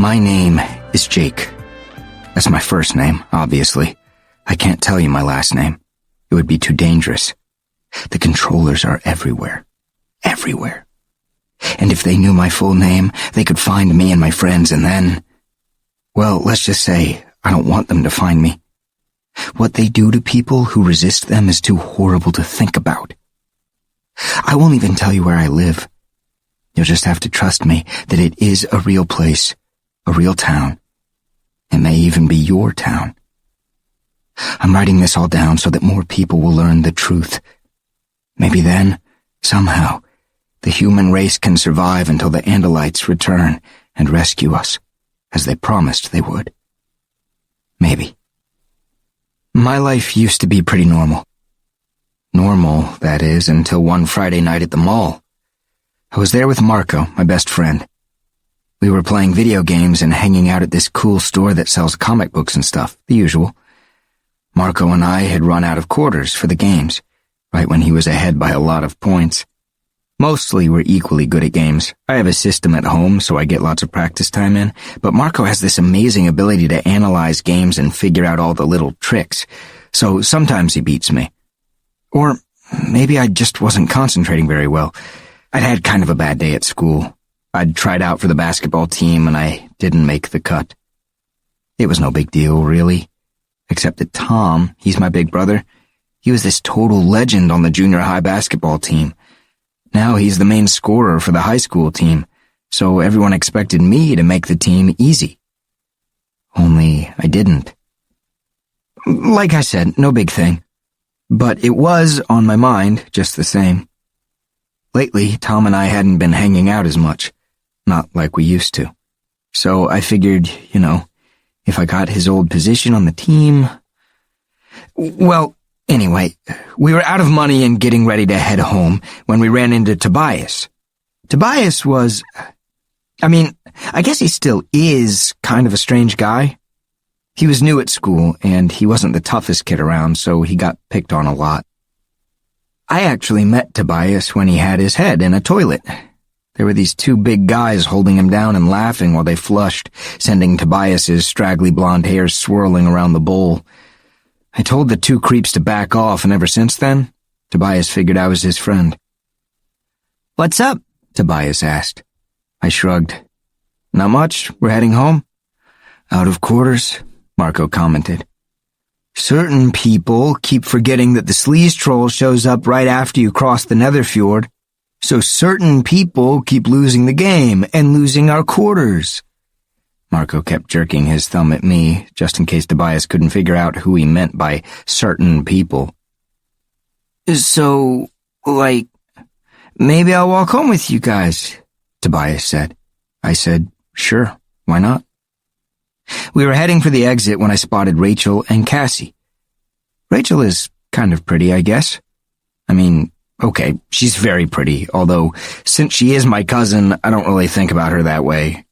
My name is Jake. That's my first name, obviously. I can't tell you my last name. It would be too dangerous. The controllers are everywhere. Everywhere. And if they knew my full name, they could find me and my friends, and then... Well, let's just say I don't want them to find me. What they do to people who resist them is too horrible to think about. I won't even tell you where I live. You'll just have to trust me that it is a real place, a real town. It may even be your town. I'm writing this all down so that more people will learn the truth. Maybe then, somehow, the human race can survive until the Andalites return and rescue us, as they promised they would. Maybe. My life used to be pretty normal. Normal, that is, until one Friday night at the mall. I was there with Marco, my best friend. We were playing video games and hanging out at this cool store that sells comic books and stuff, the usual. Marco and I had run out of quarters for the games, right when he was ahead by a lot of points. Mostly we're equally good at games. I have a system at home, so I get lots of practice time in, but Marco has this amazing ability to analyze games and figure out all the little tricks, so sometimes he beats me. Or maybe I just wasn't concentrating very well. I'd had kind of a bad day at school. I'd tried out for the basketball team and I didn't make the cut. It was no big deal, really. Except that Tom, he's my big brother, he was this total legend on the junior high basketball team. Now he's the main scorer for the high school team, so everyone expected me to make the team easy. Only I didn't. Like I said, no big thing. But it was on my mind just the same. Lately, Tom and I hadn't been hanging out as much. Not like we used to. So I figured, if I got his old position on the team... Well, anyway, we were out of money and getting ready to head home when we ran into Tobias. Tobias was... I guess he still is kind of a strange guy. He was new at school, and he wasn't the toughest kid around, so he got picked on a lot. I actually met Tobias when he had his head in a toilet. There were these two big guys holding him down and laughing while they flushed, sending Tobias's straggly blonde hair swirling around the bowl. I told the two creeps to back off, and ever since then, Tobias figured I was his friend. "What's up?" Tobias asked. I shrugged. "Not much. We're heading home." "Out of quarters," Marco commented. "Certain people keep forgetting that the sleaze troll shows up right after you cross the Netherfjord. So certain people keep losing the game and losing our quarters." Marco kept jerking his thumb at me, just in case Tobias couldn't figure out who he meant by certain people. "So, maybe I'll walk home with you guys," Tobias said. I said, "Sure, why not?" We were heading for the exit when I spotted Rachel and Cassie. Rachel is kind of pretty, I guess. Okay, she's very pretty, although since she is my cousin, I don't really think about her that way.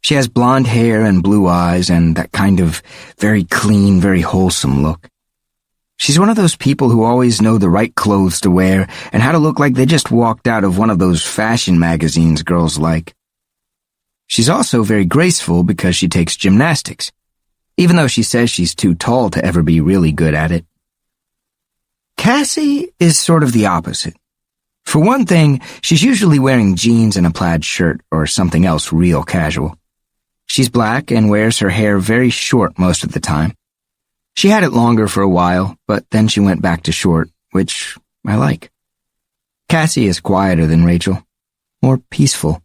She has blonde hair and blue eyes and that kind of very clean, very wholesome look. She's one of those people who always know the right clothes to wear and how to look like they just walked out of one of those fashion magazines girls like. She's also very graceful because she takes gymnastics, even though she says she's too tall to ever be really good at it. Cassie is sort of the opposite. For one thing, she's usually wearing jeans and a plaid shirt or something else real casual. She's black and wears her hair very short most of the time. She had it longer for a while, but then she went back to short, which I like. Cassie is quieter than Rachel, more peaceful.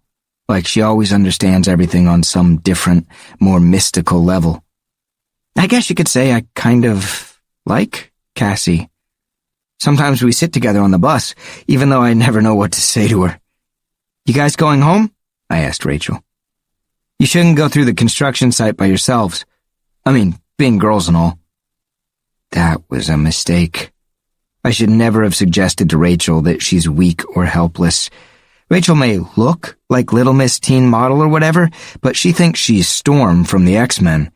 Like she always understands everything on some different, more mystical level. I guess you could say I kind of like Cassie. Sometimes we sit together on the bus, even though I never know what to say to her. "You guys going home?" I asked Rachel. "You shouldn't go through the construction site by yourselves. Being girls and all." That was a mistake. I should never have suggested to Rachel that she's weak or helpless. Rachel may look like Little Miss Teen Model or whatever, but she thinks she's Storm from the X-Men.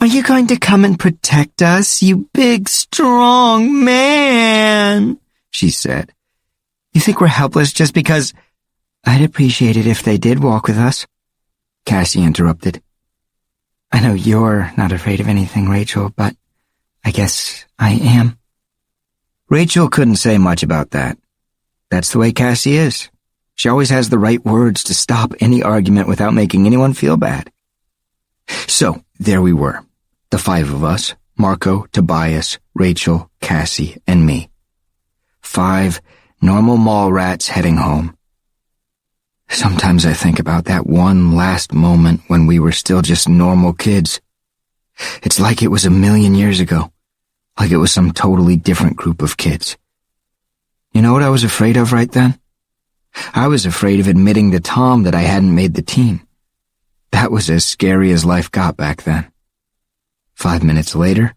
"Are you going to come and protect us, you big, strong man?" she said. "You think we're helpless just because—" "I'd appreciate it if they did walk with us." Cassie interrupted. I know you're not afraid of anything, Rachel, but I guess I am. Rachel couldn't say much about that. That's the way Cassie is. She always has the right words to stop any argument without making anyone feel bad. So, there we were. The 5 of us, Marco, Tobias, Rachel, Cassie, and me. 5 normal mall rats heading home. Sometimes I think about that one last moment when we were still just normal kids. It's like it was a million years ago, like it was some totally different group of kids. You know what I was afraid of right then? I was afraid of admitting to Tom that I hadn't made the team. That was as scary as life got back then. 5 minutes later,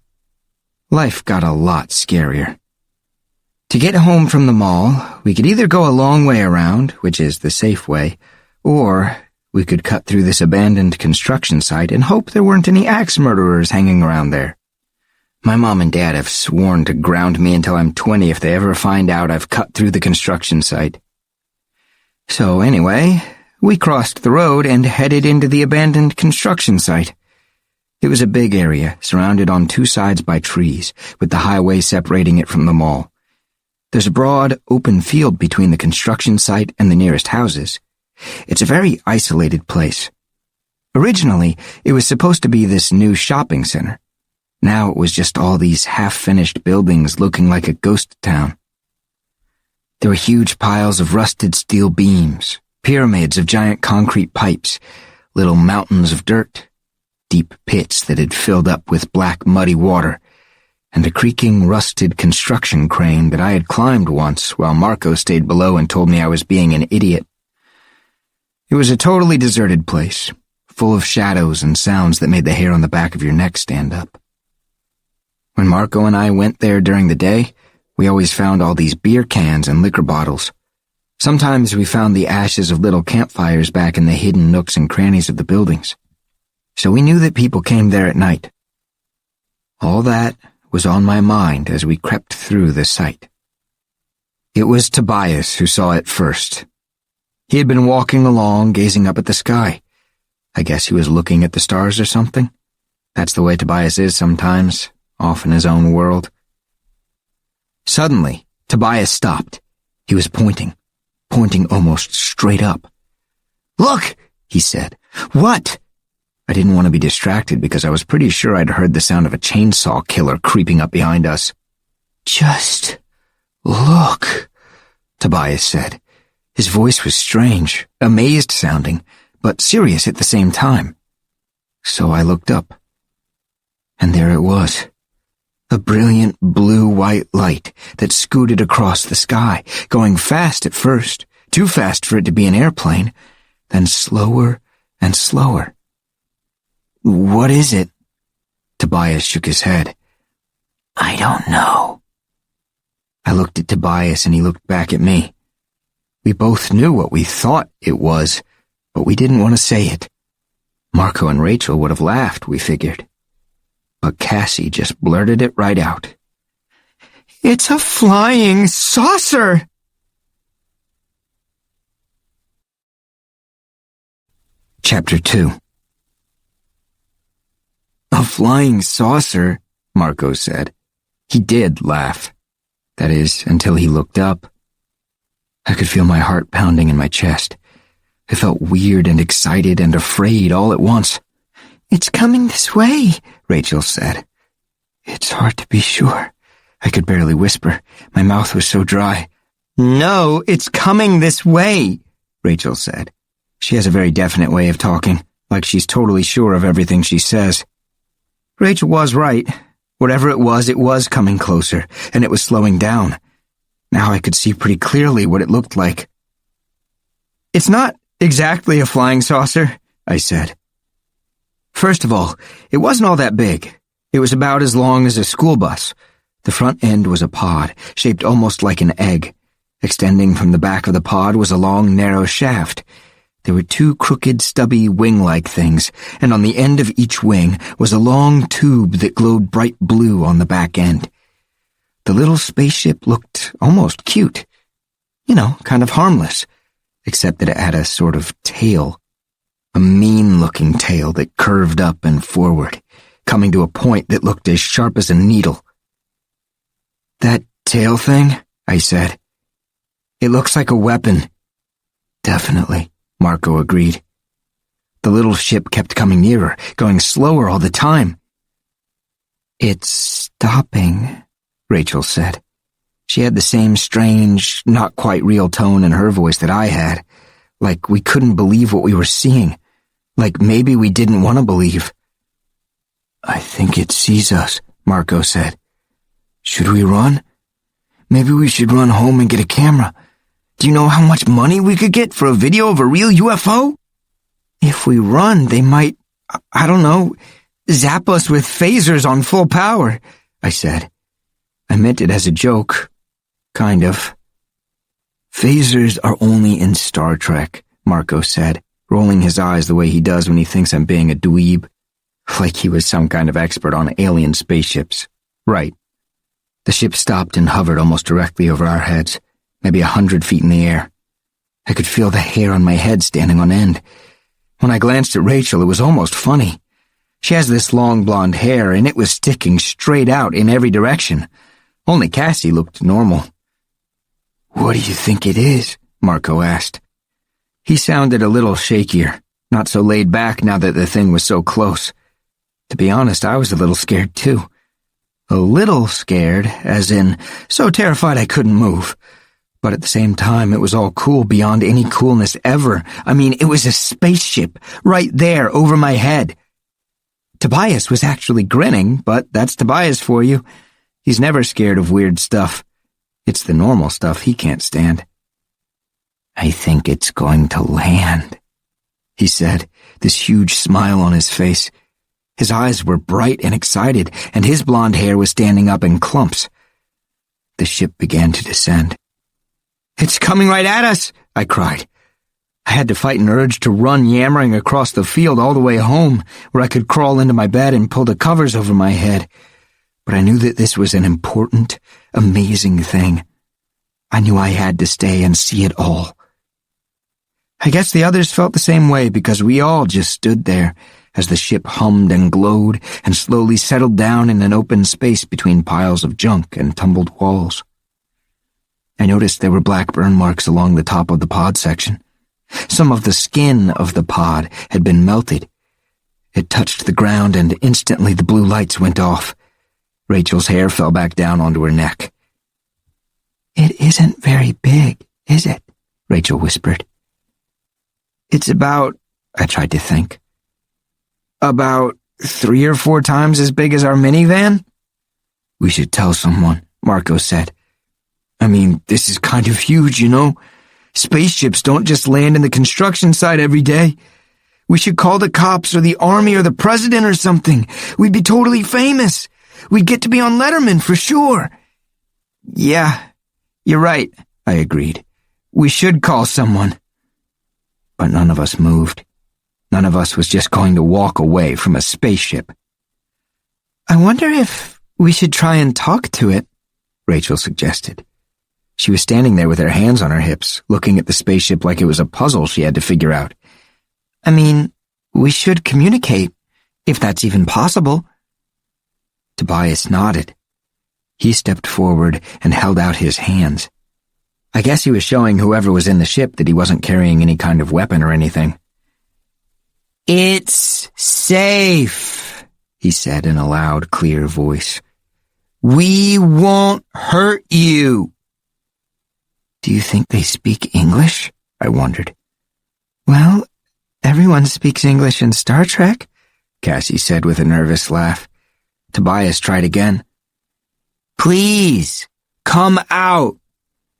life got a lot scarier. To get home from the mall, we could either go a long way around, which is the safe way, or we could cut through this abandoned construction site and hope there weren't any axe murderers hanging around there. My mom and dad have sworn to ground me until I'm 20 if they ever find out I've cut through the construction site. So anyway, we crossed the road and headed into the abandoned construction site. It was a big area, surrounded on 2 sides by trees, with the highway separating it from the mall. There's a broad, open field between the construction site and the nearest houses. It's a very isolated place. Originally, it was supposed to be this new shopping center. Now it was just all these half-finished buildings looking like a ghost town. There were huge piles of rusted steel beams, pyramids of giant concrete pipes, little mountains of dirt, deep pits that had filled up with black, muddy water, and a creaking, rusted construction crane that I had climbed once while Marco stayed below and told me I was being an idiot. It was a totally deserted place, full of shadows and sounds that made the hair on the back of your neck stand up. When Marco and I went there during the day, we always found all these beer cans and liquor bottles. Sometimes we found the ashes of little campfires back in the hidden nooks and crannies of the buildings. So we knew that people came there at night. All that was on my mind as we crept through the site. It was Tobias who saw it first. He had been walking along, gazing up at the sky. I guess he was looking at the stars or something. That's the way Tobias is sometimes, off in his own world. Suddenly, Tobias stopped. He was pointing almost straight up. "Look!" he said. "What?" I didn't want to be distracted because I was pretty sure I'd heard the sound of a chainsaw killer creeping up behind us. "Just look," Tobias said. His voice was strange, amazed sounding, but serious at the same time. So I looked up. And there it was. A brilliant blue-white light that scooted across the sky, going fast at first, too fast for it to be an airplane, then slower and slower. "What is it?" Tobias shook his head. "I don't know." I looked at Tobias and he looked back at me. We both knew what we thought it was, but we didn't want to say it. Marco and Rachel would have laughed, we figured. But Cassie just blurted it right out. "It's a flying saucer!" Chapter 2. "A flying saucer," Marco said. He did laugh. That is, until he looked up. I could feel my heart pounding in my chest. I felt weird and excited and afraid all at once. "It's coming this way," Rachel said. "It's hard to be sure." I could barely whisper. My mouth was so dry. "No, it's coming this way," Rachel said. She has a very definite way of talking, like she's totally sure of everything she says. Rachel was right. Whatever it was coming closer, and it was slowing down. Now I could see pretty clearly what it looked like. "It's not exactly a flying saucer," I said. First of all, it wasn't all that big. It was about as long as a school bus. The front end was a pod, shaped almost like an egg. Extending from the back of the pod was a long, narrow shaft. There were 2 crooked, stubby wing-like things, and on the end of each wing was a long tube that glowed bright blue on the back end. The little spaceship looked almost cute. You know, kind of harmless, except that it had a sort of tail. A mean-looking tail that curved up and forward, coming to a point that looked as sharp as a needle. "That tail thing?" I said. "It looks like a weapon." "Definitely," Marco agreed. The little ship kept coming nearer, going slower all the time. "It's stopping," Rachel said. She had the same strange, not quite real tone in her voice that I had, like we couldn't believe what we were seeing, like maybe we didn't want to believe. "I think it sees us," Marco said. "Should we run? Maybe we should run home and get a camera. Do you know how much money we could get for a video of a real UFO? If we run, they might, I don't know, zap us with phasers on full power," I said. I meant it as a joke. Kind of. "Phasers are only in Star Trek," Marco said, rolling his eyes the way he does when he thinks I'm being a dweeb. Like he was some kind of expert on alien spaceships. Right. The ship stopped and hovered almost directly over our heads, maybe 100 feet in the air. I could feel the hair on my head standing on end. When I glanced at Rachel, it was almost funny. She has this long blonde hair, and it was sticking straight out in every direction. Only Cassie looked normal. "What do you think it is?" Marco asked. He sounded a little shakier, not so laid back now that the thing was so close. To be honest, I was a little scared too. A little scared, as in so terrified I couldn't move. But at the same time, it was all cool beyond any coolness ever. I mean, it was a spaceship, right there over my head. Tobias was actually grinning, but that's Tobias for you. He's never scared of weird stuff. It's the normal stuff he can't stand. "I think it's going to land," he said, this huge smile on his face. His eyes were bright and excited, and his blonde hair was standing up in clumps. The ship began to descend. "It's coming right at us," I cried. I had to fight an urge to run yammering across the field all the way home, where I could crawl into my bed and pull the covers over my head. But I knew that this was an important, amazing thing. I knew I had to stay and see it all. I guess the others felt the same way because we all just stood there as the ship hummed and glowed and slowly settled down in an open space between piles of junk and tumbled walls. I noticed there were black burn marks along the top of the pod section. Some of the skin of the pod had been melted. It touched the ground and instantly the blue lights went off. Rachel's hair fell back down onto her neck. "It isn't very big, is it?" Rachel whispered. "It's about," I tried to think, "about 3 or 4 times as big as our minivan?" "We should tell someone," Marco said. "I mean, this is kind of huge, you know? Spaceships don't just land in the construction site every day. We should call the cops or the army or the president or something. We'd be totally famous. We'd get to be on Letterman for sure." "Yeah, you're right," I agreed. "We should call someone." But none of us moved. None of us was just going to walk away from a spaceship. "I wonder if we should try and talk to it," Rachel suggested. She was standing there with her hands on her hips, looking at the spaceship like it was a puzzle she had to figure out. "I mean, we should communicate, if that's even possible." Tobias nodded. He stepped forward and held out his hands. I guess he was showing whoever was in the ship that he wasn't carrying any kind of weapon or anything. "It's safe," he said in a loud, clear voice. "We won't hurt you." "Do you think they speak English?" I wondered. "Well, everyone speaks English in Star Trek," Cassie said with a nervous laugh. Tobias tried again. "Please, come out.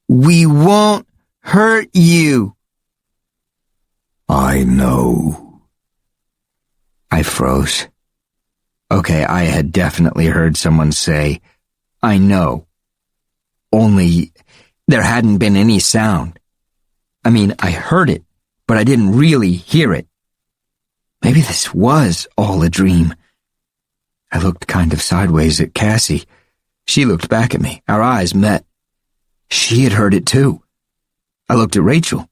We won't hurt you." "I know." I froze. Okay, I had definitely heard someone say, "I know." Only there hadn't been any sound. I mean, I heard it, but I didn't really hear it. Maybe this was all a dream. I looked kind of sideways at Cassie. She looked back at me. Our eyes met. She had heard it too. I looked at Rachel.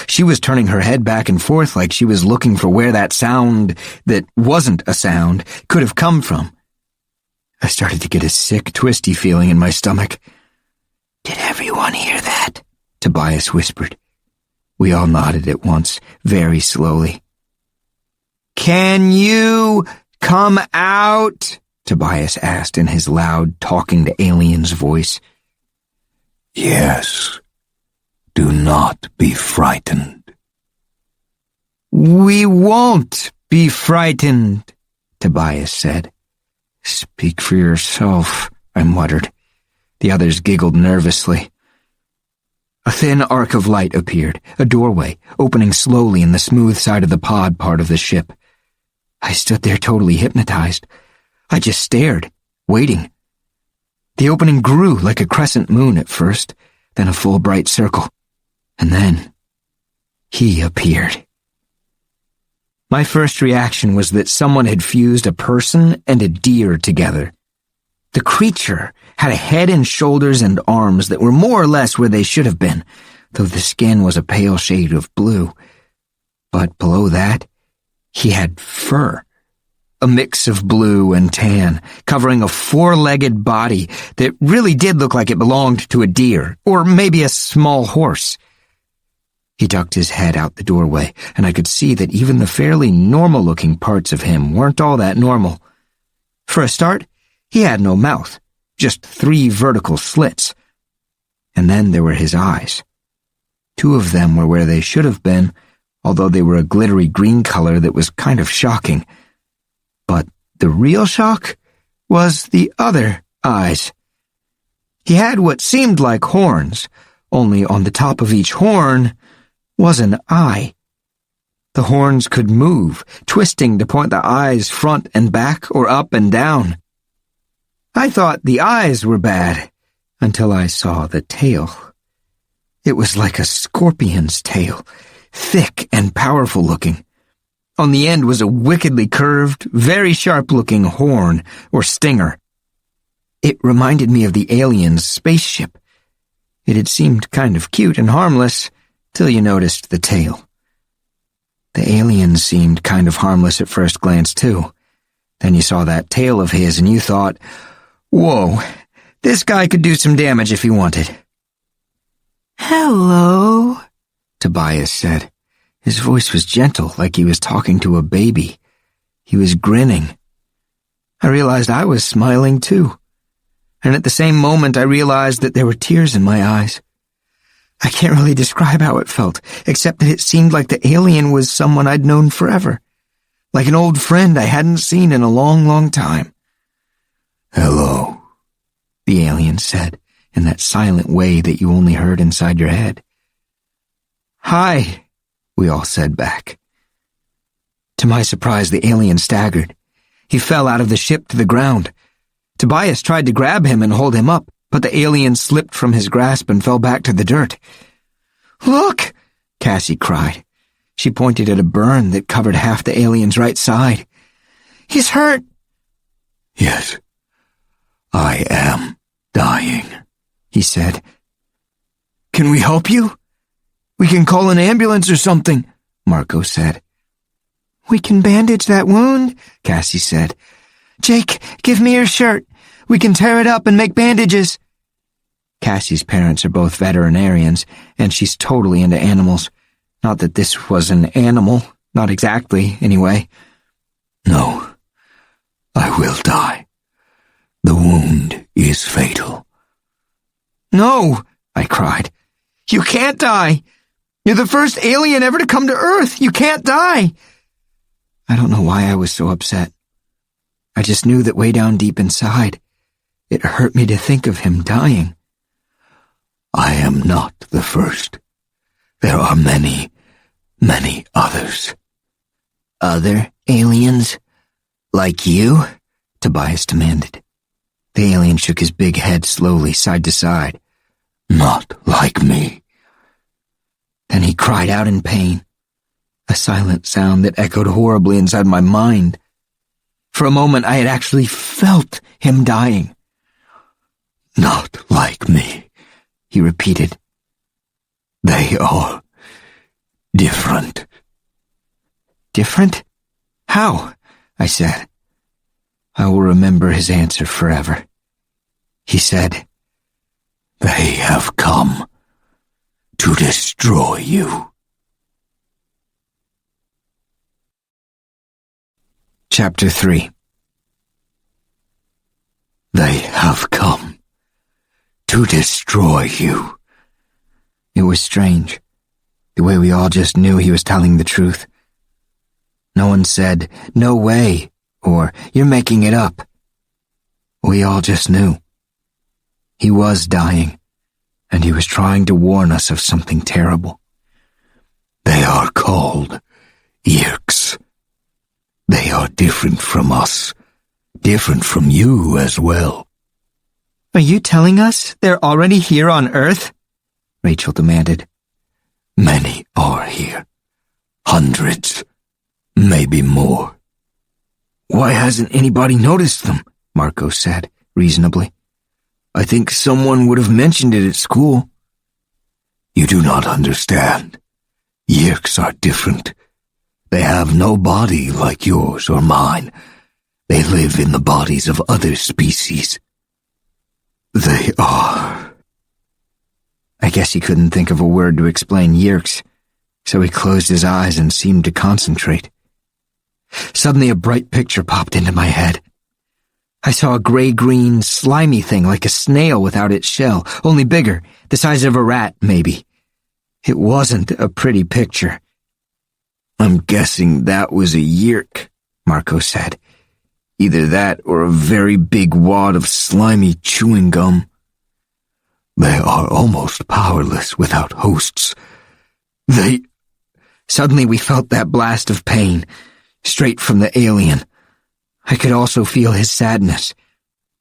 She was turning her head back and forth like she was looking for where that sound that wasn't a sound could have come from. I started to get a sick, twisty feeling in my stomach. "Did everyone hear that?" Tobias whispered. We all nodded at once, very slowly. "Can you come out?" Tobias asked in his loud, talking to aliens voice. "Yes. Do not be frightened." "We won't be frightened," Tobias said. "Speak for yourself," I muttered. The others giggled nervously. A thin arc of light appeared, a doorway, opening slowly in the smooth side of the pod part of the ship. I stood there totally hypnotized. I just stared, waiting. The opening grew like a crescent moon at first, then a full bright circle. And then, he appeared. My first reaction was that someone had fused a person and a deer together. The creature had a head and shoulders and arms that were more or less where they should have been, though the skin was a pale shade of blue. But below that, he had fur, a mix of blue and tan, covering a four-legged body that really did look like it belonged to a deer, or maybe a small horse. He ducked his head out the doorway, and I could see that even the fairly normal-looking parts of him weren't all that normal. For a start, he had no mouth, just 3 vertical slits. And then there were his eyes. 2 of them were where they should have been, although they were a glittery green color that was kind of shocking. But the real shock was the other eyes. He had what seemed like horns, only on the top of each horn was an eye. The horns could move, twisting to point the eyes front and back or up and down. I thought the eyes were bad, until I saw the tail. It was like a scorpion's tail, thick and powerful looking. On the end was a wickedly curved, very sharp-looking horn, or stinger. It reminded me of the alien's spaceship. It had seemed kind of cute and harmless, till you noticed the tail. The alien seemed kind of harmless at first glance, too. Then you saw that tail of his and you thought, whoa, this guy could do some damage if he wanted. "Hello," Tobias said. His voice was gentle, like he was talking to a baby. He was grinning. I realized I was smiling, too. And at the same moment, I realized that there were tears in my eyes. I can't really describe how it felt, except that it seemed like the alien was someone I'd known forever. Like an old friend I hadn't seen in a long, long time. "Hello," the alien said, in that silent way that you only heard inside your head. "Hi," we all said back. To my surprise, the alien staggered. He fell out of the ship to the ground. Tobias tried to grab him and hold him up, but the alien slipped from his grasp and fell back to the dirt. "Look!" Cassie cried. She pointed at a burn that covered half the alien's right side. "He's hurt." "Yes, I am dying," he said. "Can we help you? We can call an ambulance or something," Marco said. "We can bandage that wound," Cassie said. "Jake, give me your shirt. We can tear it up and make bandages." Cassie's parents are both veterinarians, and she's totally into animals. Not that this was an animal, not exactly, anyway. "No, I will die. The wound is fatal." "No," I cried. "You can't die. You're the first alien ever to come to Earth. You can't die." I don't know why I was so upset. I just knew that way down deep inside, it hurt me to think of him dying. "I am not the first. There are many, many others." "Other aliens? Like you?" Tobias demanded. The alien shook his big head slowly, side to side. "Not like me." Then he cried out in pain, a silent sound that echoed horribly inside my mind. For a moment, I had actually felt him dying. "Not like me," he repeated. "They are different. Different? How? I said. I will remember his answer forever. He said, "They have come to destroy you." Chapter 3. They have come to destroy you. It was strange, the way we all just knew he was telling the truth. No one said, "No way," or "You're making it up." We all just knew. He was dying, and he was trying to warn us of something terrible. They are called Yeerks. They are different from us, different from you as well. Are you telling us they're already here on Earth? Rachel demanded. Many are here. Hundreds, maybe more. Why hasn't anybody noticed them? Marco said, reasonably. I think someone would have mentioned it at school. You do not understand. Yeerks are different. They have no body like yours or mine. They live in the bodies of other species. They are... I guess he couldn't think of a word to explain Yeerks, so he closed his eyes and seemed to concentrate. Suddenly a bright picture popped into my head. I saw a gray-green, slimy thing like a snail without its shell, only bigger, the size of a rat, maybe. It wasn't a pretty picture. I'm guessing that was a Yeerk, Marco said. Either that or a very big wad of slimy chewing gum. They are almost powerless without hosts. Suddenly we felt that blast of pain, straight from the alien. I could also feel his sadness.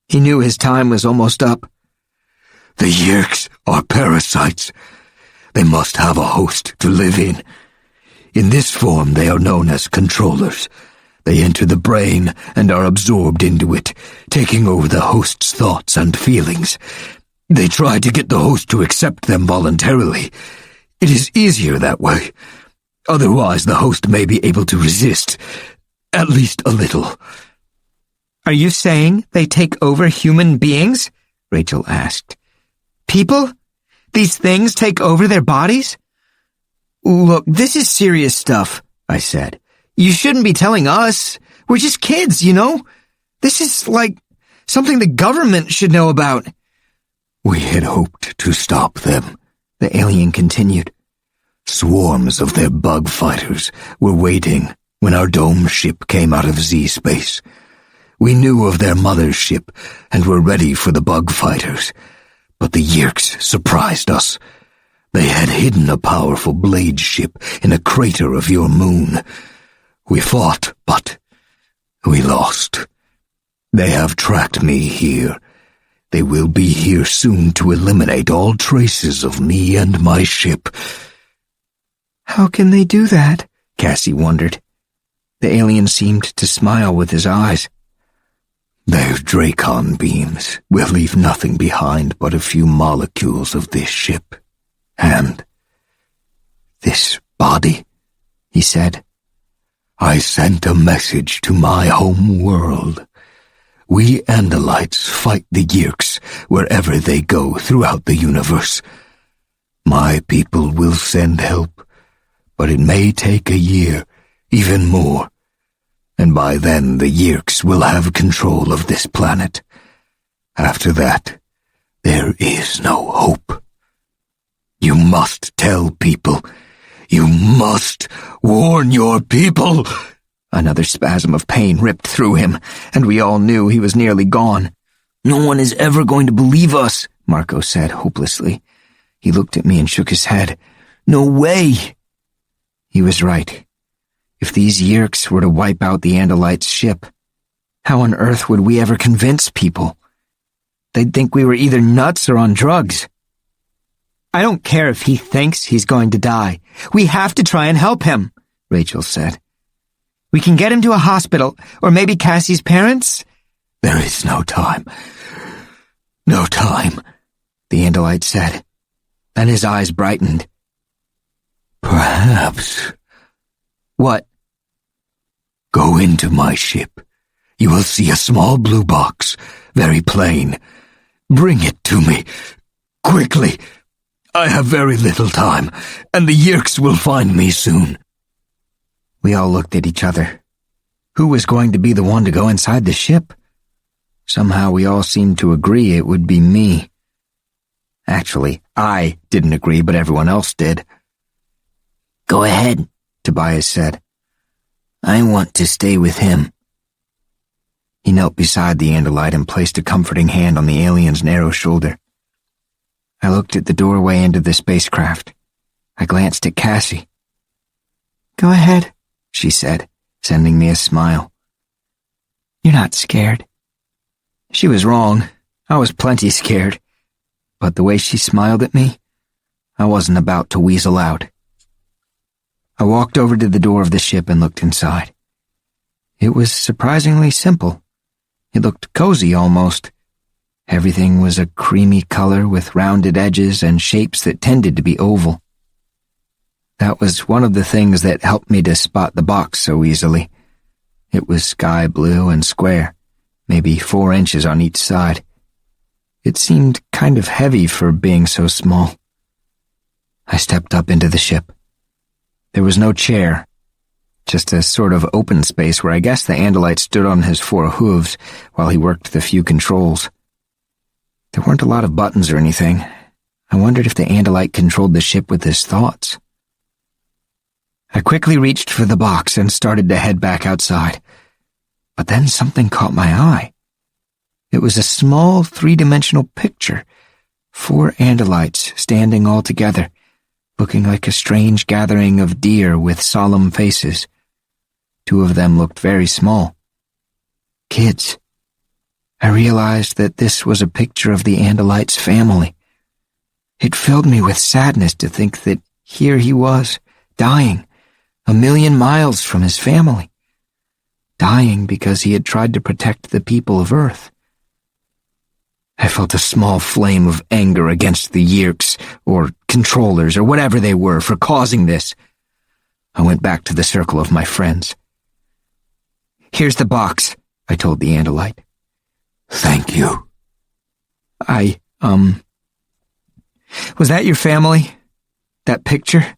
He knew his time was almost up. The Yeerks are parasites. They must have a host to live in. In this form they are known as controllers. They enter the brain and are absorbed into it, taking over the host's thoughts and feelings. They try to get the host to accept them voluntarily. It is easier that way. Otherwise the host may be able to resist, at least a little. Are you saying they take over human beings? Rachel asked. People? These things take over their bodies? Look, this is serious stuff, I said. You shouldn't be telling us. We're just kids, you know? This is like something the government should know about. We had hoped to stop them, the alien continued. Swarms of their bug fighters were waiting when our dome ship came out of Z-space. We knew of their mother ship and were ready for the bug fighters, but the Yeerks surprised us. They had hidden a powerful blade ship in a crater of your moon. We fought, but we lost. They have tracked me here. They will be here soon to eliminate all traces of me and my ship. How can they do that? Cassie wondered. The alien seemed to smile with his eyes. Their Dracon beams will leave nothing behind but a few molecules of this ship. And this body, he said. I sent a message to my home world. We Andalites fight the Yeerks wherever they go throughout the universe. My people will send help, but it may take a year, even more. And by then the Yeerks will have control of this planet. After that, there is no hope. You must tell people. You must warn your people. Another spasm of pain ripped through him, and we all knew he was nearly gone. No one is ever going to believe us, Marco said hopelessly. He looked at me and shook his head. No way! He was right. If these Yeerks were to wipe out the Andalites' ship, how on earth would we ever convince people? They'd think we were either nuts or on drugs. I don't care if he thinks he's going to die. We have to try and help him, Rachel said. We can get him to a hospital, or maybe Cassie's parents? There is no time. No time, the Andalite said. Then his eyes brightened. Perhaps. What? Go into my ship. You will see a small blue box, very plain. Bring it to me. Quickly. I have very little time, and the Yeerks will find me soon. We all looked at each other. Who was going to be the one to go inside the ship? Somehow we all seemed to agree it would be me. Actually, I didn't agree, but everyone else did. Go ahead, Tobias said. I want to stay with him. He knelt beside the Andalite and placed a comforting hand on the alien's narrow shoulder. I looked at the doorway into the spacecraft. I glanced at Cassie. Go ahead, she said, sending me a smile. You're not scared. She was wrong. I was plenty scared. But the way she smiled at me, I wasn't about to weasel out. I walked over to the door of the ship and looked inside. It was surprisingly simple. It looked cozy almost. Everything was a creamy color with rounded edges and shapes that tended to be oval. That was one of the things that helped me to spot the box so easily. It was sky blue and square, maybe 4 inches on each side. It seemed kind of heavy for being so small. I stepped up into the ship. There was no chair, just a sort of open space where I guess the Andalite stood on his 4 hooves while he worked the few controls. There weren't a lot of buttons or anything. I wondered if the Andalite controlled the ship with his thoughts. I quickly reached for the box and started to head back outside. But then something caught my eye. It was a small 3-dimensional picture. 4 Andalites standing all together, looking like a strange gathering of deer with solemn faces. 2 of them looked very small. Kids. I realized that this was a picture of the Andalite's family. It filled me with sadness to think that here he was, dying, 1,000,000 miles from his family. Dying because he had tried to protect the people of Earth. I felt a small flame of anger against the Yeerks, or controllers, or whatever they were, for causing this. I went back to the circle of my friends. Here's the box, I told the Andalite. Thank you. Was that your family? That picture?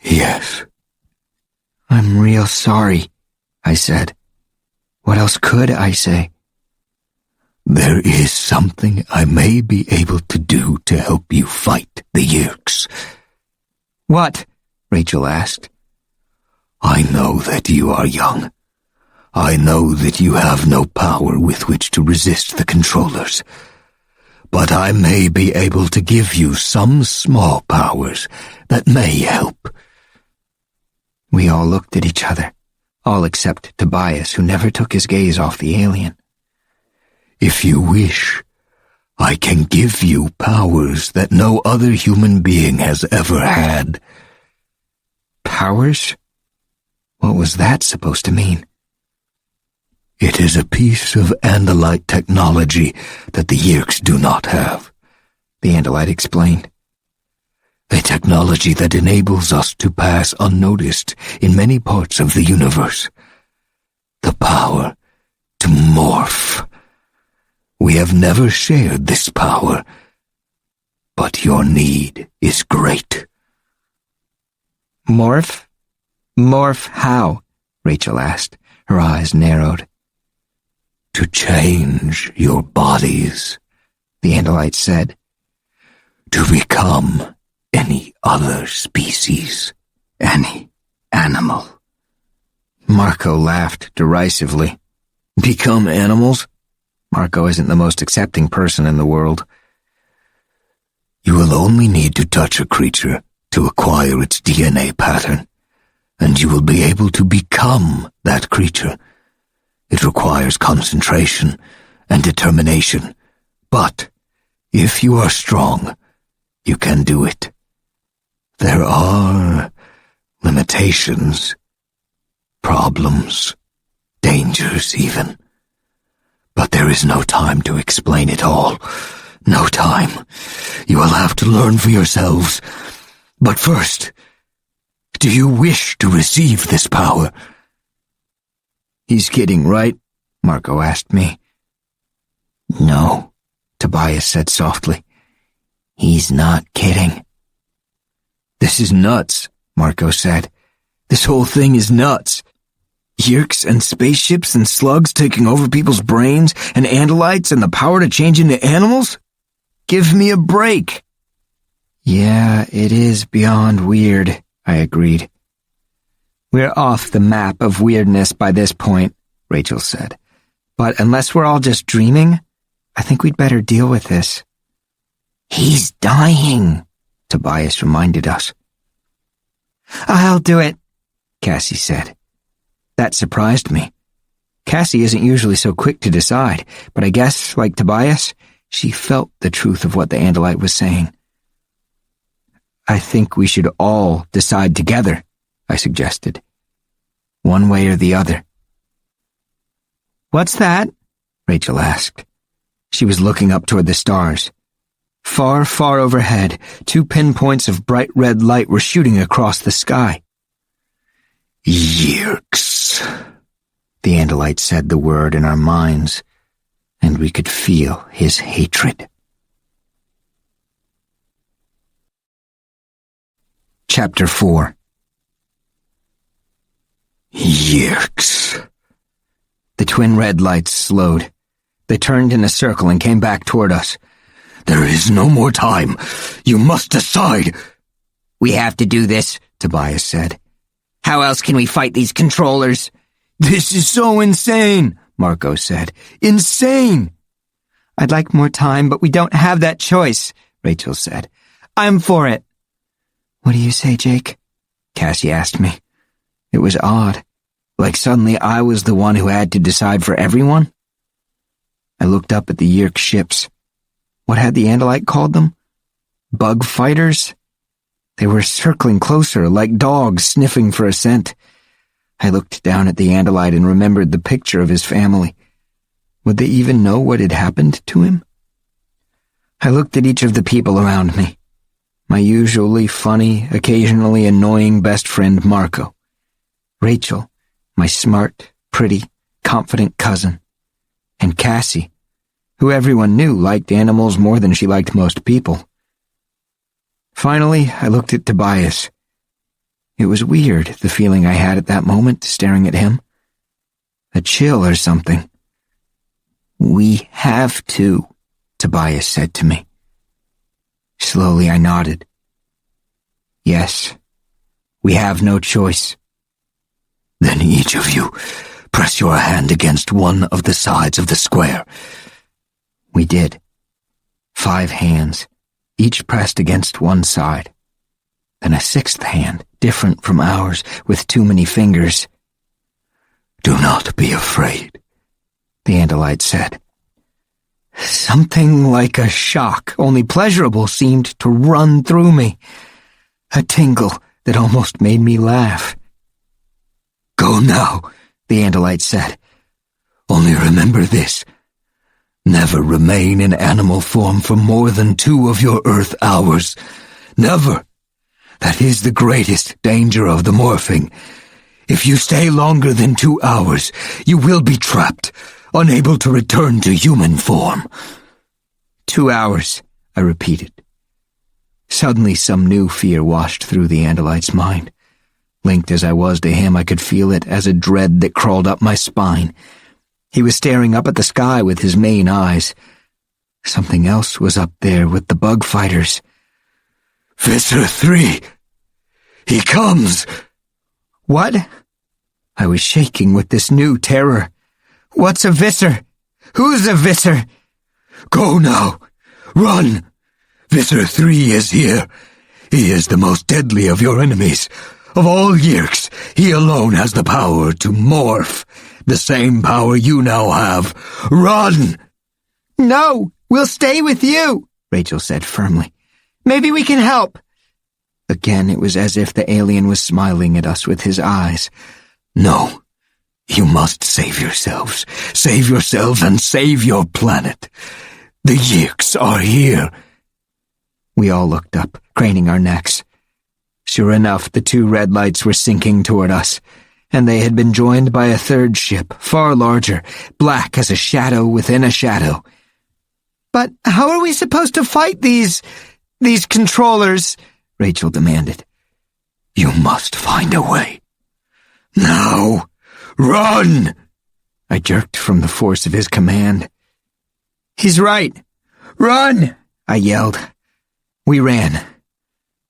Yes. I'm real sorry, I said. What else could I say? There is something I may be able to do to help you fight the Yeerks. What? Rachel asked. I know that you are young. I know that you have no power with which to resist the controllers. But I may be able to give you some small powers that may help. We all looked at each other, all except Tobias, who never took his gaze off the alien. If you wish, I can give you powers that no other human being has ever had. Powers? What was that supposed to mean? It is a piece of Andalite technology that the Yeerks do not have, the Andalite explained. A technology that enables us to pass unnoticed in many parts of the universe. The power to morph. We have never shared this power, but your need is great. Morph? Morph how? Rachel asked, her eyes narrowed. To change your bodies, the Andalite said. To become any other species, any animal. Marco laughed derisively. Become animals? Marco isn't the most accepting person in the world. You will only need to touch a creature to acquire its DNA pattern, and you will be able to become that creature. It requires concentration and determination, but if you are strong, you can do it. There are limitations, problems, dangers even. But there is no time to explain it all. No time. You will have to learn for yourselves. But first, do you wish to receive this power? He's kidding, right? Marco asked me. No, Tobias said softly. he's not kidding. This is nuts, Marco said. This whole thing is nuts. Yeerks and spaceships and slugs taking over people's brains and andalites and the power to change into animals? Give me a break. Yeah, it is beyond weird, I agreed. We're off the map of weirdness by this point, Rachel said. But unless we're all just dreaming, I think we'd better deal with this. He's dying, Tobias reminded us. I'll do it, Cassie said. That surprised me. Cassie isn't usually so quick to decide, but I guess, like Tobias, she felt the truth of what the Andalite was saying. I think we should all decide together, I suggested. One way or the other. What's that? Rachel asked. She was looking up toward the stars. Far, far overhead, 2 pinpoints of bright red light were shooting across the sky. Yeerks. The Andalite said the word in our minds, and we could feel his hatred. Chapter 4. Yeerks. The twin red lights slowed. They turned in a circle and came back toward us. There is no more time. You must decide. We have to do this, Tobias said. How else can we fight these controllers? This is so insane, Marco said. Insane! I'd like more time, but we don't have that choice, Rachel said. I'm for it. What do you say, Jake? Cassie asked me. It was odd. Like suddenly I was the one who had to decide for everyone. I looked up at the Yeerk ships. What had the Andalite called them? Bug fighters? They were circling closer, like dogs sniffing for a scent. I looked down at the Andalite and remembered the picture of his family. Would they even know what had happened to him? I looked at each of the people around me. My usually funny, occasionally annoying best friend Marco. Rachel, my smart, pretty, confident cousin. And Cassie, who everyone knew liked animals more than she liked most people. Finally, I looked at Tobias. It was weird, the feeling I had at that moment, staring at him. A chill or something. We have to, Tobias said to me. Slowly I nodded. Yes, we have no choice. Then each of you press your hand against one of the sides of the square. We did. 5 hands, each pressed against one side. Then a 6th hand, different from ours, with too many fingers. Do not be afraid, the Andalite said. Something like a shock, only pleasurable, seemed to run through me. A tingle that almost made me laugh. Go now, the Andalite said. Only remember this. Never remain in animal form for more than 2 of your Earth hours. Never. That is the greatest danger of the morphing. If you stay longer than 2 hours, you will be trapped, unable to return to human form. 2 hours, I repeated. Suddenly some new fear washed through the Andalite's mind. Linked as I was to him, I could feel it as a dread that crawled up my spine. He was staring up at the sky with his main eyes. Something else was up there with the bug fighters. Visser 3! He comes! What? I was shaking with this new terror. What's a Visser? Who's a Visser? Go now! Run! Visser 3 is here. He is the most deadly of your enemies. Of all Yeerks, he alone has the power to morph. The same power you now have. Run! No, we'll stay with you, Rachel said firmly. Maybe we can help. Again, it was as if the alien was smiling at us with his eyes. No, you must save yourselves. Save yourselves and save your planet. The Yeerks are here. We all looked up, craning our necks. Sure enough, the 2 red lights were sinking toward us, and they had been joined by a 3rd ship, far larger, black as a shadow within a shadow. "But how are we supposed to fight these controllers?" Rachel demanded. "You must find a way. Now, run!" I jerked from the force of his command. "He's right. Run!" I yelled. We ran.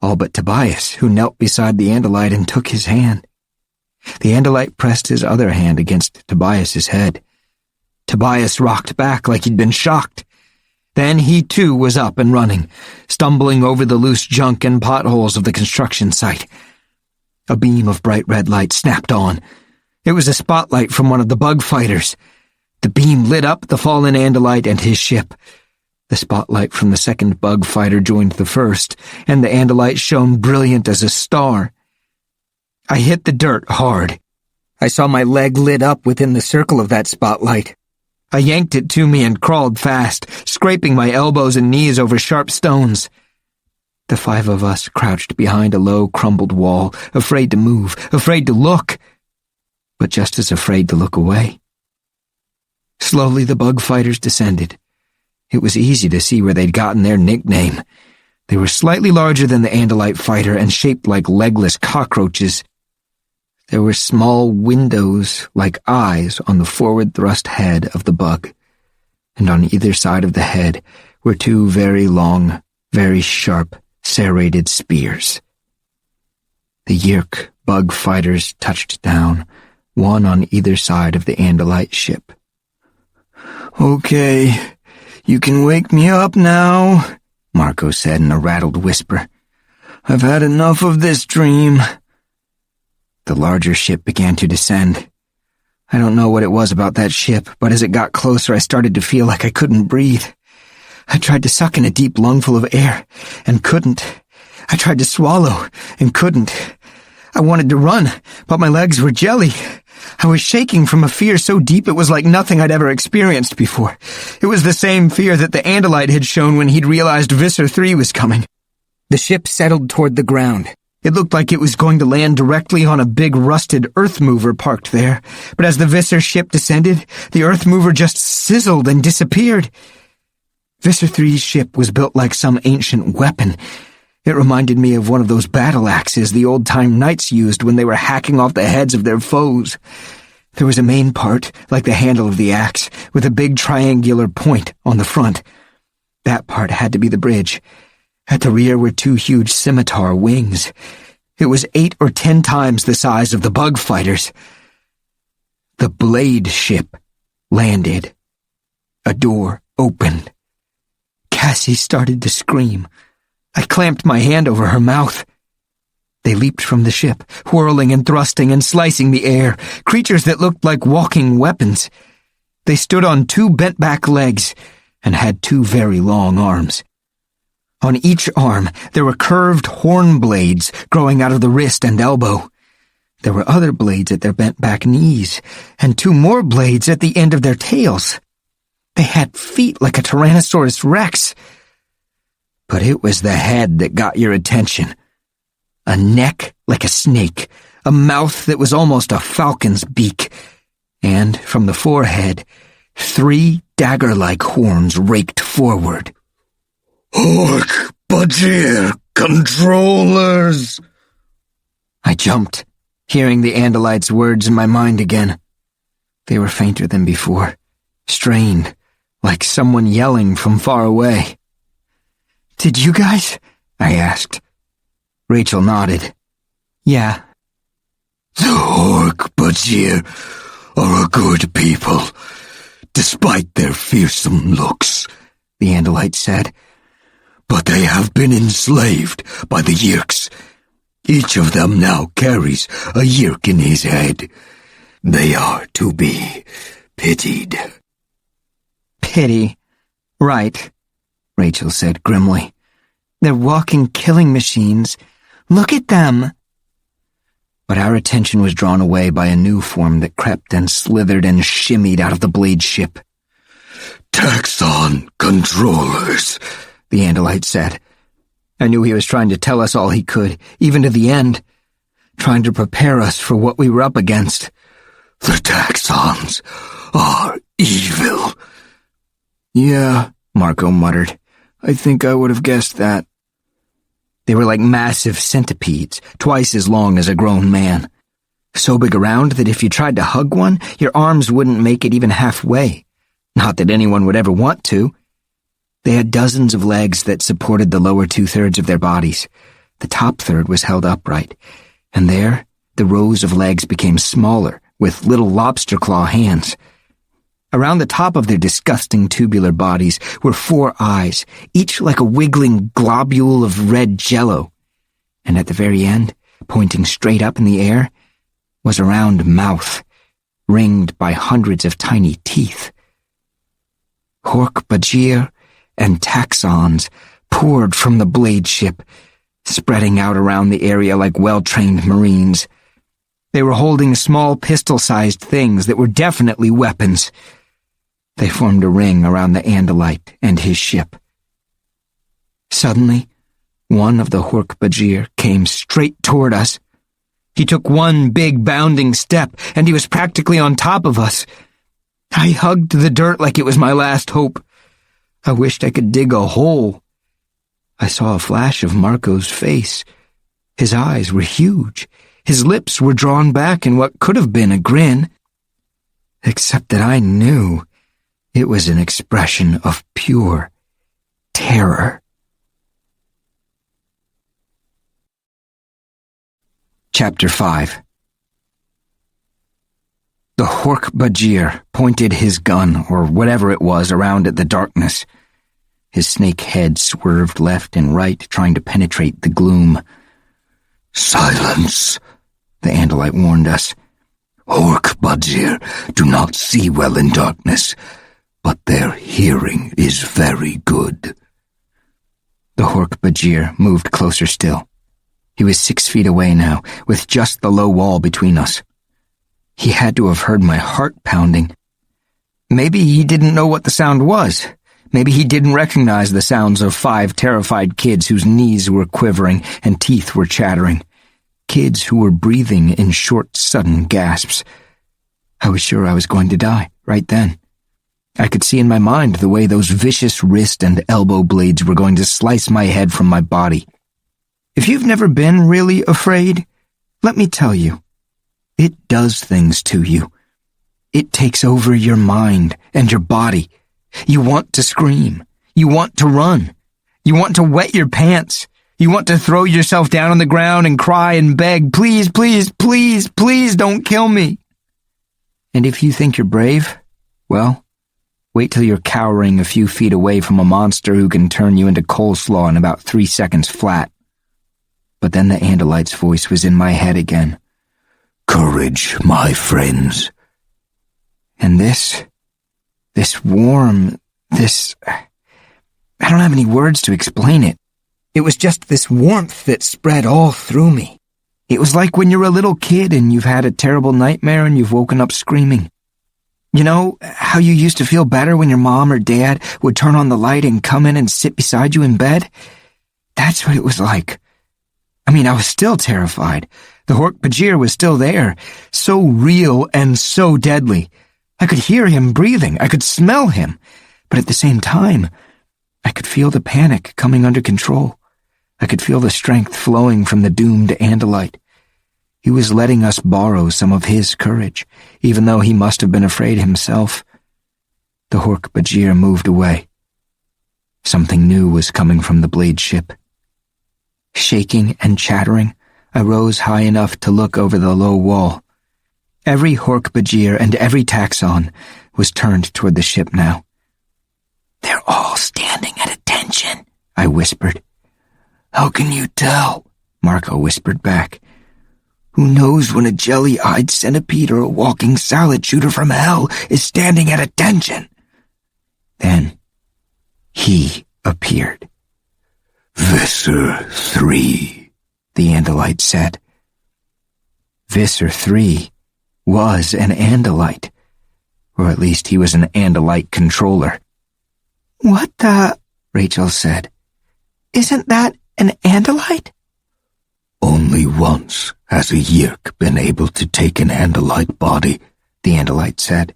All but Tobias, who knelt beside the Andalite and took his hand. The Andalite pressed his other hand against Tobias's head. Tobias rocked back like he'd been shocked. Then he too was up and running, stumbling over the loose junk and potholes of the construction site. A beam of bright red light snapped on. It was a spotlight from one of the bug fighters. The beam lit up the fallen Andalite and his ship. The spotlight from the second bug fighter joined the first, and the Andalite shone brilliant as a star. I hit the dirt hard. I saw my leg lit up within the circle of that spotlight. I yanked it to me and crawled fast, scraping my elbows and knees over sharp stones. The 5 of us crouched behind a low, crumbled wall, afraid to move, afraid to look, but just as afraid to look away. Slowly the bug fighters descended. It was easy to see where they'd gotten their nickname. They were slightly larger than the Andalite fighter and shaped like legless cockroaches. There were small windows like eyes on the forward-thrust head of the bug, and on either side of the head were 2 very long, very sharp, serrated spears. The Yirk bug fighters touched down, one on either side of the Andalite ship. "Okay, you can wake me up now," Marco said in a rattled whisper. "I've had enough of this dream." The larger ship began to descend. I don't know what it was about that ship, but as it got closer I started to feel like I couldn't breathe. I tried to suck in a deep lungful of air, and couldn't. I tried to swallow, and couldn't. I wanted to run, but my legs were jelly. I was shaking from a fear so deep it was like nothing I'd ever experienced before. It was the same fear that the Andalite had shown when he'd realized Visser 3 was coming. The ship settled toward the ground. It looked like it was going to land directly on a big rusted earth mover parked there, but as the Visser ship descended, the earth mover just sizzled and disappeared. Visser 3's ship was built like some ancient weapon. It reminded me of one of those battle axes the old-time knights used when they were hacking off the heads of their foes. There was a main part, like the handle of the axe, with a big triangular point on the front. That part had to be the bridge. At the rear were 2 huge scimitar wings. It was 8 or 10 times the size of the bug fighters. The blade ship landed. A door opened. Cassie started to scream. I clamped my hand over her mouth. They leaped from the ship, whirling and thrusting and slicing the air, creatures that looked like walking weapons. They stood on 2 bent-back legs and had 2 very long arms. On each arm, there were curved horn blades growing out of the wrist and elbow. There were other blades at their bent-back knees, and 2 more blades at the end of their tails. They had feet like a Tyrannosaurus Rex. But it was the head that got your attention. A neck like a snake, a mouth that was almost a falcon's beak, and from the forehead, 3 dagger-like horns raked forward. Orc-Bajir controllers! I jumped, hearing the Andalite's words in my mind again. They were fainter than before, strained, like someone yelling from far away. "Did you guys?" I asked. Rachel nodded. "Yeah." "The Orc-Bajir are a good people, despite their fearsome looks," the Andalite said. "But they have been enslaved by the Yirks. Each of them now carries a Yirk in his head. They are to be pitied." "Pity. Right," Rachel said grimly. "They're walking killing machines. Look at them." But our attention was drawn away by a new form that crept and slithered and shimmied out of the blade ship. "Taxon controllers," the Andalite said. I knew he was trying to tell us all he could, even to the end, trying to prepare us for what we were up against. The taxons are evil. Yeah, Marco muttered. I think I would have guessed that. They were like massive centipedes, twice as long as a grown man. So big around that if you tried to hug one, your arms wouldn't make it even halfway. Not that anyone would ever want to. They had dozens of legs that supported the lower 2/3 of their bodies. The top third was held upright, and there, the rows of legs became smaller, with little lobster claw hands. Around the top of their disgusting tubular bodies were 4 eyes, each like a wiggling globule of red jello. And at the very end, pointing straight up in the air, was a round mouth, ringed by hundreds of tiny teeth. Hork-Bajir and taxons poured from the blade ship, spreading out around the area like well-trained marines. They were holding small pistol-sized things that were definitely weapons. They formed a ring around the Andalite and his ship. Suddenly, one of the Hork-Bajir came straight toward us. He took one big bounding step, and he was practically on top of us. I hugged the dirt like it was my last hope. I wished I could dig a hole. I saw a flash of Marco's face. His eyes were huge. His lips were drawn back in what could have been a grin. Except that I knew it was an expression of pure terror. Chapter 5. The Hork-Bajir pointed his gun, or whatever it was, around at the darkness. His snake head swerved left and right, trying to penetrate the gloom. Silence, the Andalite warned us. Hork-Bajir do not see well in darkness, but their hearing is very good. The Hork-Bajir moved closer still. He was 6 feet away now, with just the low wall between us. He had to have heard my heart pounding. Maybe he didn't know what the sound was. Maybe he didn't recognize the sounds of 5 terrified kids whose knees were quivering and teeth were chattering. Kids who were breathing in short, sudden gasps. I was sure I was going to die, right then. I could see in my mind the way those vicious wrist and elbow blades were going to slice my head from my body. If you've never been really afraid, let me tell you, it does things to you. It takes over your mind and your body. You want to scream. You want to run. You want to wet your pants. You want to throw yourself down on the ground and cry and beg, please, please, please, please don't kill me. And if you think you're brave, well, wait till you're cowering a few feet away from a monster who can turn you into coleslaw in about 3 seconds flat. But then the Andalite's voice was in my head again. Courage, my friends. And this warm, I don't have any words to explain it. It was just this warmth that spread all through me. It was like when you're a little kid and you've had a terrible nightmare and you've woken up screaming. You know how you used to feel better when your mom or dad would turn on the light and come in and sit beside you in bed? That's what it was like. I mean, I was still terrified. The Hork-Bajir was still there, so real and so deadly. I could hear him breathing. I could smell him. But at the same time, I could feel the panic coming under control. I could feel the strength flowing from the doomed Andalite. He was letting us borrow some of his courage, even though he must have been afraid himself. The Hork-Bajir moved away. Something new was coming from the blade ship. Shaking and chattering, I rose high enough to look over the low wall. Every Hork-Bajir and every taxon was turned toward the ship now. They're all standing at attention, I whispered. How can you tell? Marco whispered back. Who knows when a jelly-eyed centipede or a walking salad shooter from hell is standing at attention? Then he appeared. Visser 3, the Andalite said. Visser 3 was an Andalite, or at least he was an Andalite controller. What the? Rachel said. Isn't that An Andalite? Only once has a Yeerk been able to take an Andalite body, the Andalite said.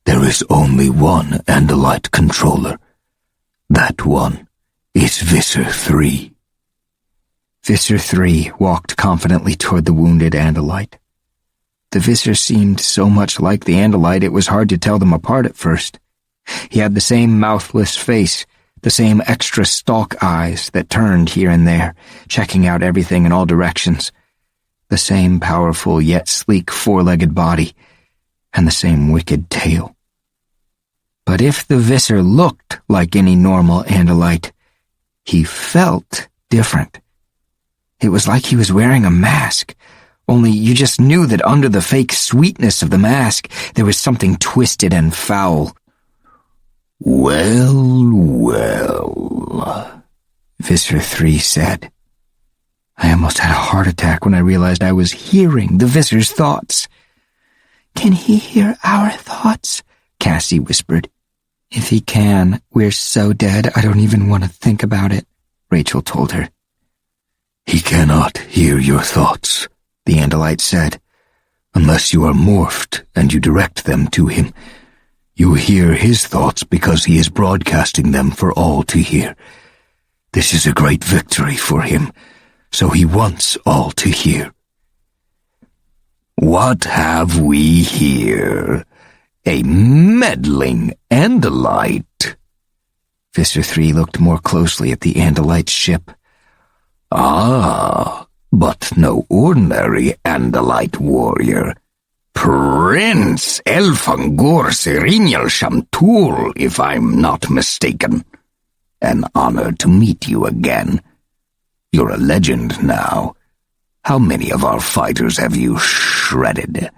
There is only one Andalite controller. That one is Visser 3. Visser 3 walked confidently toward the wounded Andalite. The Visser seemed so much like the Andalite it was hard to tell them apart at first. He had the same mouthless face, the same extra stalk eyes that turned here and there, checking out everything in all directions, the same powerful yet sleek four-legged body, and the same wicked tail. But if the Visser looked like any normal Andalite, he felt different. It was like he was wearing a mask, only you just knew that under the fake sweetness of the mask there was something twisted and foul. Well, well, Visser 3 said. I almost had a heart attack when I realized I was hearing the Visser's thoughts. Can he hear our thoughts? Cassie whispered. If he can, we're so dead I don't even want to think about it, Rachel told her. He cannot hear your thoughts, the Andalite said, unless you are morphed and you direct them to him. You hear his thoughts because he is broadcasting them for all to hear. This is a great victory for him, so he wants all to hear. What have we here? A meddling Andalite. Visser 3 looked more closely at the Andalite's ship. Ah, but no ordinary Andalite warrior. Prince Elfangur Sirinial Shamtul, if I'm not mistaken. An honor to meet you again. You're a legend now. How many of our fighters have you shredded?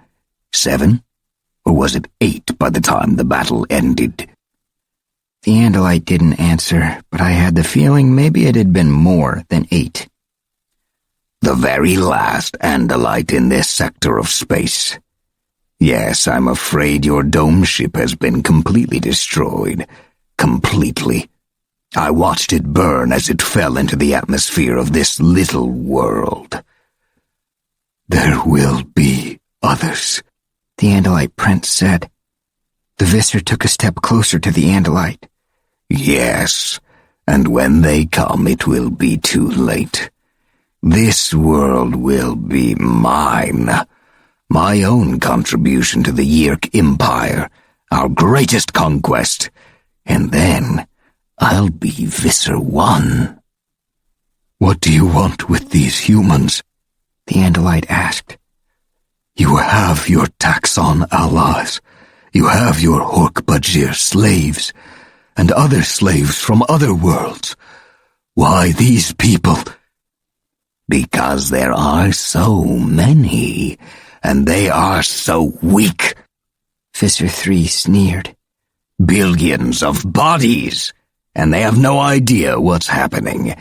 7? Or was it 8 by the time the battle ended? The Andalite didn't answer, but I had the feeling maybe it had been more than 8. The very last Andalite in this sector of space. Yes, I'm afraid your dome ship has been completely destroyed. Completely. I watched it burn as it fell into the atmosphere of this little world. There will be others, the Andalite prince said. The Visser took a step closer to the Andalite. Yes, and when they come it will be too late. This world will be mine. My own contribution to the Yeerk Empire, our greatest conquest, and then I'll be Visser 1. What do you want with these humans? The Andalite asked. You have your Taxon allies. You have your Hork-Bajir slaves, and other slaves from other worlds. Why these people? Because there are so many, and they are so weak. Visser 3 sneered. Billions of bodies, and they have no idea what's happening.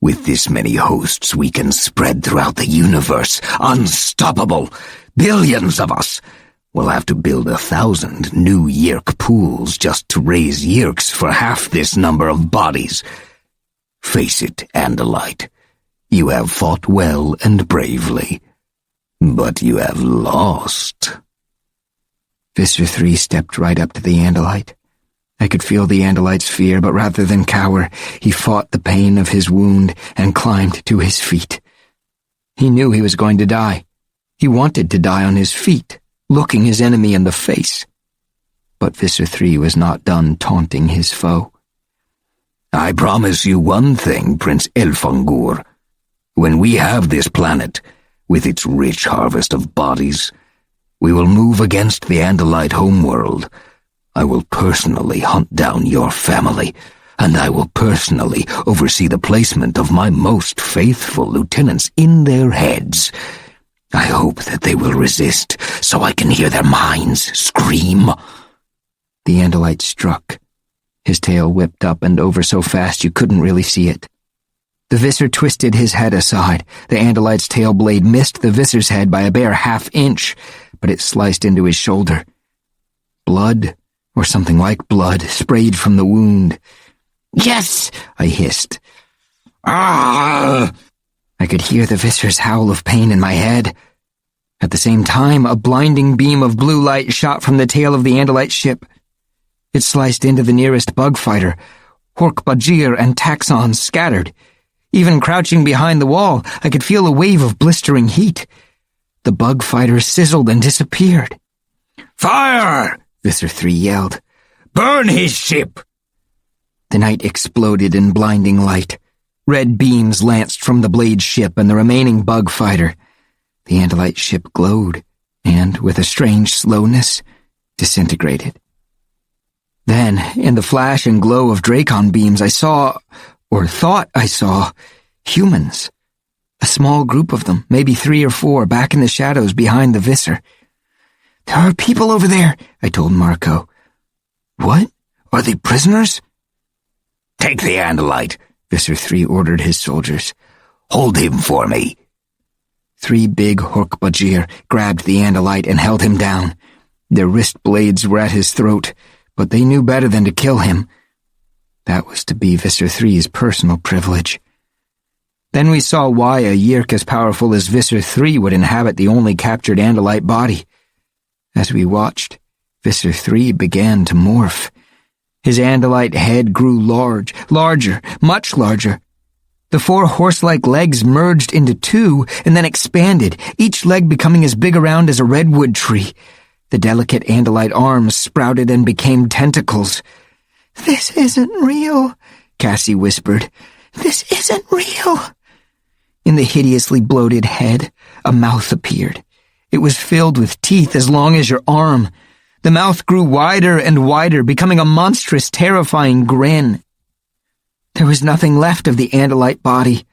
With this many hosts we can spread throughout the universe. Unstoppable. Billions of us. We'll have to build 1,000 new Yeerk pools just to raise Yeerks for half this number of bodies. Face it, Andalite. You have fought well and bravely, but you have lost. Visser 3 stepped right up to the Andalite. I could feel the Andalite's fear, but rather than cower, he fought the pain of his wound and climbed to his feet. He knew he was going to die. He wanted to die on his feet, looking his enemy in the face. But Visser 3 was not done taunting his foe. I promise you one thing, Prince Elfangur. When we have this planet, with its rich harvest of bodies, we will move against the Andalite homeworld. I will personally hunt down your family, and I will personally oversee the placement of my most faithful lieutenants in their heads. I hope that they will resist, so I can hear their minds scream. The Andalite struck. His tail whipped up and over so fast you couldn't really see it. The Visser twisted his head aside. The Andalite's tail blade missed the Visser's head by a bare half-inch, but it sliced into his shoulder. Blood, or something like blood, sprayed from the wound. Yes, I hissed. Ah! I could hear the Viscer's howl of pain in my head. At the same time, a blinding beam of blue light shot from the tail of the Andalite ship. It sliced into the nearest bug fighter. Hork-Bajir and Taxons scattered. Even crouching behind the wall, I could feel a wave of blistering heat. The bug fighter sizzled and disappeared. Fire! Viscer 3 yelled. Burn his ship! The night exploded in blinding light. Red beams lanced from the Blade ship and the remaining bug fighter. The Andalite ship glowed, and, with a strange slowness, disintegrated. Then, in the flash and glow of Dracon beams, I saw, or thought I saw, humans. A small group of them, maybe 3 or 4, back in the shadows behind the Viscer. There are people over there, I told Marco. What? Are they prisoners? Take the Andalite, Viscer 3 ordered his soldiers. Hold him for me. 3 big Hork-Bajir grabbed the Andalite and held him down. Their wrist blades were at his throat, but they knew better than to kill him. That was to be Viscer 3's personal privilege. Then we saw why a Yeerk as powerful as Viscer 3 would inhabit the only captured Andalite body. As we watched, Viscer 3 began to morph. His Andalite head grew larger, much larger. The 4 horse-like legs merged into 2 and then expanded, each leg becoming as big around as a redwood tree. The delicate Andalite arms sprouted and became tentacles. "This isn't real," Cassie whispered. "This isn't real." In the hideously bloated head, a mouth appeared. It was filled with teeth as long as your arm. The mouth grew wider and wider, becoming a monstrous, terrifying grin. There was nothing left of the Andalite body.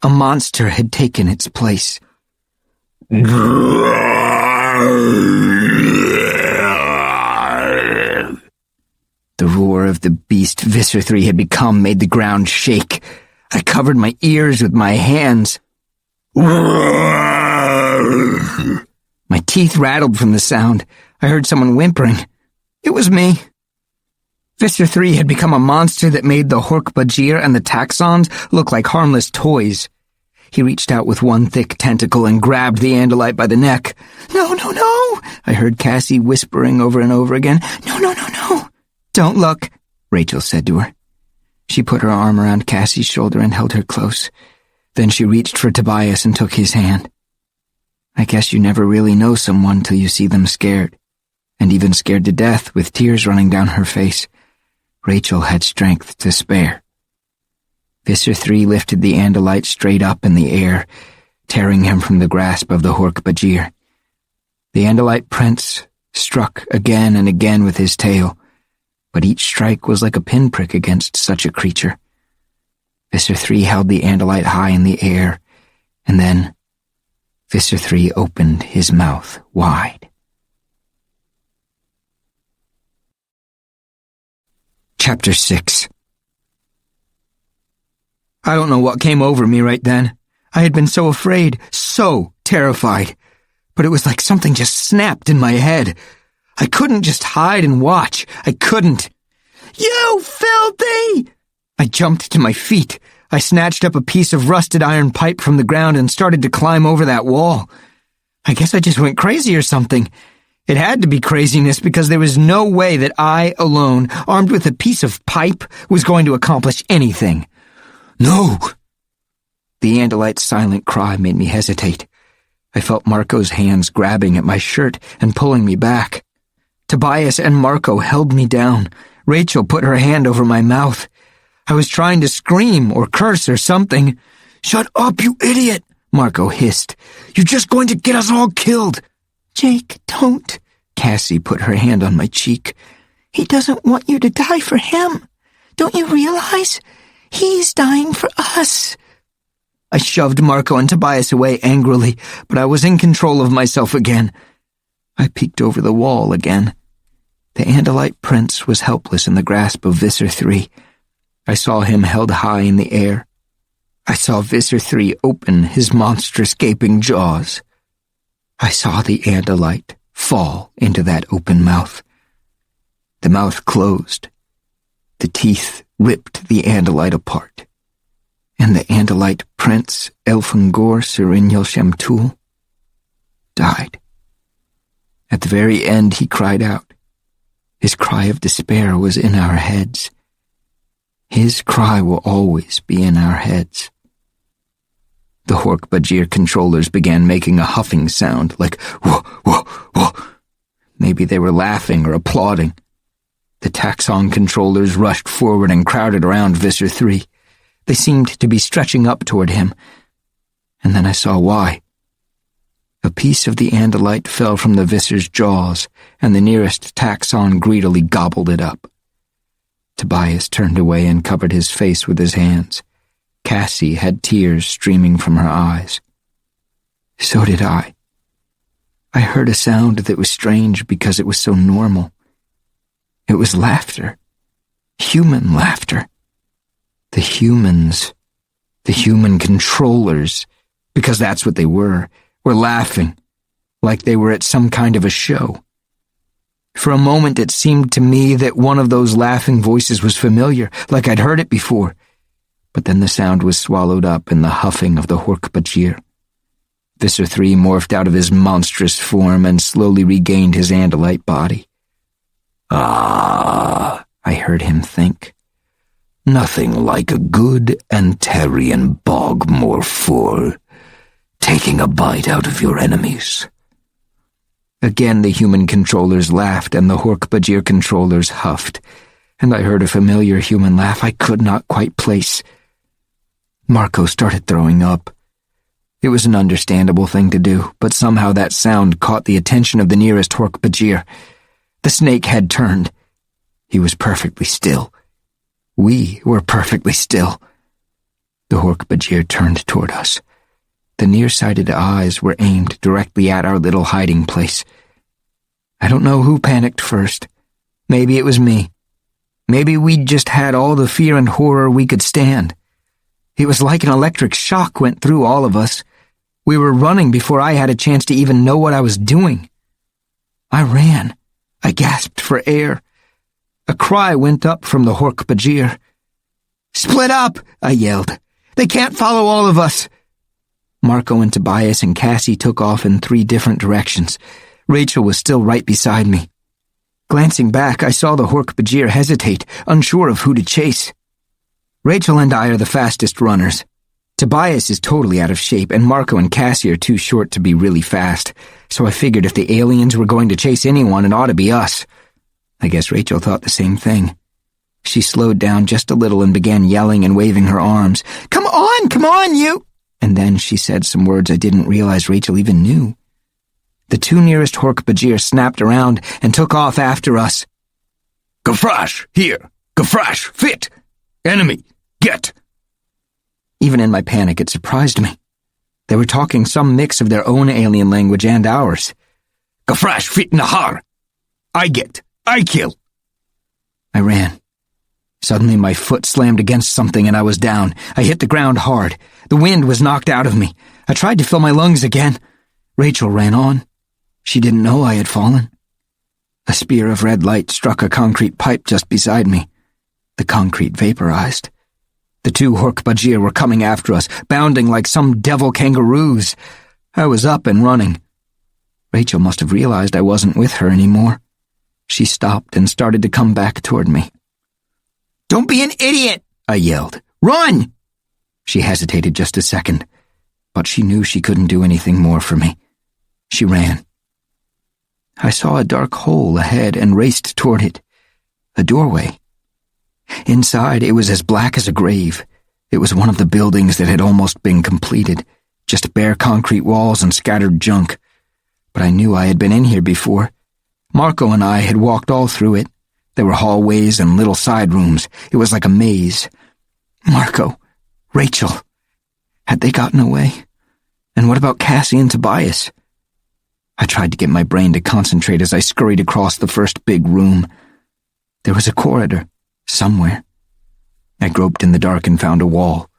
A monster had taken its place. The roar of the beast Viscer 3 had become made the ground shake. I covered my ears with my hands. My teeth rattled from the sound. I heard someone whimpering. It was me. Viscer 3 had become a monster that made the Hork-Bajir and the Taxons look like harmless toys. He reached out with one thick tentacle and grabbed the Andalite by the neck. "No, no, no," I heard Cassie whispering over and over again. "No, no, no, no." "Don't look," Rachel said to her. She put her arm around Cassie's shoulder and held her close. Then she reached for Tobias and took his hand. I guess you never really know someone till you see them scared, and even scared to death with tears running down her face. Rachel had strength to spare. Viscer 3 lifted the Andalite straight up in the air, tearing him from the grasp of the Hork-Bajir. The Andalite prince struck again and again with his tail, but each strike was like a pinprick against such a creature. Viscer 3 held the Andalite high in the air, and then Viscer 3 opened his mouth wide. Chapter 6. I don't know what came over me right then. I had been so afraid, so terrified. But it was like something just snapped in my head. I couldn't just hide and watch. I couldn't. "You filthy!" I jumped to my feet. I snatched up a piece of rusted iron pipe from the ground and started to climb over that wall. I guess I just went crazy or something. It had to be craziness because there was no way that I, alone, armed with a piece of pipe, was going to accomplish anything. "No!" The Andalite's silent cry made me hesitate. I felt Marco's hands grabbing at my shirt and pulling me back. Tobias and Marco held me down. Rachel put her hand over my mouth. I was trying to scream or curse or something. "Shut up, you idiot!" Marco hissed. "You're just going to get us all killed." "Jake, don't." Cassie put her hand on my cheek. "He doesn't want you to die for him. Don't you realize? He's dying for us." I shoved Marco and Tobias away angrily, but I was in control of myself again. I peeked over the wall again. The Andalite prince was helpless in the grasp of Viscer 3. I saw him held high in the air. I saw Viscer 3 open his monstrous gaping jaws. I saw the Andalite fall into that open mouth. The mouth closed. The teeth ripped the Andalite apart. And the Andalite prince, Elfangor Sirinyal Shemtul, died. At the very end, he cried out. His cry of despair was in our heads. His cry will always be in our heads. The Hork-Bajir controllers began making a huffing sound, like whoa, whoa, whoa. Maybe they were laughing or applauding. The Taxon controllers rushed forward and crowded around Visser 3. They seemed to be stretching up toward him. And then I saw why. A piece of the Andalite fell from the Visser's jaws, and the nearest Taxon greedily gobbled it up. Tobias turned away and covered his face with his hands. Cassie had tears streaming from her eyes. So did I. I heard a sound that was strange because it was so normal. It was laughter. Human laughter. The humans, the human controllers, because that's what they were laughing, like they were at some kind of a show. For a moment it seemed to me that one of those laughing voices was familiar, like I'd heard it before, but then the sound was swallowed up in the huffing of the Hork-Bajir. Visser 3 morphed out of his monstrous form and slowly regained his Andalite body. Ah, I heard him think. Nothing like a good Antarian bog morphor, taking a bite out of your enemies. Again the human controllers laughed and the Hork-Bajir controllers huffed, and I heard a familiar human laugh I could not quite place. Marco started throwing up. It was an understandable thing to do, but somehow that sound caught the attention of the nearest Hork-Bajir. The snake had turned. He was perfectly still. We were perfectly still. The Hork-Bajir turned toward us. The nearsighted eyes were aimed directly at our little hiding place. I don't know who panicked first. Maybe it was me. Maybe we'd just had all the fear and horror we could stand. It was like an electric shock went through all of us. We were running before I had a chance to even know what I was doing. I ran. I gasped for air. A cry went up from the Hork-Bajir. "Split up!" I yelled. "They can't follow all of us!" Marco and Tobias and Cassie took off in 3 different directions. Rachel was still right beside me. Glancing back, I saw the Hork-Bajir hesitate, unsure of who to chase. Rachel and I are the fastest runners. Tobias is totally out of shape, and Marco and Cassie are too short to be really fast, so I figured if the aliens were going to chase anyone, it ought to be us. I guess Rachel thought the same thing. She slowed down just a little and began yelling and waving her arms. Come on, you!" And then she said some words I didn't realize Rachel even knew. The 2 nearest Hork-Bajir snapped around and took off after us. "Gafrash, here! Gafrash, fit! Enemy, get!" Even in my panic, it surprised me. They were talking some mix of their own alien language and ours. "Gafrash, fit Nahar! I get, I kill!" I ran. Suddenly my foot slammed against something and I was down. I hit the ground hard. The wind was knocked out of me. I tried to fill my lungs again. Rachel ran on. She didn't know I had fallen. A spear of red light struck a concrete pipe just beside me. The concrete vaporized. The 2 Hork-Bajir were coming after us, bounding like some devil kangaroos. I was up and running. Rachel must have realized I wasn't with her anymore. She stopped and started to come back toward me. "Don't be an idiot!" I yelled. "Run!" She hesitated just a second, but she knew she couldn't do anything more for me. She ran. I saw a dark hole ahead and raced toward it. A doorway. Inside, it was as black as a grave. It was one of the buildings that had almost been completed, just bare concrete walls and scattered junk. But I knew I had been in here before. Marco and I had walked all through it. There were hallways and little side rooms. It was like a maze. Marco, Rachel, had they gotten away? And what about Cassie and Tobias? I tried to get my brain to concentrate as I scurried across the first big room. There was a corridor, somewhere. I groped in the dark and found a wall.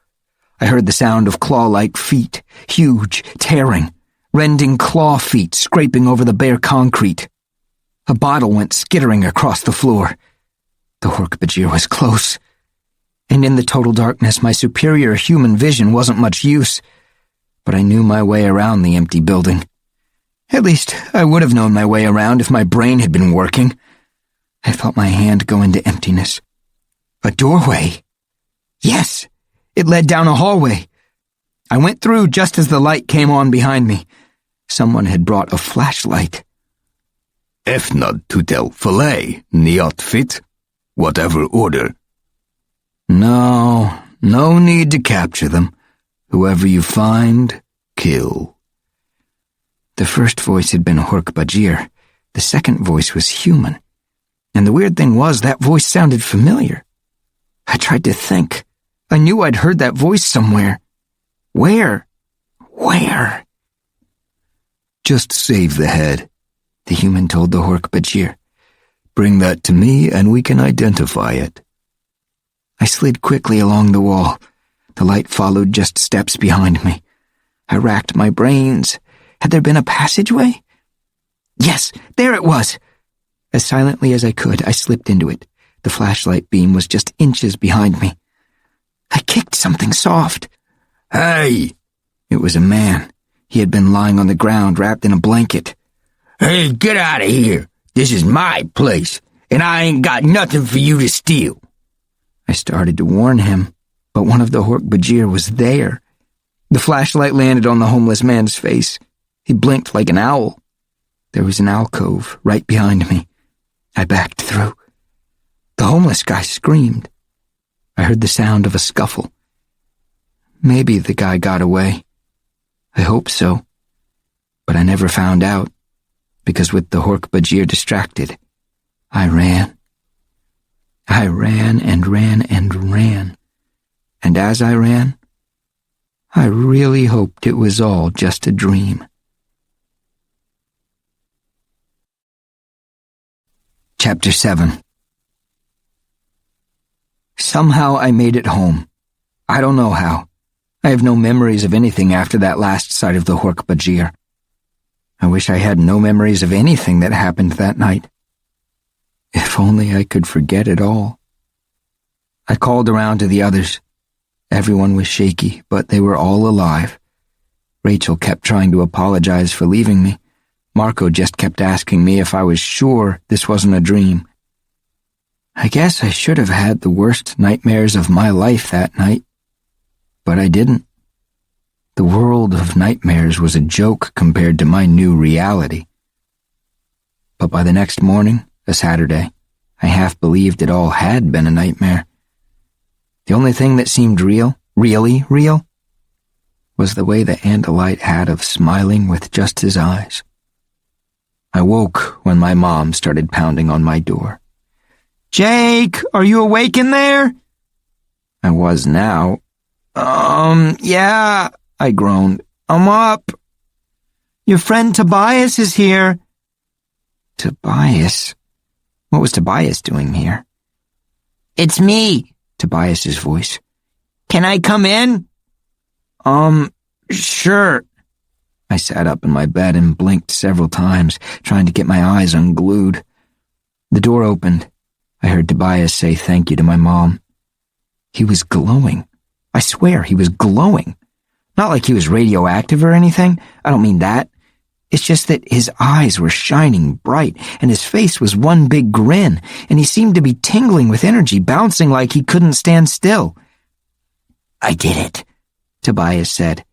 I heard the sound of claw-like feet, huge, tearing, rending claw feet scraping over the bare concrete. A bottle went skittering across the floor. The Hork-Bajir was close. and in the total darkness my superior human vision wasn't much use, but I knew my way around the empty building. At least, I would have known my way around if my brain had been working. I felt my hand go into emptiness. A doorway. Yes, it led down a hallway. I went through just as the light came on behind me. Someone had brought a flashlight. Efnad tutel fillet, niet fit, whatever order. No need to capture them. Whoever you find, kill. The first voice had been Hork-Bajir. The second voice was human. And the weird thing was, that voice sounded familiar. I tried to think. I knew I'd heard that voice somewhere. Where? Just save the head, the human told the Hork-Bajir. Bring that to me and we can identify it. I slid quickly along the wall. The light followed just steps behind me. I racked my brains. Had there been a passageway? Yes, there it was. As silently as I could, I slipped into it. The flashlight beam was just inches behind me. I kicked something soft. Hey! It was a man. He had been lying on the ground, wrapped in a blanket. Hey, get out of here! This is my place, and I ain't got nothing for you to steal. I started to warn him, but one of the Hork-Bajir was there. The flashlight landed on the homeless man's face. He blinked like an owl. There was an alcove right behind me. I backed through. The homeless guy screamed. I heard the sound of a scuffle. Maybe the guy got away. I hope so. But I never found out, because with the Hork-Bajir distracted, I ran. I ran and ran and ran. And as I ran, I really hoped it was all just a dream. Chapter 7. Somehow I made it home. I don't know how. I have no memories of anything after that last sight of the Hork-Bajir. I wish I had no memories of anything that happened that night. If only I could forget it all. I called around to the others. Everyone was shaky, but they were all alive. Rachel kept trying to apologize for leaving me. Marco just kept asking me if I was sure this wasn't a dream. I guess I should have had the worst nightmares of my life that night. But I didn't. The world of nightmares was a joke compared to my new reality. But by the next morning, a Saturday, I half believed it all had been a nightmare. The only thing that seemed real, really real, was the way the Andalite had of smiling with just his eyes. I woke when my mom started pounding on my door. "Jake, are you awake in there?" I was now. Yeah, I groaned. "I'm up." "Your friend Tobias is here." Tobias? What was Tobias doing here? "It's me," Tobias's voice. "Can I come in?" Sure." I sat up in my bed and blinked several times, trying to get my eyes unglued. The door opened. I heard Tobias say thank you to my mom. He was glowing. I swear he was glowing. Not like he was radioactive or anything. I don't mean that. It's just that his eyes were shining bright, and his face was one big grin, and he seemed to be tingling with energy, bouncing like he couldn't stand still. "I did it," Tobias said.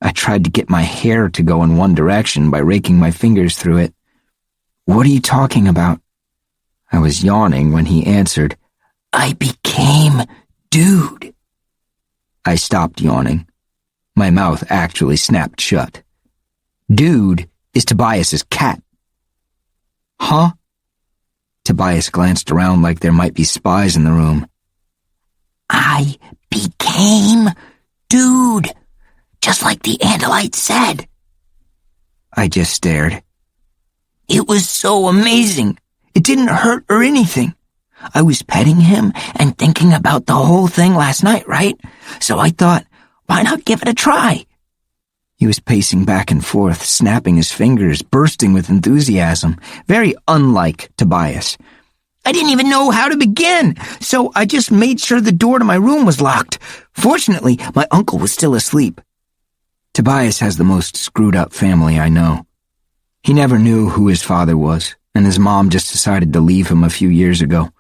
I tried to get my hair to go in one direction by raking my fingers through it. "What are you talking about?" I was yawning when he answered, "I became Dude." I stopped yawning. My mouth actually snapped shut. Dude is Tobias's cat. Huh? Tobias glanced around like there might be spies in the room. "I became Dude, just like the Andalite said." I just stared. "It was so amazing. It didn't hurt or anything. I was petting him and thinking about the whole thing last night, right? So I thought, why not give it a try?" He was pacing back and forth, snapping his fingers, bursting with enthusiasm, very unlike Tobias. I didn't even know how to begin, so I just made sure the door to my room was locked. Fortunately, my uncle was still asleep. Tobias has the most screwed up family I know. He never knew who his father was, and his mom just decided to leave him a few years ago.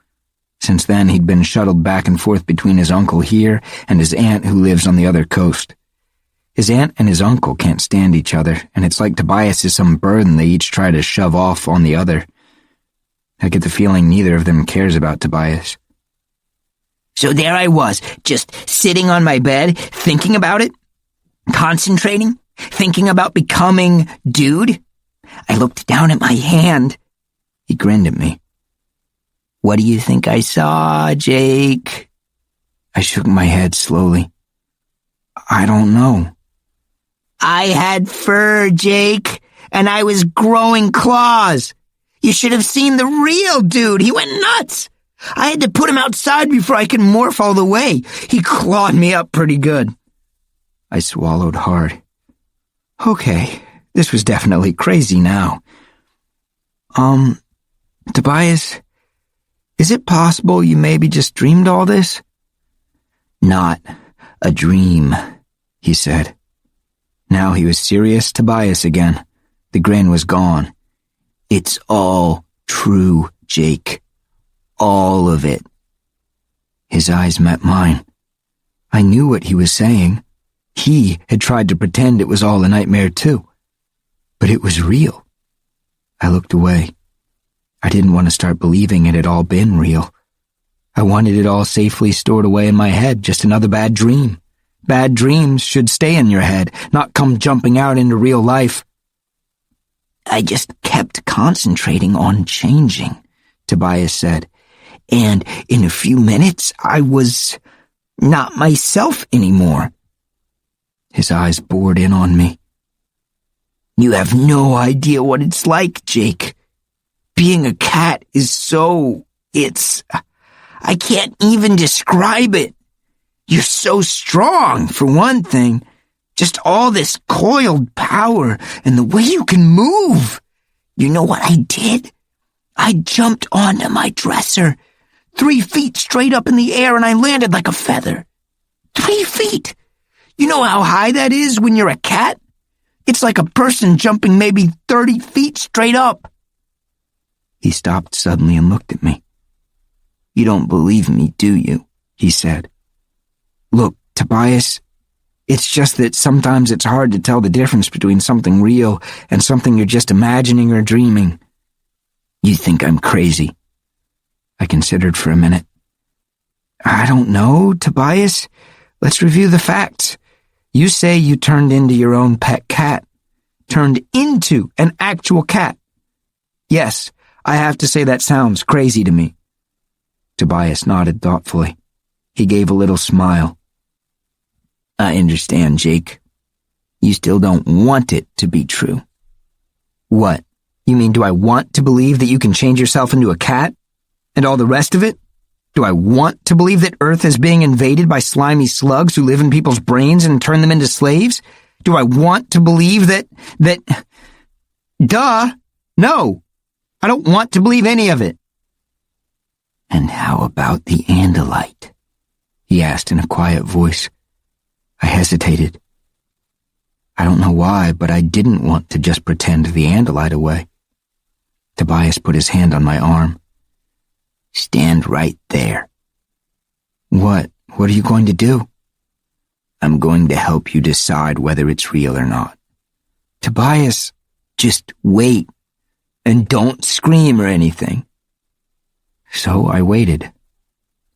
Since then, he'd been shuttled back and forth between his uncle here and his aunt who lives on the other coast. His aunt and his uncle can't stand each other, and it's like Tobias is some burden they each try to shove off on the other. I get the feeling neither of them cares about Tobias. So there I was, just sitting on my bed, thinking about it, concentrating, thinking about becoming dude. I looked down at my hand. He grinned at me. What do you think I saw, Jake? I shook my head slowly. I don't know. I had fur, Jake, and I was growing claws. You should have seen the real dude. He went nuts. I had to put him outside before I could morph all the way. He clawed me up pretty good. I swallowed hard. Okay, this was definitely crazy now. Tobias, is it possible you maybe just dreamed all this? Not a dream, he said. Now he was serious Tobias again. The grin was gone. It's all true, Jake. All of it. His eyes met mine. I knew what he was saying. He had tried to pretend it was all a nightmare too. But it was real. I looked away. I didn't want to start believing it had all been real. I wanted it all safely stored away in my head, just another bad dream. Bad dreams should stay in your head, not come jumping out into real life. I just kept concentrating on changing, Tobias said, and in a few minutes I was not myself anymore. His eyes bored in on me. You have no idea what it's like, Jake. Being a cat is I can't even describe it. You're so strong, for one thing. Just all this coiled power and the way you can move. You know what I did? I jumped onto my dresser, 3 feet straight up in the air, and I landed like a feather. 3 feet! You know how high that is when you're a cat? It's like a person jumping maybe 30 feet straight up. He stopped suddenly and looked at me. You don't believe me, do you? He said. Look, Tobias, it's just that sometimes it's hard to tell the difference between something real and something you're just imagining or dreaming. You think I'm crazy? I considered for a minute. I don't know, Tobias. Let's review the facts. You say you turned into your own pet cat. Turned into an actual cat. Yes, I have to say that sounds crazy to me. Tobias nodded thoughtfully. He gave a little smile. I understand, Jake. You still don't want it to be true. What? You mean, do I want to believe that you can change yourself into a cat? And all the rest of it? Do I want to believe that Earth is being invaded by slimy slugs who live in people's brains and turn them into slaves? Do I want to believe that... Duh! No! I don't want to believe any of it. And how about the Andalite? He asked in a quiet voice. I hesitated. I don't know why, but I didn't want to just pretend the Andalite away. Tobias put his hand on my arm. Stand right there. What? What are you going to do? I'm going to help you decide whether it's real or not. Tobias, just wait. And don't scream or anything. So I waited.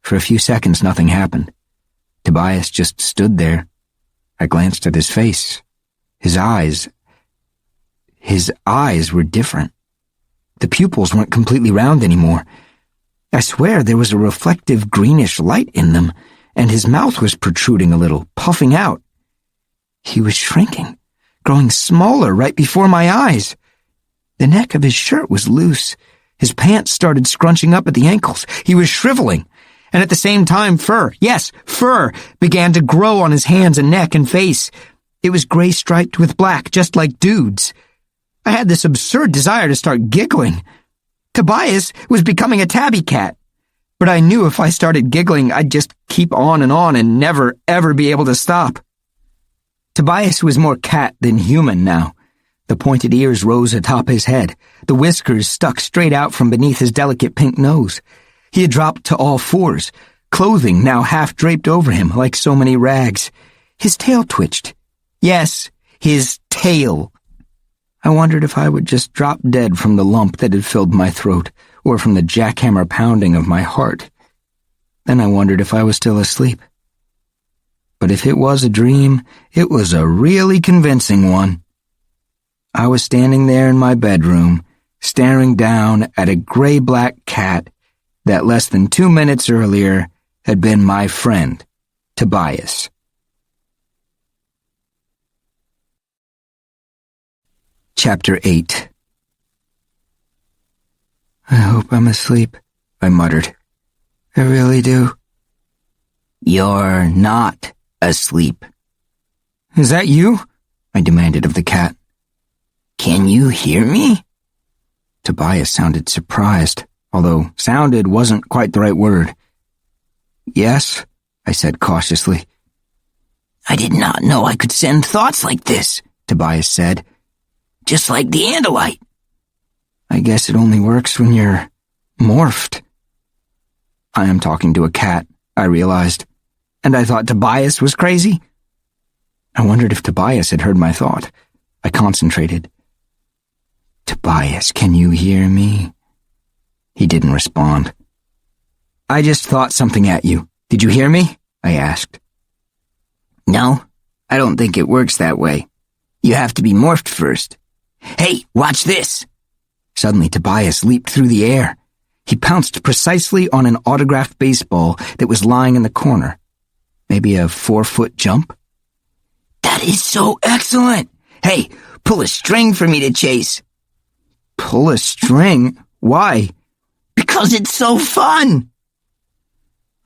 For a few seconds, nothing happened. Tobias just stood there. I glanced at his face. His eyes were different. The pupils weren't completely round anymore. I swear there was a reflective greenish light in them, and his mouth was protruding a little, puffing out. He was shrinking, growing smaller right before my eyes. The neck of his shirt was loose. His pants started scrunching up at the ankles. He was shriveling. And at the same time, fur, yes, fur, began to grow on his hands and neck and face. It was gray striped with black, just like dudes. I had this absurd desire to start giggling. Tobias was becoming a tabby cat. But I knew if I started giggling, I'd just keep on and never, ever be able to stop. Tobias was more cat than human now. The pointed ears rose atop his head. The whiskers stuck straight out from beneath his delicate pink nose. He had dropped to all fours, clothing now half draped over him like so many rags. His tail twitched. Yes, his tail. I wondered if I would just drop dead from the lump that had filled my throat, or from the jackhammer pounding of my heart. Then I wondered if I was still asleep. But if it was a dream, it was a really convincing one. I was standing there in my bedroom, staring down at a gray-black cat that less than 2 minutes earlier had been my friend, Tobias. Chapter 8. I hope I'm asleep, I muttered. I really do. You're not asleep. Is that you? I demanded of the cat. Can you hear me? Tobias sounded surprised, although sounded wasn't quite the right word. Yes, I said cautiously. I did not know I could send thoughts like this, Tobias said. Just like the Andalite. I guess it only works when you're morphed. I am talking to a cat, I realized, and I thought Tobias was crazy. I wondered if Tobias had heard my thought. I concentrated. Tobias, can you hear me? He didn't respond. I just thought something at you. Did you hear me? I asked. No, I don't think it works that way. You have to be morphed first. Hey, watch this! Suddenly Tobias leaped through the air. He pounced precisely on an autographed baseball that was lying in the corner. Maybe a 4-foot jump? That is so excellent! Hey, pull a string for me to chase. Pull a string? Why? Because it's so fun!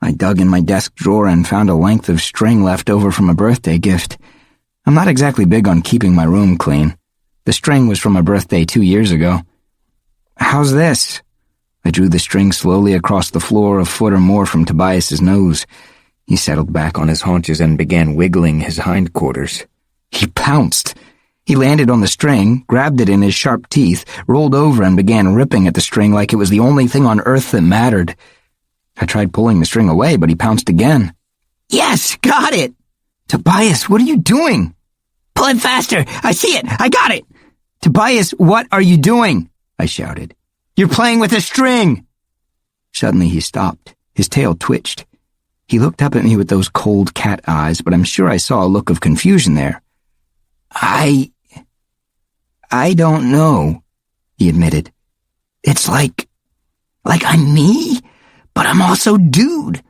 I dug in my desk drawer and found a length of string left over from a birthday gift. I'm not exactly big on keeping my room clean. The string was from a birthday 2 years ago. How's this? I drew the string slowly across the floor a foot or more from Tobias's nose. He settled back on his haunches and began wiggling his hindquarters. He pounced. He landed on the string, grabbed it in his sharp teeth, rolled over and began ripping at the string like it was the only thing on earth that mattered. I tried pulling the string away, but he pounced again. Yes, got it! Tobias, what are you doing? Pull it faster! I see it! I got it! Tobias, what are you doing? I shouted. You're playing with a string! Suddenly he stopped. His tail twitched. He looked up at me with those cold cat eyes, but I'm sure I saw a look of confusion there. I don't know, he admitted. It's like I'm me, but I'm also dude.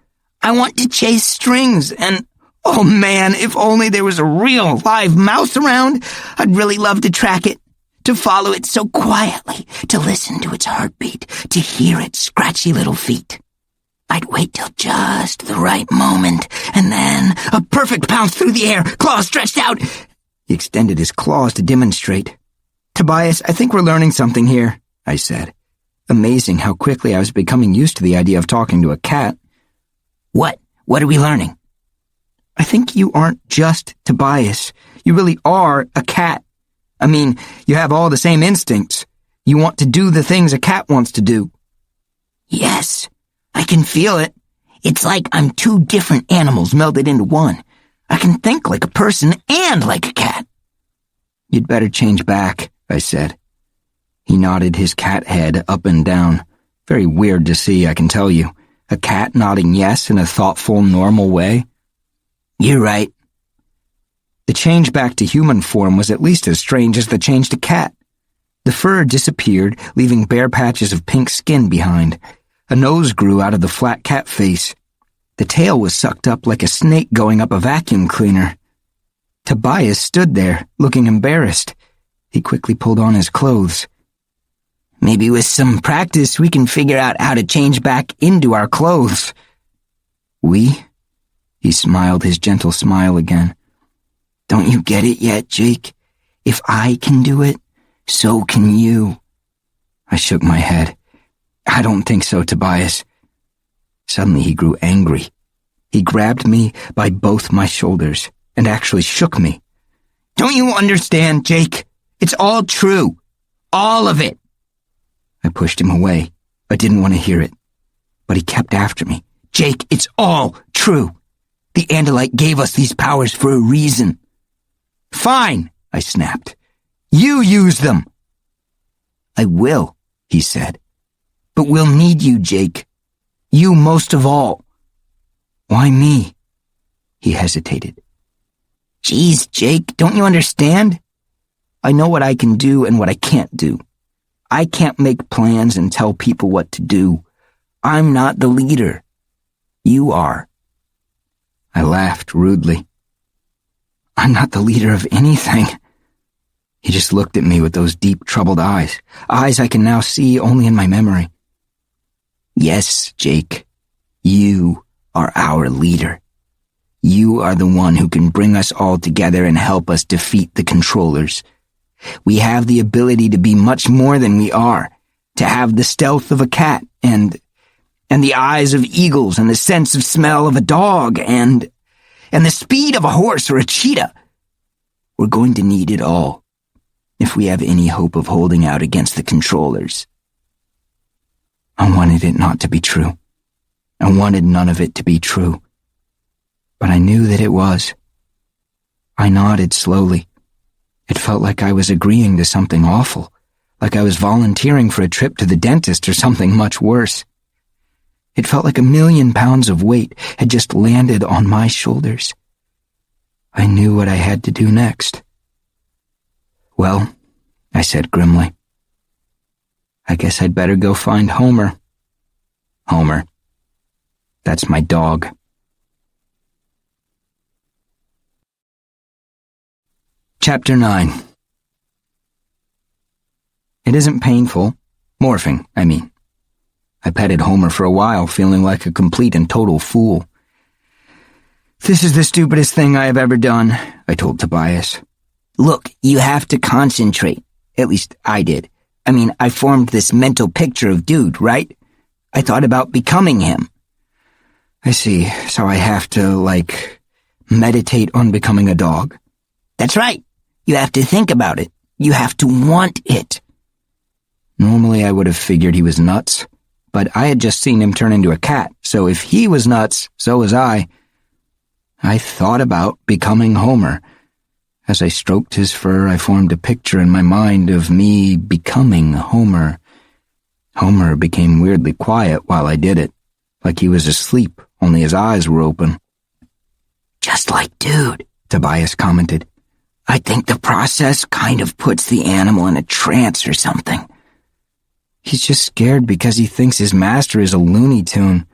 I want to chase strings and, oh man, if only there was a real live mouse around, I'd really love to track it. To follow it so quietly, to listen to its heartbeat, to hear its scratchy little feet. I'd wait till just the right moment, and then a perfect pounce through the air, claws stretched out. He extended his claws to demonstrate. Tobias, I think we're learning something here, I said. Amazing how quickly I was becoming used to the idea of talking to a cat. What? What are we learning? I think you aren't just Tobias. You really are a cat. I mean, you have all the same instincts. You want to do the things a cat wants to do. Yes, I can feel it. It's like I'm two different animals melded into one. I can think like a person and like a cat. You'd better change back, I said. He nodded his cat head up and down. Very weird to see, I can tell you. A cat nodding yes in a thoughtful, normal way. You're right. The change back to human form was at least as strange as the change to cat. The fur disappeared, leaving bare patches of pink skin behind. A nose grew out of the flat cat face. The tail was sucked up like a snake going up a vacuum cleaner. Tobias stood there, looking embarrassed. He quickly pulled on his clothes. Maybe with some practice we can figure out how to change back into our clothes. We? He smiled his gentle smile again. Don't you get it yet, Jake? If I can do it, so can you. I shook my head. I don't think so, Tobias. Suddenly he grew angry. He grabbed me by both my shoulders and actually shook me. Don't you understand, Jake? It's all true. All of it. I pushed him away. I didn't want to hear it. But he kept after me. Jake, it's all true. The Andalite gave us these powers for a reason. Fine, I snapped. You use them. I will, he said. But we'll need you, Jake. You most of all. Why me? He hesitated. Geez, Jake, don't you understand? I know what I can do and what I can't do. I can't make plans and tell people what to do. I'm not the leader. You are. I laughed rudely. I'm not the leader of anything. He just looked at me with those deep, troubled eyes I can now see only in my memory. Yes, Jake, you are our leader. You are the one who can bring us all together and help us defeat the controllers. We have the ability to be much more than we are, to have the stealth of a cat and the eyes of eagles and the sense of smell of a dog and the speed of a horse or a cheetah. We're going to need it all if we have any hope of holding out against the controllers. I wanted it not to be true. I wanted none of it to be true. But I knew that it was. I nodded slowly. It felt like I was agreeing to something awful, like I was volunteering for a trip to the dentist or something much worse. It felt like 1,000,000 pounds of weight had just landed on my shoulders. I knew what I had to do next. Well, I said grimly, I guess I'd better go find Homer. Homer. That's my dog. Chapter 9. It isn't painful. Morphing, I mean. I petted Homer for a while, feeling like a complete and total fool. This is the stupidest thing I have ever done, I told Tobias. Look, you have to concentrate. At least I did. I mean, I formed this mental picture of Dude, right? I thought about becoming him. I see. So I have to, meditate on becoming a dog? That's right. You have to think about it. You have to want it. Normally I would have figured he was nuts, but I had just seen him turn into a cat, so if he was nuts, so was I. I thought about becoming Homer. As I stroked his fur, I formed a picture in my mind of me becoming Homer. Homer became weirdly quiet while I did it, like he was asleep, only his eyes were open. Just like Dude, Tobias commented. I think the process kind of puts the animal in a trance or something. He's just scared because he thinks his master is a Looney Tune.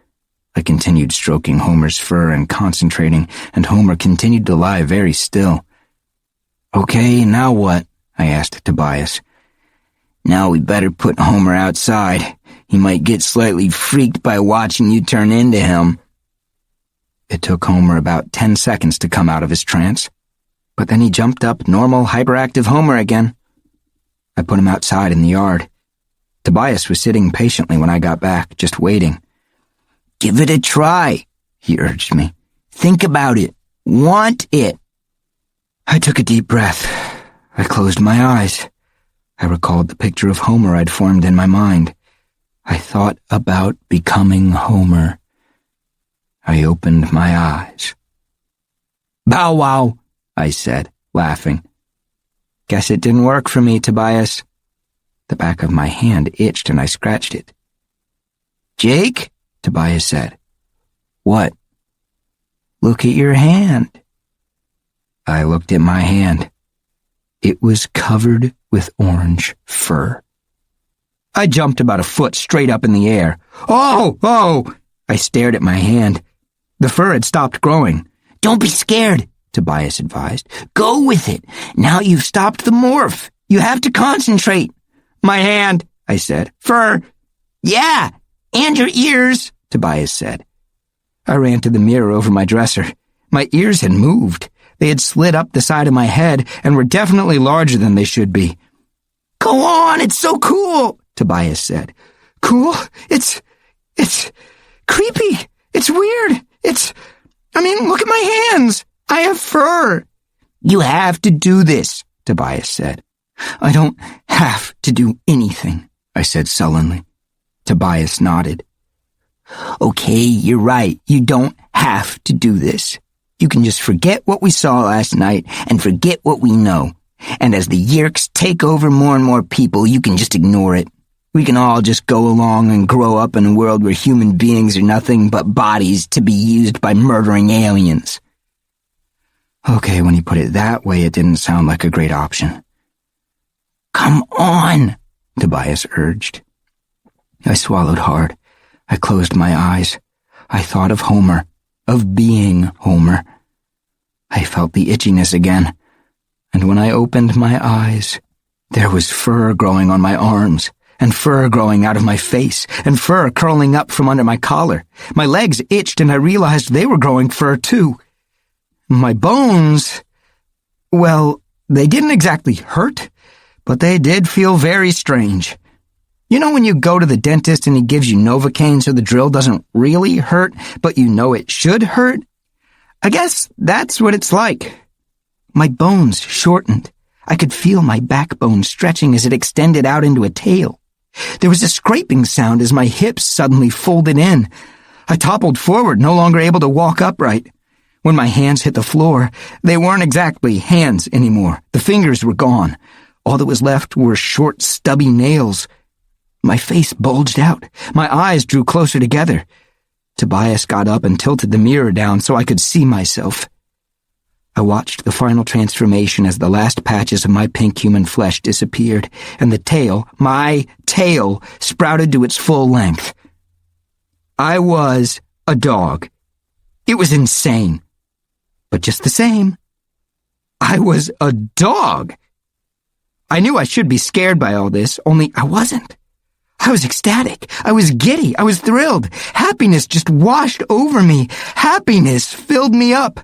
I continued stroking Homer's fur and concentrating, and Homer continued to lie very still. Okay, now what? I asked Tobias. Now we better put Homer outside. He might get slightly freaked by watching you turn into him. It took Homer about 10 seconds to come out of his trance, but then he jumped up normal, hyperactive Homer again. I put him outside in the yard. Tobias was sitting patiently when I got back, just waiting. Give it a try, he urged me. Think about it. Want it. I took a deep breath. I closed my eyes. I recalled the picture of Homer I'd formed in my mind. I thought about becoming Homer. I opened my eyes. Bow wow, I said, laughing. Guess it didn't work for me, Tobias. The back of my hand itched and I scratched it. Jake? Tobias said. What? Look at your hand. I looked at my hand. It was covered with orange fur. I jumped about a foot straight up in the air. Oh! I stared at my hand. The fur had stopped growing. Don't be scared, Tobias advised. Go with it. Now you've stopped the morph. You have to concentrate. My hand, I said. Fur. Yeah, and your ears, Tobias said. I ran to the mirror over my dresser. My ears had moved. They had slid up the side of my head and were definitely larger than they should be. Go on, it's so cool, Tobias said. cool. It's creepy. It's weird. Look at my hands. I have fur. You have to do this, Tobias said. I don't have to do anything, I said sullenly. Tobias nodded. Okay, you're right. You don't have to do this. You can just forget what we saw last night and forget what we know. And as the Yeerks take over more and more people, you can just ignore it. We can all just go along and grow up in a world where human beings are nothing but bodies to be used by murdering aliens. Okay, when you put it that way, it didn't sound like a great option. Come on, Tobias urged. I swallowed hard. I closed my eyes. I thought of Homer, of being Homer. I felt the itchiness again, and when I opened my eyes, there was fur growing on my arms, and fur growing out of my face, and fur curling up from under my collar. My legs itched, and I realized they were growing fur too. My bones, well, they didn't exactly hurt, but they did feel very strange. You know when you go to the dentist and he gives you Novocaine so the drill doesn't really hurt, but you know it should hurt? I guess that's what it's like. My bones shortened. I could feel my backbone stretching as it extended out into a tail. There was a scraping sound as my hips suddenly folded in. I toppled forward, no longer able to walk upright. When my hands hit the floor, they weren't exactly hands anymore. The fingers were gone. All that was left were short, stubby nails. My face bulged out. My eyes drew closer together. Tobias got up and tilted the mirror down so I could see myself. I watched the final transformation as the last patches of my pink human flesh disappeared, and the tail, my tail, sprouted to its full length. I was a dog. It was insane. But just the same, I was a dog. I knew I should be scared by all this, only I wasn't. I was ecstatic. I was giddy. I was thrilled. Happiness just washed over me. Happiness filled me up.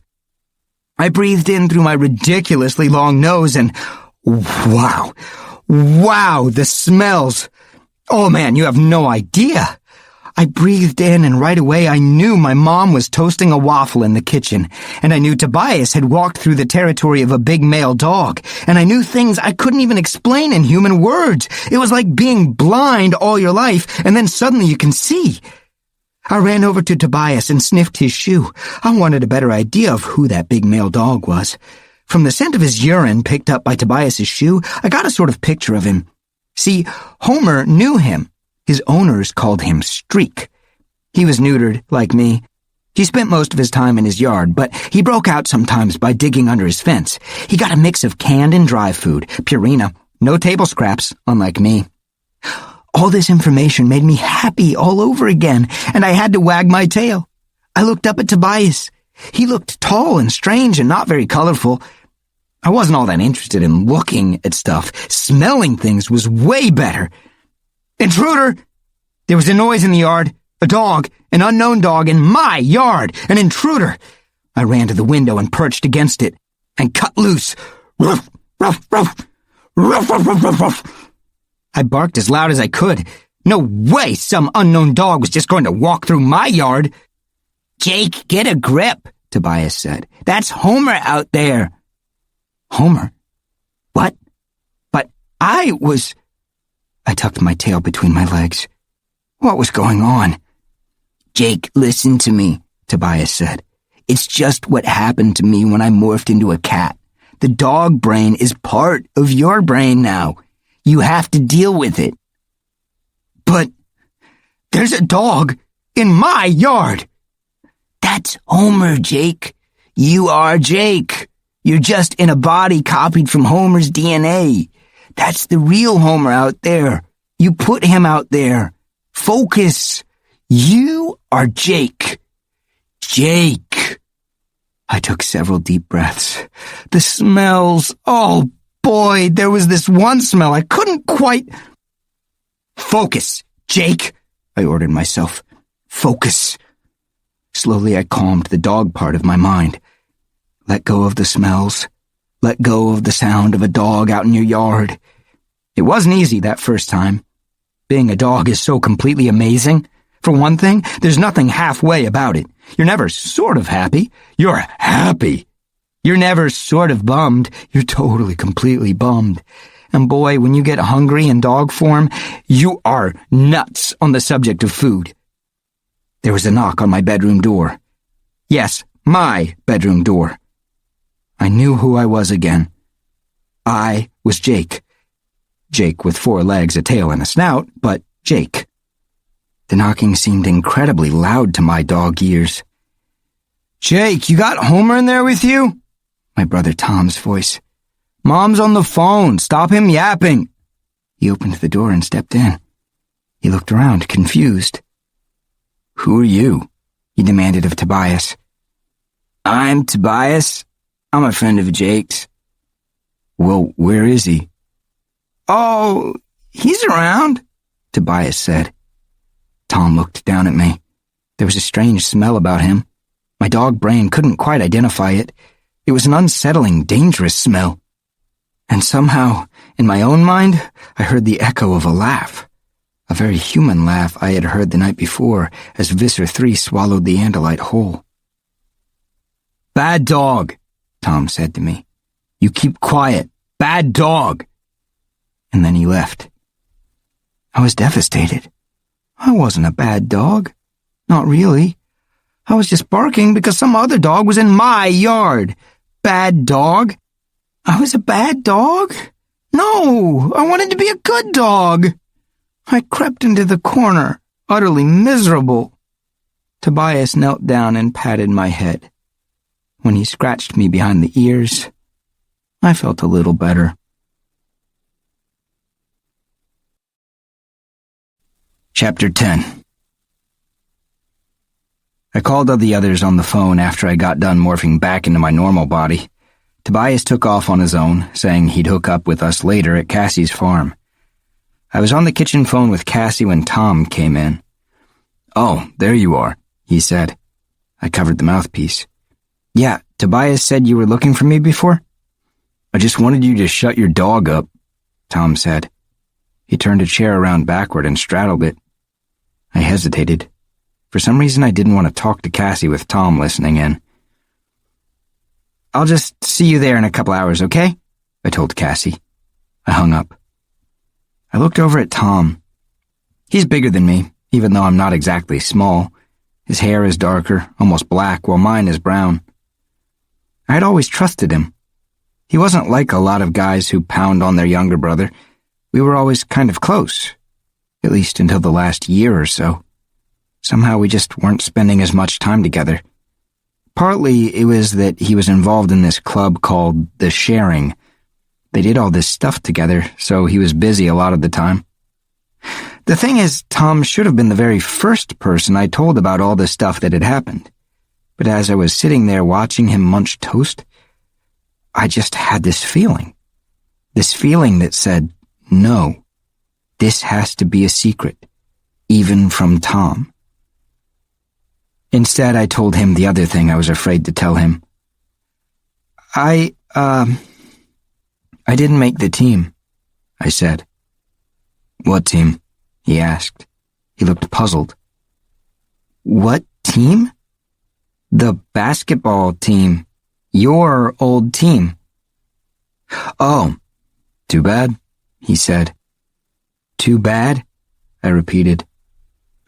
I breathed in through my ridiculously long nose and wow, the smells. Oh man, you have no idea. I breathed in and right away I knew my mom was toasting a waffle in the kitchen, and I knew Tobias had walked through the territory of a big male dog, and I knew things I couldn't even explain in human words. It was like being blind all your life, and then suddenly you can see. I ran over to Tobias and sniffed his shoe. I wanted a better idea of who that big male dog was. From the scent of his urine picked up by Tobias's shoe, I got a sort of picture of him. See, Homer knew him. His owners called him Streak. He was neutered, like me. He spent most of his time in his yard, but he broke out sometimes by digging under his fence. He got a mix of canned and dry food, Purina, no table scraps, unlike me. All this information made me happy all over again, and I had to wag my tail. I looked up at Tobias. He looked tall and strange and not very colorful. I wasn't all that interested in looking at stuff. Smelling things was way better. Intruder! There was a noise in the yard. A dog, an unknown dog in my yard, an intruder. I ran to the window and perched against it and cut loose. Ruff, ruff, ruff, ruff, ruff, ruff, ruff, ruff. I barked as loud as I could. No way some unknown dog was just going to walk through my yard. Jake, get a grip, Tobias said. That's Homer out there. Homer? What? But I tucked my tail between my legs. What was going on? Jake, listen to me, Tobias said. It's just what happened to me when I morphed into a cat. The dog brain is part of your brain now. You have to deal with it. But there's a dog in my yard. That's Homer, Jake. You are Jake. You're just in a body copied from Homer's DNA. That's the real Homer out there. You put him out there. Focus. You are Jake. Jake. I took several deep breaths. The smells. Oh boy, there was this one smell I couldn't quite... Focus, Jake, I ordered myself. Focus. Slowly I calmed the dog part of my mind. Let go of the smells. Let go of the sound of a dog out in your yard. It wasn't easy that first time. being a dog is so completely amazing? For one thing, there's nothing halfway about it. You're never sort of happy. You're happy. You're never sort of bummed. You're totally, completely bummed. And boy, when you get hungry in dog form, you are nuts on the subject of food. There was a knock on my bedroom door. Yes, my bedroom door. I knew who I was again. I was Jake. Jake with 4 legs, a tail, and a snout, but Jake. The knocking seemed incredibly loud to my dog ears. "Jake, you got Homer in there with you?" My brother Tom's voice. "Mom's on the phone. Stop him yapping." He opened the door and stepped in. He looked around, confused. "Who are you?" he demanded of Tobias. "I'm Tobias. I'm a friend of Jake's." "Well, where is he?" "Oh, he's around," Tobias said. Tom looked down at me. There was a strange smell about him. My dog brain couldn't quite identify it. It was an unsettling, dangerous smell. And somehow, in my own mind, I heard the echo of a laugh. A very human laugh I had heard the night before as Visser 3 swallowed the Andalite whole. "Bad dog," Tom said to me. "You keep quiet. Bad dog." And then he left. I was devastated. I wasn't a bad dog. Not really. I was just barking because some other dog was in my yard. Bad dog? I was a bad dog? No, I wanted to be a good dog. I crept into the corner, utterly miserable. Tobias knelt down and patted my head. When he scratched me behind the ears, I felt a little better. Chapter 10. I called all the others on the phone after I got done morphing back into my normal body. Tobias took off on his own, saying he'd hook up with us later at Cassie's farm. I was on the kitchen phone with Cassie when Tom came in. "Oh, there you are," he said. I covered the mouthpiece. "Yeah, Tobias said you were looking for me before?" "I just wanted you to shut your dog up," Tom said. He turned a chair around backward and straddled it. I hesitated. For some reason, I didn't want to talk to Cassie with Tom listening in. "I'll just see you there in a couple hours, okay?" I told Cassie. I hung up. I looked over at Tom. He's bigger than me, even though I'm not exactly small. His hair is darker, almost black, while mine is brown. I had always trusted him. He wasn't like a lot of guys who pound on their younger brother. We were always kind of close, at least until the last year or so. Somehow we just weren't spending as much time together. Partly it was that he was involved in this club called The Sharing. They did all this stuff together, so he was busy a lot of the time. The thing is, Tom should have been the very first person I told about all the stuff that had happened. But as I was sitting there watching him munch toast, I just had this feeling. This feeling that said, no, this has to be a secret, even from Tom. Instead, I told him the other thing I was afraid to tell him. I didn't make the team, I said. "What team?" he asked. He looked puzzled. "What team?" "The basketball team. Your old team." "Oh, too bad," he said. "Too bad?" I repeated.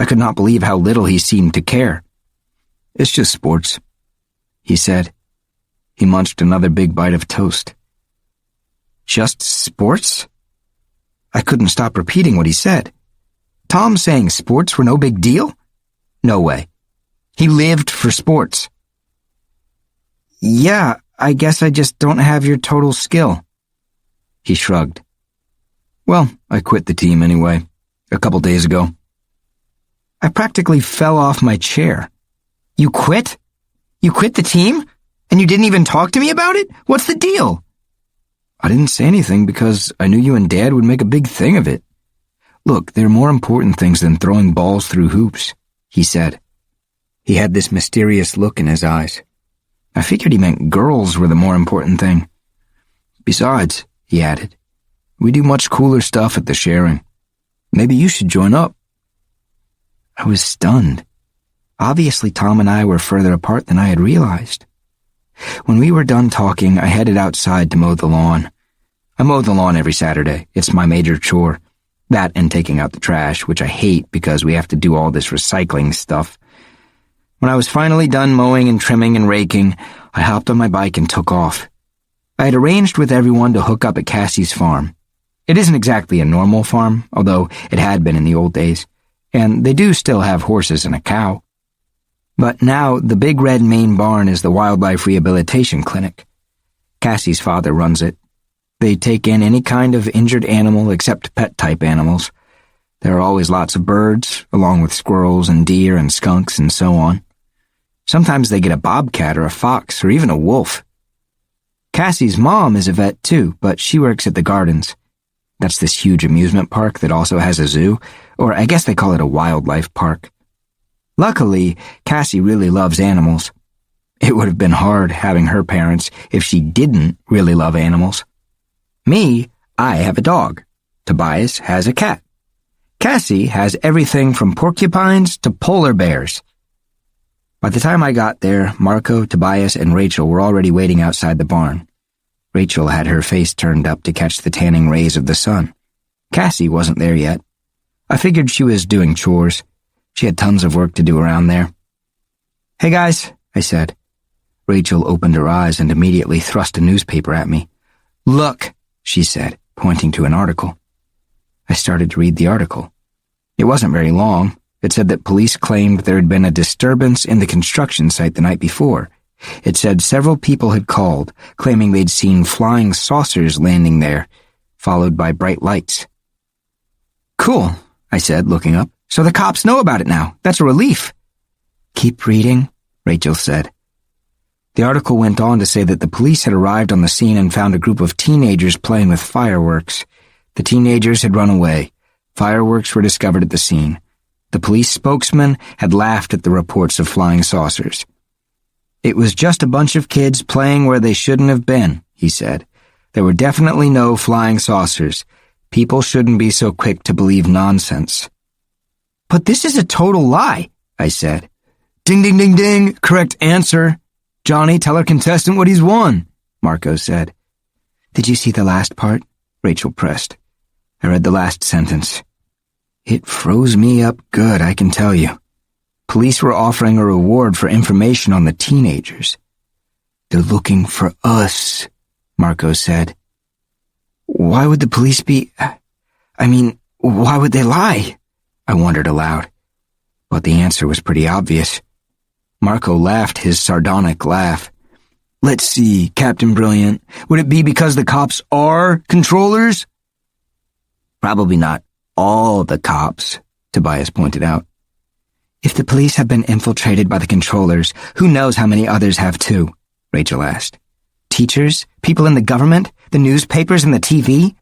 I could not believe how little he seemed to care. "It's just sports," he said. He munched another big bite of toast. "Just sports?" I couldn't stop repeating what he said. Tom saying sports were no big deal? No way. He lived for sports. "Yeah, I guess I just don't have your total skill." He shrugged. "Well, I quit the team anyway, a couple days ago." I practically fell off my chair. "You quit? You quit the team? And you didn't even talk to me about it? What's the deal?" "I didn't say anything because I knew you and Dad would make a big thing of it. Look, there are more important things than throwing balls through hoops," he said. He had this mysterious look in his eyes. I figured he meant girls were the more important thing. "Besides," he added, "we do much cooler stuff at the Sharing." Maybe you should join up." I was stunned. Obviously, Tom and I were further apart than I had realized. When we were done talking, I headed outside to mow the lawn. I mow the lawn every Saturday. It's my major chore. That and taking out the trash, which I hate because we have to do all this recycling stuff. When I was finally done mowing and trimming and raking, I hopped on my bike and took off. I had arranged with everyone to hook up at Cassie's farm. It isn't exactly a normal farm, although it had been in the old days, and they do still have horses and a cow. But now the big red main barn is the wildlife rehabilitation clinic. Cassie's father runs it. They take in any kind of injured animal except pet-type animals. There are always lots of birds, along with squirrels and deer and skunks and so on. Sometimes they get a bobcat or a fox or even a wolf. Cassie's mom is a vet too, but she works at the Gardens. That's this huge amusement park that also has a zoo, or I guess they call it a wildlife park. Luckily, Cassie really loves animals. It would have been hard having her parents if she didn't really love animals. Me, I have a dog. Tobias has a cat. Cassie has everything from porcupines to polar bears. By the time I got there, Marco, Tobias, and Rachel were already waiting outside the barn. Rachel had her face turned up to catch the tanning rays of the sun. Cassie wasn't there yet. I figured she was doing chores. She had tons of work to do around there. "Hey guys," I said. Rachel opened her eyes and immediately thrust a newspaper at me. "Look," she said, pointing to an article. I started to read the article. It wasn't very long. It said that police claimed there had been a disturbance in the construction site the night before. It said several people had called, claiming they'd seen flying saucers landing there, followed by bright lights. "Cool," I said, looking up. "So the cops know about it now. That's a relief." "Keep reading," Rachel said. The article went on to say that the police had arrived on the scene and found a group of teenagers playing with fireworks. The teenagers had run away. Fireworks were discovered at the scene. The police spokesman had laughed at the reports of flying saucers. "It was just a bunch of kids playing where they shouldn't have been," he said. "There were definitely no flying saucers. People shouldn't be so quick to believe nonsense." "But this is a total lie," I said. "Ding, ding, ding, ding. Correct answer. Johnny, tell our contestant what he's won," Marco said. "Did you see the last part?" Rachel pressed. I read the last sentence. It froze me up good, I can tell you. Police were offering a reward for information on the teenagers. "They're looking for us," Marco said. "Why would the police be... why would they lie?" I wondered aloud. But the answer was pretty obvious. Marco laughed his sardonic laugh. "Let's see, Captain Brilliant. Would it be because the cops are controllers?" "Probably not all the cops," Tobias pointed out. "If the police have been infiltrated by the controllers, who knows how many others have too?" Rachel asked. "Teachers? People in the government? The newspapers and the TV?"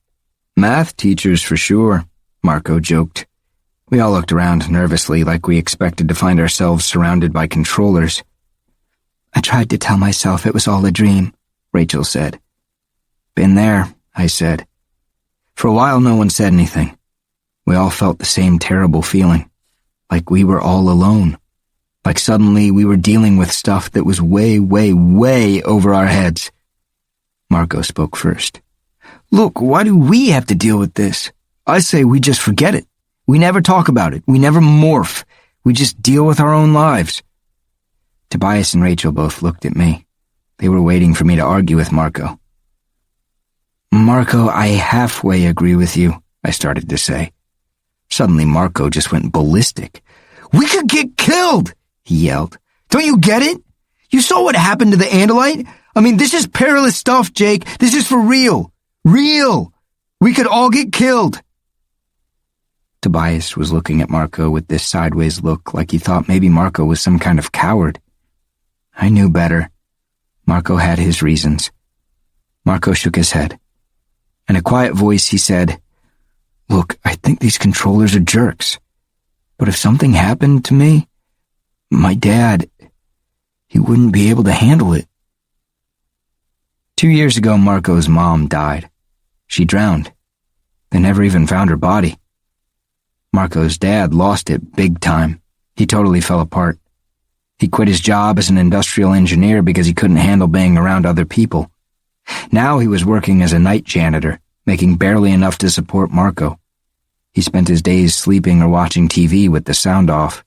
"Math teachers for sure," Marco joked. We all looked around nervously like we expected to find ourselves surrounded by controllers. "I tried to tell myself it was all a dream," Rachel said. "Been there," I said. For a while no one said anything. We all felt the same terrible feeling, like we were all alone, like suddenly we were dealing with stuff that was way, way, way over our heads. Marco spoke first. "Look, why do we have to deal with this? I say we just forget it. We never talk about it. We never morph. We just deal with our own lives." Tobias and Rachel both looked at me. They were waiting for me to argue with Marco. "Marco, I halfway agree with you," I started to say. Suddenly Marco just went ballistic. "We could get killed!" he yelled. "Don't you get it? You saw what happened to the Andalite? This is perilous stuff, Jake. This is for real. Real! We could all get killed!" Tobias was looking at Marco with this sideways look like he thought maybe Marco was some kind of coward. I knew better. Marco had his reasons. Marco shook his head. In a quiet voice he said, "Look, I think these controllers are jerks. But if something happened to me, my dad, he wouldn't be able to handle it." 2 years ago, Marco's mom died. She drowned. They never even found her body. Marco's dad lost it big time. He totally fell apart. He quit his job as an industrial engineer because he couldn't handle being around other people. Now he was working as a night janitor, making barely enough to support Marco. He spent his days sleeping or watching TV with the sound off.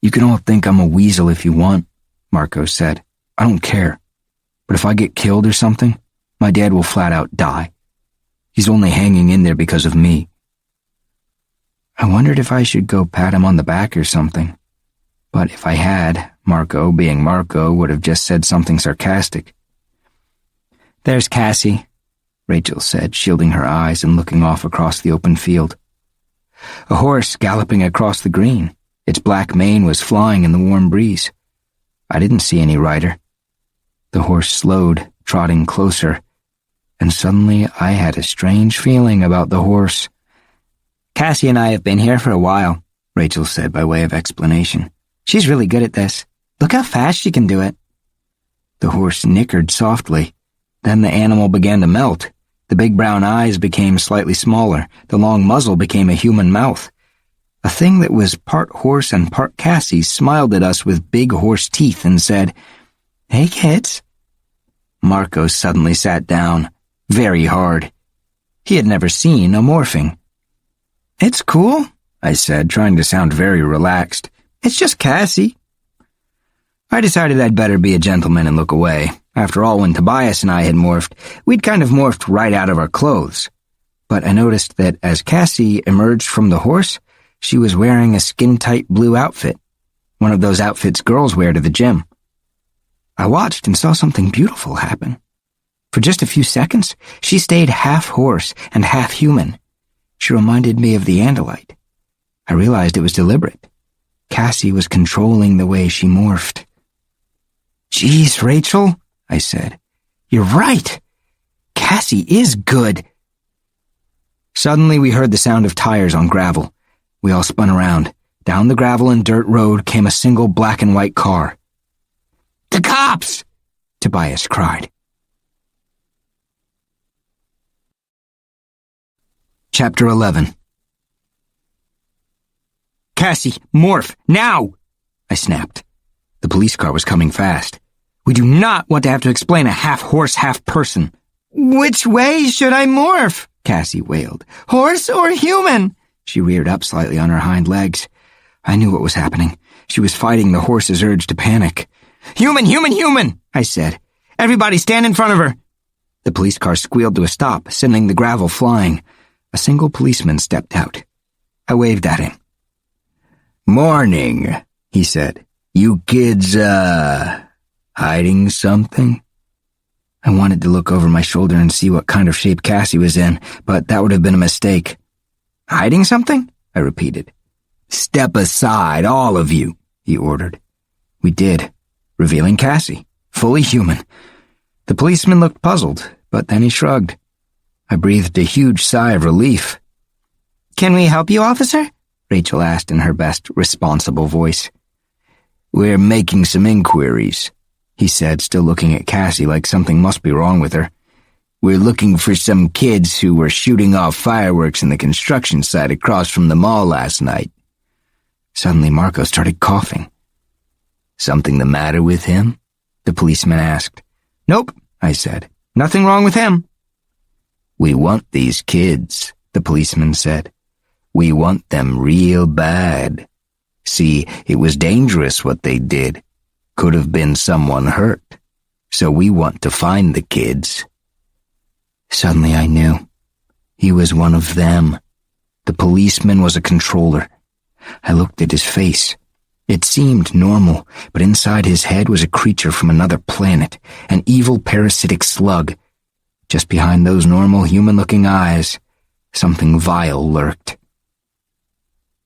"You can all think I'm a weasel if you want," Marco said. "I don't care. But if I get killed or something, my dad will flat out die. He's only hanging in there because of me." I wondered if I should go pat him on the back or something. But if I had, Marco, being Marco, would have just said something sarcastic. "There's Cassie," Rachel said, shielding her eyes and looking off across the open field. A horse galloping across the green. Its black mane was flying in the warm breeze. I didn't see any rider. The horse slowed, trotting closer, and suddenly I had a strange feeling about the horse. "Cassie and I have been here for a while," Rachel said by way of explanation. "She's really good at this. Look how fast she can do it." The horse nickered softly. Then the animal began to melt. The big brown eyes became slightly smaller. The long muzzle became a human mouth. A thing that was part horse and part Cassie smiled at us with big horse teeth and said, "Hey, kids." Marco suddenly sat down, very hard. He had never seen a morphing. "It's cool," I said, trying to sound very relaxed. "It's just Cassie." I decided I'd better be a gentleman and look away. After all, when Tobias and I had morphed, we'd kind of morphed right out of our clothes. But I noticed that as Cassie emerged from the horse, she was wearing a skin-tight blue outfit, one of those outfits girls wear to the gym. I watched and saw something beautiful happen. For just a few seconds, she stayed half horse and half human. She reminded me of the Andalite. I realized it was deliberate. Cassie was controlling the way she morphed. "Geez, Rachel," I said. "You're right. Cassie is good." Suddenly we heard the sound of tires on gravel. We all spun around. Down the gravel and dirt road came a single black and white car. "The cops!" Tobias cried. Chapter 11. "Cassie, morph, now!" I snapped. The police car was coming fast. "We do not want to have to explain a half-horse, half-person." "Which way should I morph?" Cassie wailed. "Horse or human?" She reared up slightly on her hind legs. I knew what was happening. She was fighting the horse's urge to panic. "Human, human, human!" I said. "Everybody stand in front of her!" The police car squealed to a stop, sending the gravel flying. A single policeman stepped out. I waved at him. "Morning," he said. "You kids, hiding something?" I wanted to look over my shoulder and see what kind of shape Cassie was in, but that would have been a mistake. "Hiding something?" I repeated. "Step aside, all of you," he ordered. We did, revealing Cassie, fully human. The policeman looked puzzled, but then he shrugged. I breathed a huge sigh of relief. "Can we help you, officer?" Rachel asked in her best responsible voice. "We're making some inquiries," he said, still looking at Cassie like something must be wrong with her. "We're looking for some kids who were shooting off fireworks in the construction site across from the mall last night." Suddenly Marco started coughing. "Something the matter with him?" the policeman asked. "Nope," I said. "Nothing wrong with him." "We want these kids," the policeman said. "We want them real bad. See, it was dangerous what they did. Could have been someone hurt. So we want to find the kids." Suddenly I knew. He was one of them. The policeman was a controller. I looked at his face. It seemed normal, but inside his head was a creature from another planet, an evil parasitic slug. Just behind those normal human-looking eyes, something vile lurked.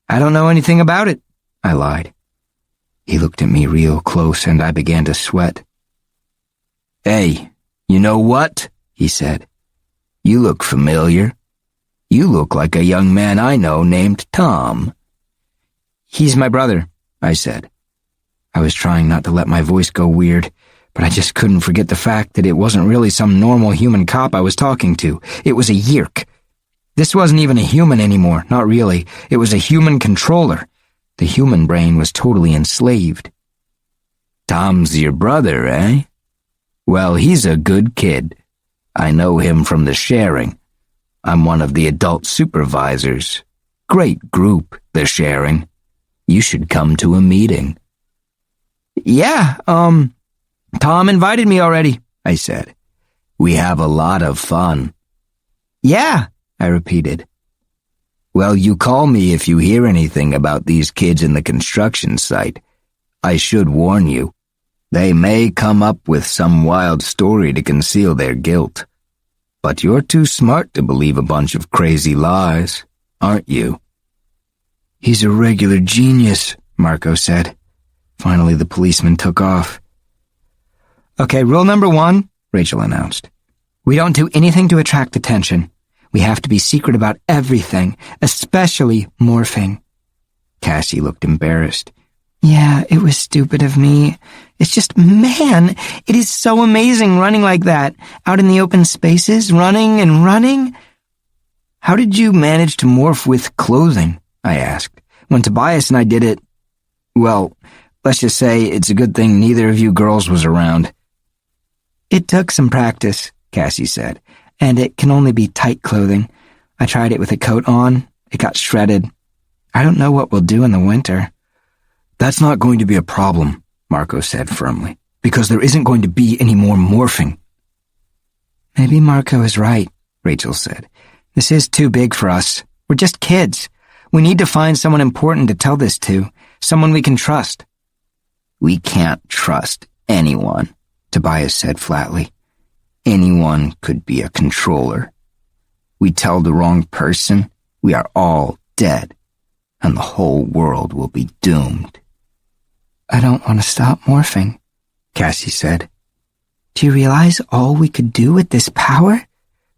"I don't know anything about it," I lied. He looked at me real close and I began to sweat. "Hey, you know what?" he said. "You look familiar. You look like a young man I know named Tom." "He's my brother," I said. I was trying not to let my voice go weird, but I just couldn't forget the fact that it wasn't really some normal human cop I was talking to. It was a Yeerk. This wasn't even a human anymore, not really. It was a human controller. The human brain was totally enslaved. Tom's your brother, eh? Well, he's a good kid. I know him from the sharing. I'm one of the adult supervisors. Great group, the sharing. You should come to a meeting. Yeah, Tom invited me already, I said. We have a lot of fun. Yeah, I repeated. Well, you call me if you hear anything about these kids in the construction site. I should warn you. They may come up with some wild story to conceal their guilt. But you're too smart to believe a bunch of crazy lies, aren't you? He's a regular genius, Marco said. Finally, the policeman took off. Okay, rule number 1, Rachel announced. We don't do anything to attract attention. We have to be secret about everything, especially morphing. Cassie looked embarrassed. Yeah, it was stupid of me. It's just, man, it is so amazing running like that, out in the open spaces, running and running. How did you manage to morph with clothing? I asked. When Tobias and I did it, well, let's just say it's a good thing neither of you girls was around. It took some practice, Cassie said, and it can only be tight clothing. I tried it with a coat on. It got shredded. I don't know what we'll do in the winter. That's not going to be a problem, Marco said firmly, because there isn't going to be any more morphing. Maybe Marco is right, Rachel said. This is too big for us. We're just kids. We need to find someone important to tell this to, someone we can trust. We can't trust anyone, Tobias said flatly. Anyone could be a controller. We tell the wrong person, we are all dead, and the whole world will be doomed. I don't want to stop morphing, Cassie said. Do you realize all we could do with this power?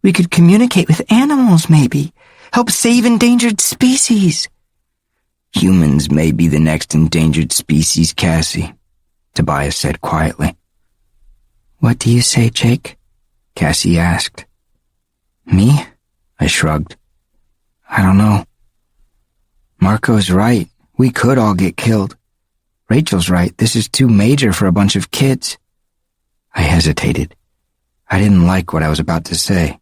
We could communicate with animals, maybe. Help save endangered species. Humans may be the next endangered species, Cassie, Tobias said quietly. What do you say, Jake? Cassie asked. Me? I shrugged. I don't know. Marco's right. We could all get killed. Rachel's right. This is too major for a bunch of kids. I hesitated. I didn't like what I was about to say.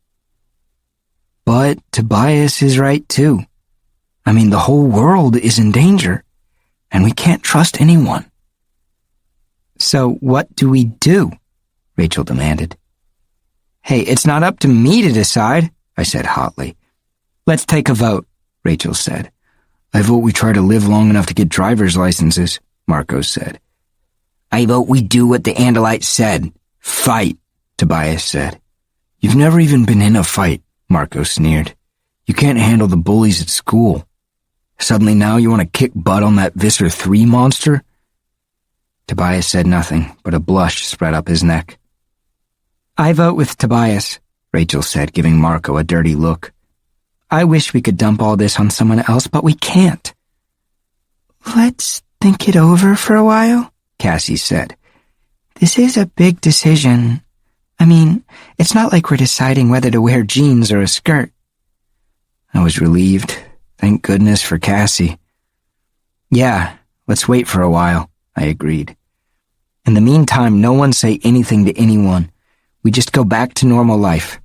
But Tobias is right too. I mean, the whole world is in danger, and we can't trust anyone. So what do we do? Rachel demanded. Hey, it's not up to me to decide, I said hotly. Let's take a vote, Rachel said. I vote we try to live long enough to get driver's licenses, Marco said. I vote we do what the Andalites said. Fight, Tobias said. You've never even been in a fight, Marco sneered. You can't handle the bullies at school. Suddenly now you want to kick butt on that Visser 3 monster? Tobias said nothing, but a blush spread up his neck. I vote with Tobias, Rachel said, giving Marco a dirty look. I wish we could dump all this on someone else, but we can't. Let's think it over for a while, Cassie said. This is a big decision. I mean, it's not like we're deciding whether to wear jeans or a skirt. I was relieved. Thank goodness for Cassie. Yeah, let's wait for a while, I agreed. In the meantime, no one say anything to anyone. We just go back to normal life.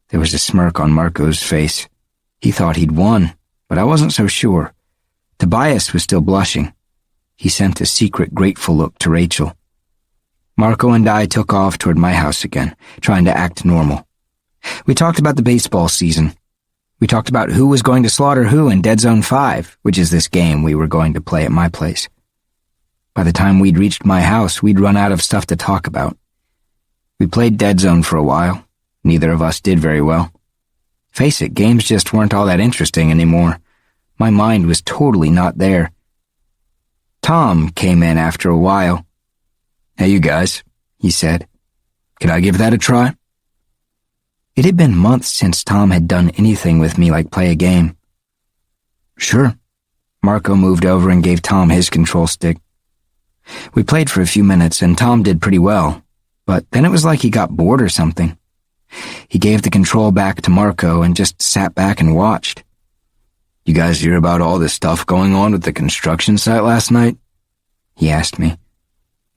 There was a smirk on Marco's face. He thought he'd won, but I wasn't so sure. Tobias was still blushing. He sent a secret grateful look to Rachel. Marco and I took off toward my house again, trying to act normal. We talked about the baseball season. We talked about who was going to slaughter who in Dead Zone 5, which is this game we were going to play at my place. By the time we'd reached my house, we'd run out of stuff to talk about. We played Dead Zone for a while. Neither of us did very well. Face it, games just weren't all that interesting anymore. My mind was totally not there. Tom came in after a while. Hey, you guys, he said. Can I give that a try? It had been months since Tom had done anything with me like play a game. Sure. Marco moved over and gave Tom his control stick. We played for a few minutes and Tom did pretty well, but then it was like he got bored or something. He gave the control back to Marco and just sat back and watched. You guys hear about all this stuff going on with the construction site last night? He asked me.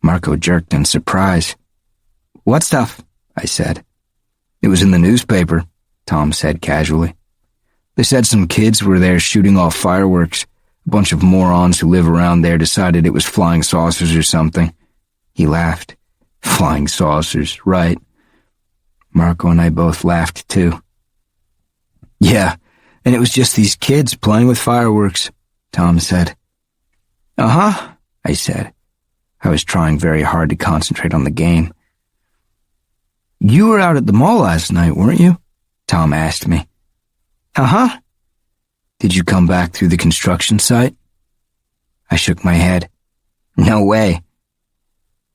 Marco jerked in surprise. What stuff? I said. It was in the newspaper, Tom said casually. They said some kids were there shooting off fireworks. A bunch of morons who live around there decided it was flying saucers or something. He laughed. Flying saucers, right. Marco and I both laughed too. Yeah, and it was just these kids playing with fireworks, Tom said. Uh-huh, I said. I was trying very hard to concentrate on the game. You were out at the mall last night, weren't you? Tom asked me. Uh-huh. Did you come back through the construction site? I shook my head. No way.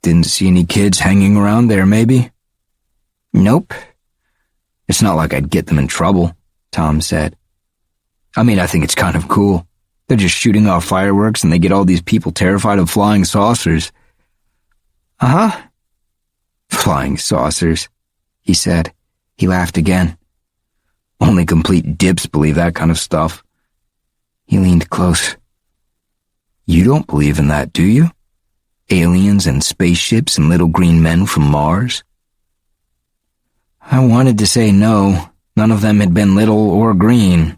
Didn't see any kids hanging around there, maybe? Nope. It's not like I'd get them in trouble, Tom said. I mean, I think it's kind of cool. They're just shooting off fireworks and they get all these people terrified of flying saucers. Uh-huh. Flying saucers, he said. He laughed again. Only complete dips believe that kind of stuff. He leaned close. You don't believe in that, do you? Aliens and spaceships and little green men from Mars? I wanted to say no. None of them had been little or green.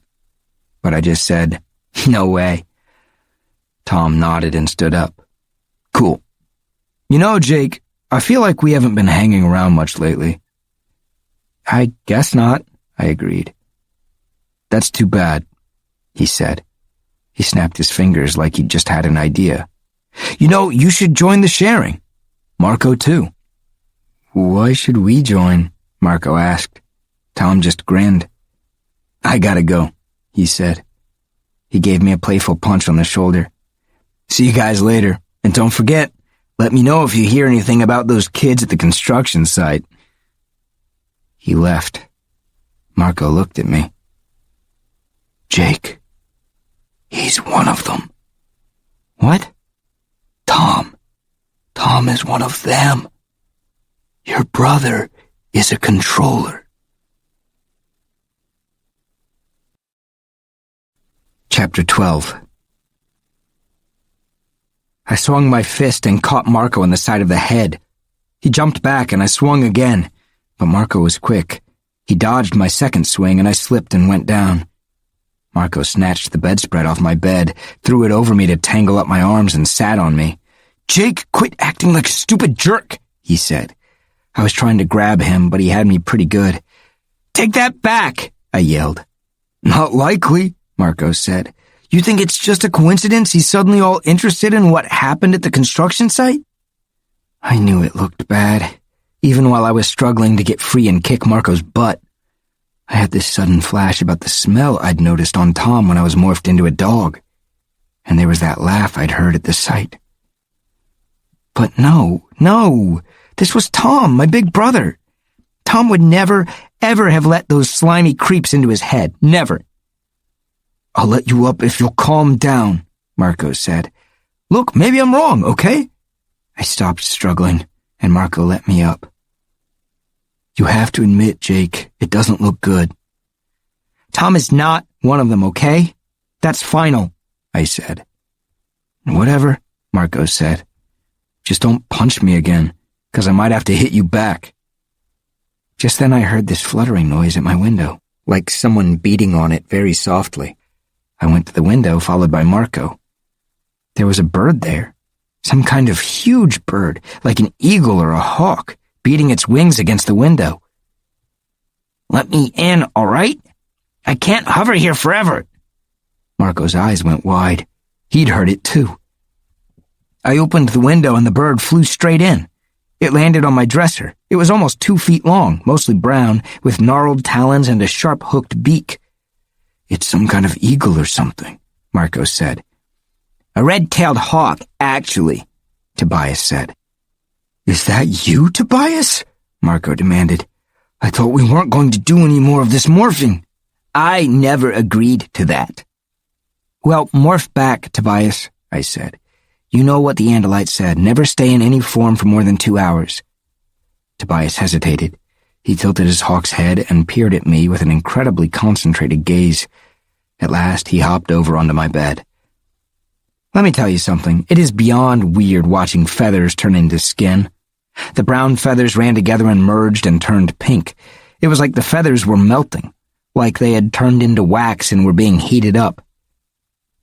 But I just said, no way. Tom nodded and stood up. Cool. You know, Jake, I feel like we haven't been hanging around much lately. I guess not, I agreed. That's too bad, he said. He snapped his fingers like he'd just had an idea. You know, you should join the sharing. Marco, too. Why should we join? Marco asked. Tom just grinned. I gotta go, he said. He gave me a playful punch on the shoulder. See you guys later, and don't forget, let me know if you hear anything about those kids at the construction site. He left. Marco looked at me. Jake, he's one of them. What? Tom. Tom is one of them. Your brother is a controller. Chapter 12. I swung my fist and caught Marco in the side of the head. He jumped back and I swung again, but Marco was quick. He dodged my second swing and I slipped and went down. Marco snatched the bedspread off my bed, threw it over me to tangle up my arms and sat on me. Jake, quit acting like a stupid jerk, he said. I was trying to grab him, but he had me pretty good. Take that back, I yelled. Not likely, Marco said. You think it's just a coincidence he's suddenly all interested in what happened at the construction site? I knew it looked bad, even while I was struggling to get free and kick Marco's butt. I had this sudden flash about the smell I'd noticed on Tom when I was morphed into a dog, and there was that laugh I'd heard at the site. But no, this was Tom, my big brother. Tom would never, ever have let those slimy creeps into his head. Never. I'll let you up if you'll calm down, Marco said. Look, maybe I'm wrong, okay? I stopped struggling, and Marco let me up. You have to admit, Jake, it doesn't look good. Tom is not one of them, okay? That's final, I said. Whatever, Marco said. Just don't punch me again, 'cause I might have to hit you back. Just then I heard this fluttering noise at my window, like someone beating on it very softly. I went to the window, followed by Marco. There was a bird there, some kind of huge bird, like an eagle or a hawk, beating its wings against the window. Let me in, all right? I can't hover here forever. Marco's eyes went wide. He'd heard it too. I opened the window and the bird flew straight in. It landed on my dresser. It was almost 2 feet long, mostly brown, with gnarled talons and a sharp-hooked beak. It's some kind of eagle or something, Marco said. A red-tailed hawk, actually, Tobias said. Is that you, Tobias? Marco demanded. I thought we weren't going to do any more of this morphing. I never agreed to that. Well, morph back, Tobias, I said. You know what the Andalite said, never stay in any form for more than 2 hours. Tobias hesitated. He tilted his hawk's head and peered at me with an incredibly concentrated gaze. At last, he hopped over onto my bed. Let me tell you something. It is beyond weird watching feathers turn into skin. The brown feathers ran together and merged and turned pink. It was like the feathers were melting, like they had turned into wax and were being heated up.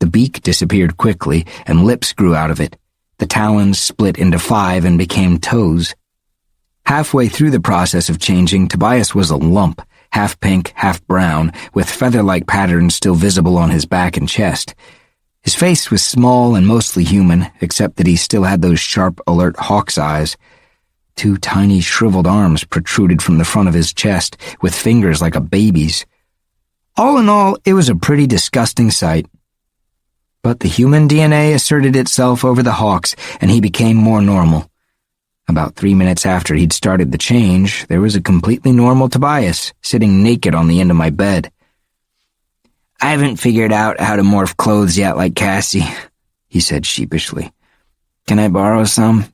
The beak disappeared quickly, and lips grew out of it. The talons split into 5 and became toes. Halfway through the process of changing, Tobias was a lump, half pink, half brown, with feather-like patterns still visible on his back and chest. His face was small and mostly human, except that he still had those sharp, alert hawk's eyes. 2 tiny, shriveled arms protruded from the front of his chest, with fingers like a baby's. All in all, it was a pretty disgusting sight. But the human DNA asserted itself over the hawk's, and he became more normal. About 3 minutes after he'd started the change, there was a completely normal Tobias, sitting naked on the end of my bed. "I haven't figured out how to morph clothes yet like Cassie," he said sheepishly. "Can I borrow some?"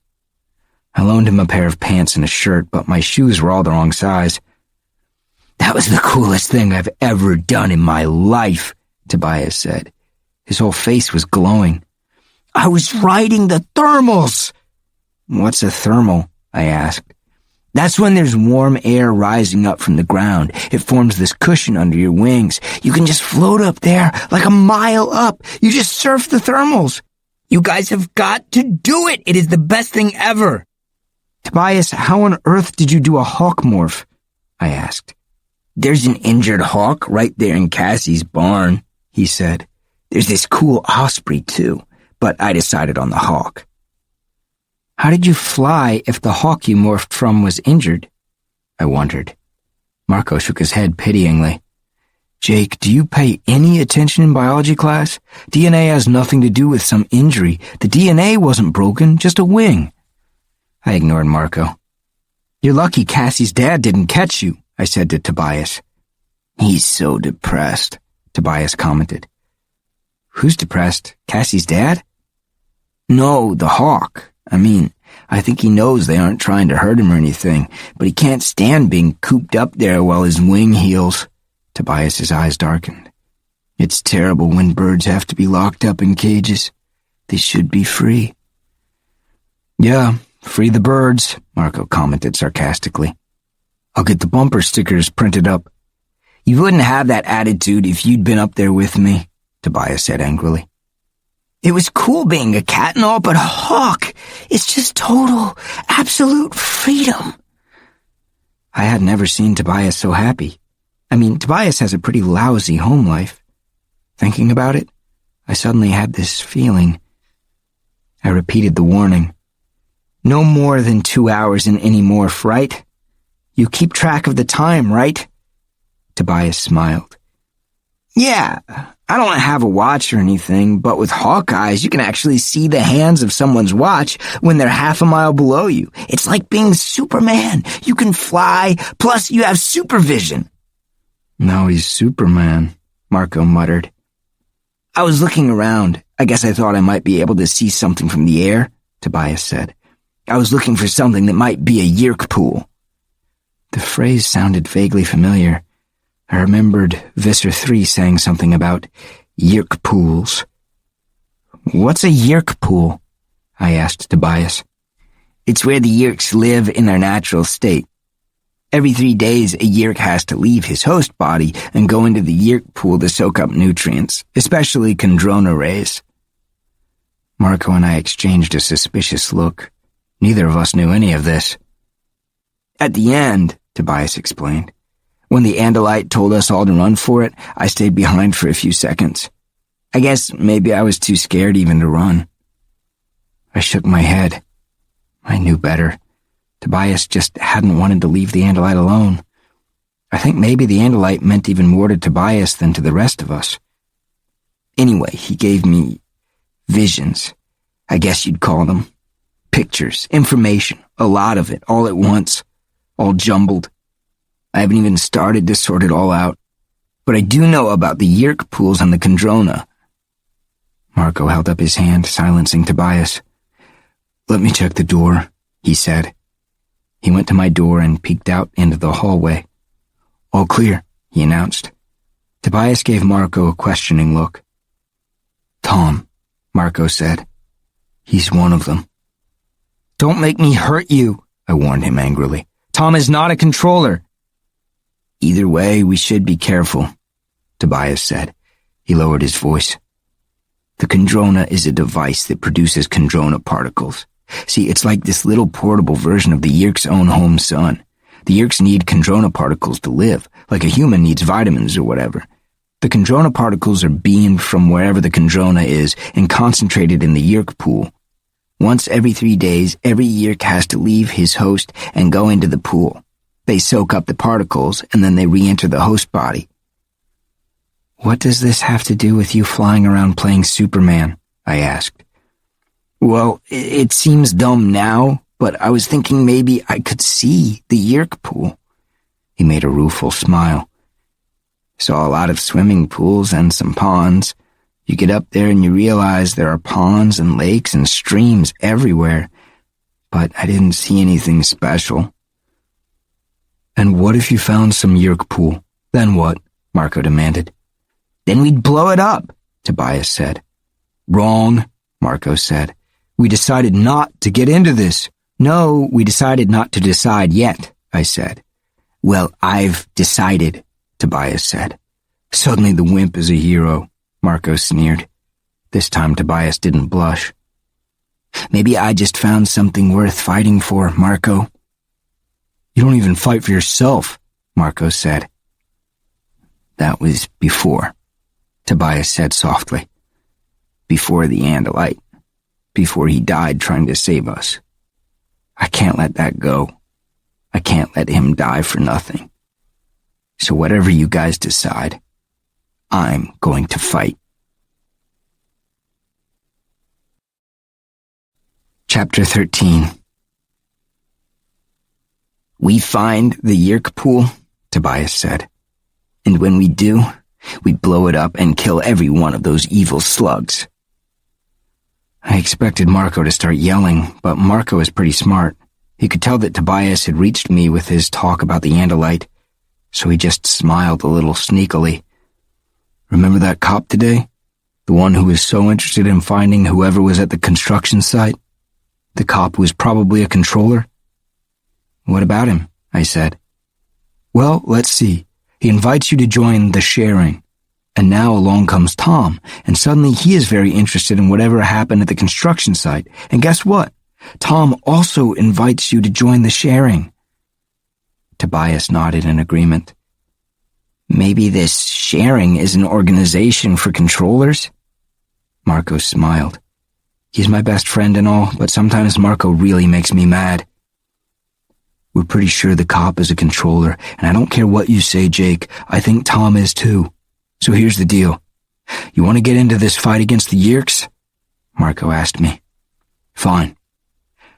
I loaned him a pair of pants and a shirt, but my shoes were all the wrong size. "That was the coolest thing I've ever done in my life," Tobias said. His whole face was glowing. "I was riding the thermals!" "What's a thermal?" I asked. "That's when there's warm air rising up from the ground. It forms this cushion under your wings. You can just float up there, like a mile up. You just surf the thermals. You guys have got to do it! It is the best thing ever!" "Tobias, how on earth did you do a hawk morph?" I asked. "There's an injured hawk right there in Cassie's barn," he said. "There's this cool osprey, too, but I decided on the hawk." "How did you fly if the hawk you morphed from was injured?" I wondered. Marco shook his head pityingly. "Jake, do you pay any attention in biology class? DNA has nothing to do with some injury. The DNA wasn't broken, just a wing." I ignored Marco. "You're lucky Cassie's dad didn't catch you," I said to Tobias. "He's so depressed," Tobias commented. "Who's depressed? Cassie's dad?" "No, the hawk. I think he knows they aren't trying to hurt him or anything, but he can't stand being cooped up there while his wing heals." Tobias's eyes darkened. "It's terrible when birds have to be locked up in cages. They should be free." "Yeah, free the birds," Marco commented sarcastically. "I'll get the bumper stickers printed up." "You wouldn't have that attitude if you'd been up there with me," Tobias said angrily. "It was cool being a cat and all, but a hawk, it's just total, absolute freedom." I had never seen Tobias so happy. Tobias has a pretty lousy home life. Thinking about it, I suddenly had this feeling. I repeated the warning. "No more than 2 hours in any morph, right? You keep track of the time, right?" Tobias smiled. "Yeah, I don't have a watch or anything, but with hawk eyes, you can actually see the hands of someone's watch when they're half a mile below you. It's like being Superman. You can fly, plus you have supervision." "Now he's Superman," Marco muttered. "I was looking around. I guess I thought I might be able to see something from the air," Tobias said. "I was looking for something that might be a yerk pool." The phrase sounded vaguely familiar. I remembered Visser 3 saying something about yerk pools. "What's a yerk pool?" I asked Tobias. "It's where the yerks live in their natural state. Every 3 days, a yerk has to leave his host body and go into the yerk pool to soak up nutrients, especially chondrona rays." Marco and I exchanged a suspicious look. Neither of us knew any of this. "At the end," Tobias explained, "when the Andalite told us all to run for it, I stayed behind for a few seconds. I guess maybe I was too scared even to run." I shook my head. I knew better. Tobias just hadn't wanted to leave the Andalite alone. I think maybe the Andalite meant even more to Tobias than to the rest of us. Anyway, he gave me visions, I guess you'd call them. Pictures, information, a lot of it, all at once, all jumbled. I haven't even started to sort it all out, but I do know about the yerk pools and the chondrona." Marco held up his hand, silencing Tobias. "Let me check the door," he said. He went to my door and peeked out into the hallway. "All clear," he announced. Tobias gave Marco a questioning look. "Tom," Marco said. "He's one of them." "Don't make me hurt you," I warned him angrily. "Tom is not a controller." "Either way, we should be careful," Tobias said. He lowered his voice. "The Kandrona is a device that produces Kandrona particles. See, it's like this little portable version of the Yeerk's own home sun. The Yeerks need Kandrona particles to live, like a human needs vitamins or whatever. The Kandrona particles are beamed from wherever the Kandrona is and concentrated in the Yeerk pool. Once every 3 days, every Yeerk has to leave his host and go into the pool. They soak up the particles, and then they re-enter the host body." "What does this have to do with you flying around playing Superman?" I asked. "Well, it seems dumb now, but I was thinking maybe I could see the Yeerk pool." He made a rueful smile. "Saw a lot of swimming pools and some ponds. You get up there and you realize there are ponds and lakes and streams everywhere, but I didn't see anything special." "And what if you found some Yeerk pool? Then what?" Marco demanded. "Then we'd blow it up," Tobias said. "Wrong," Marco said. "We decided not to get into this." "No, we decided not to decide yet," I said. "Well, I've decided," Tobias said. "Suddenly the wimp is a hero," Marco sneered. This time Tobias didn't blush. "Maybe I just found something worth fighting for, Marco." "You don't even fight for yourself," Marco said. "That was before," Tobias said softly. "Before the Andalite. Before he died trying to save us. I can't let that go. I can't let him die for nothing. So whatever you guys decide, I'm going to fight." Chapter 13. "We find the Yeerk pool," Tobias said. "And when we do, we blow it up and kill every one of those evil slugs." I expected Marco to start yelling, but Marco is pretty smart. He could tell that Tobias had reached me with his talk about the Andalite, so he just smiled a little sneakily. "Remember that cop today? The one who was so interested in finding whoever was at the construction site? The cop who was probably a controller?" "What about him?" I said. "Well, let's see. He invites you to join the sharing. And now along comes Tom, and suddenly he is very interested in whatever happened at the construction site. And guess what? Tom also invites you to join the sharing." Tobias nodded in agreement. "Maybe this sharing is an organization for controllers?" Marco smiled. He's my best friend and all, but sometimes Marco really makes me mad. "We're pretty sure the cop is a controller, and I don't care what you say, Jake. I think Tom is too. So here's the deal. You want to get into this fight against the Yeerks?" Marco asked me. "Fine.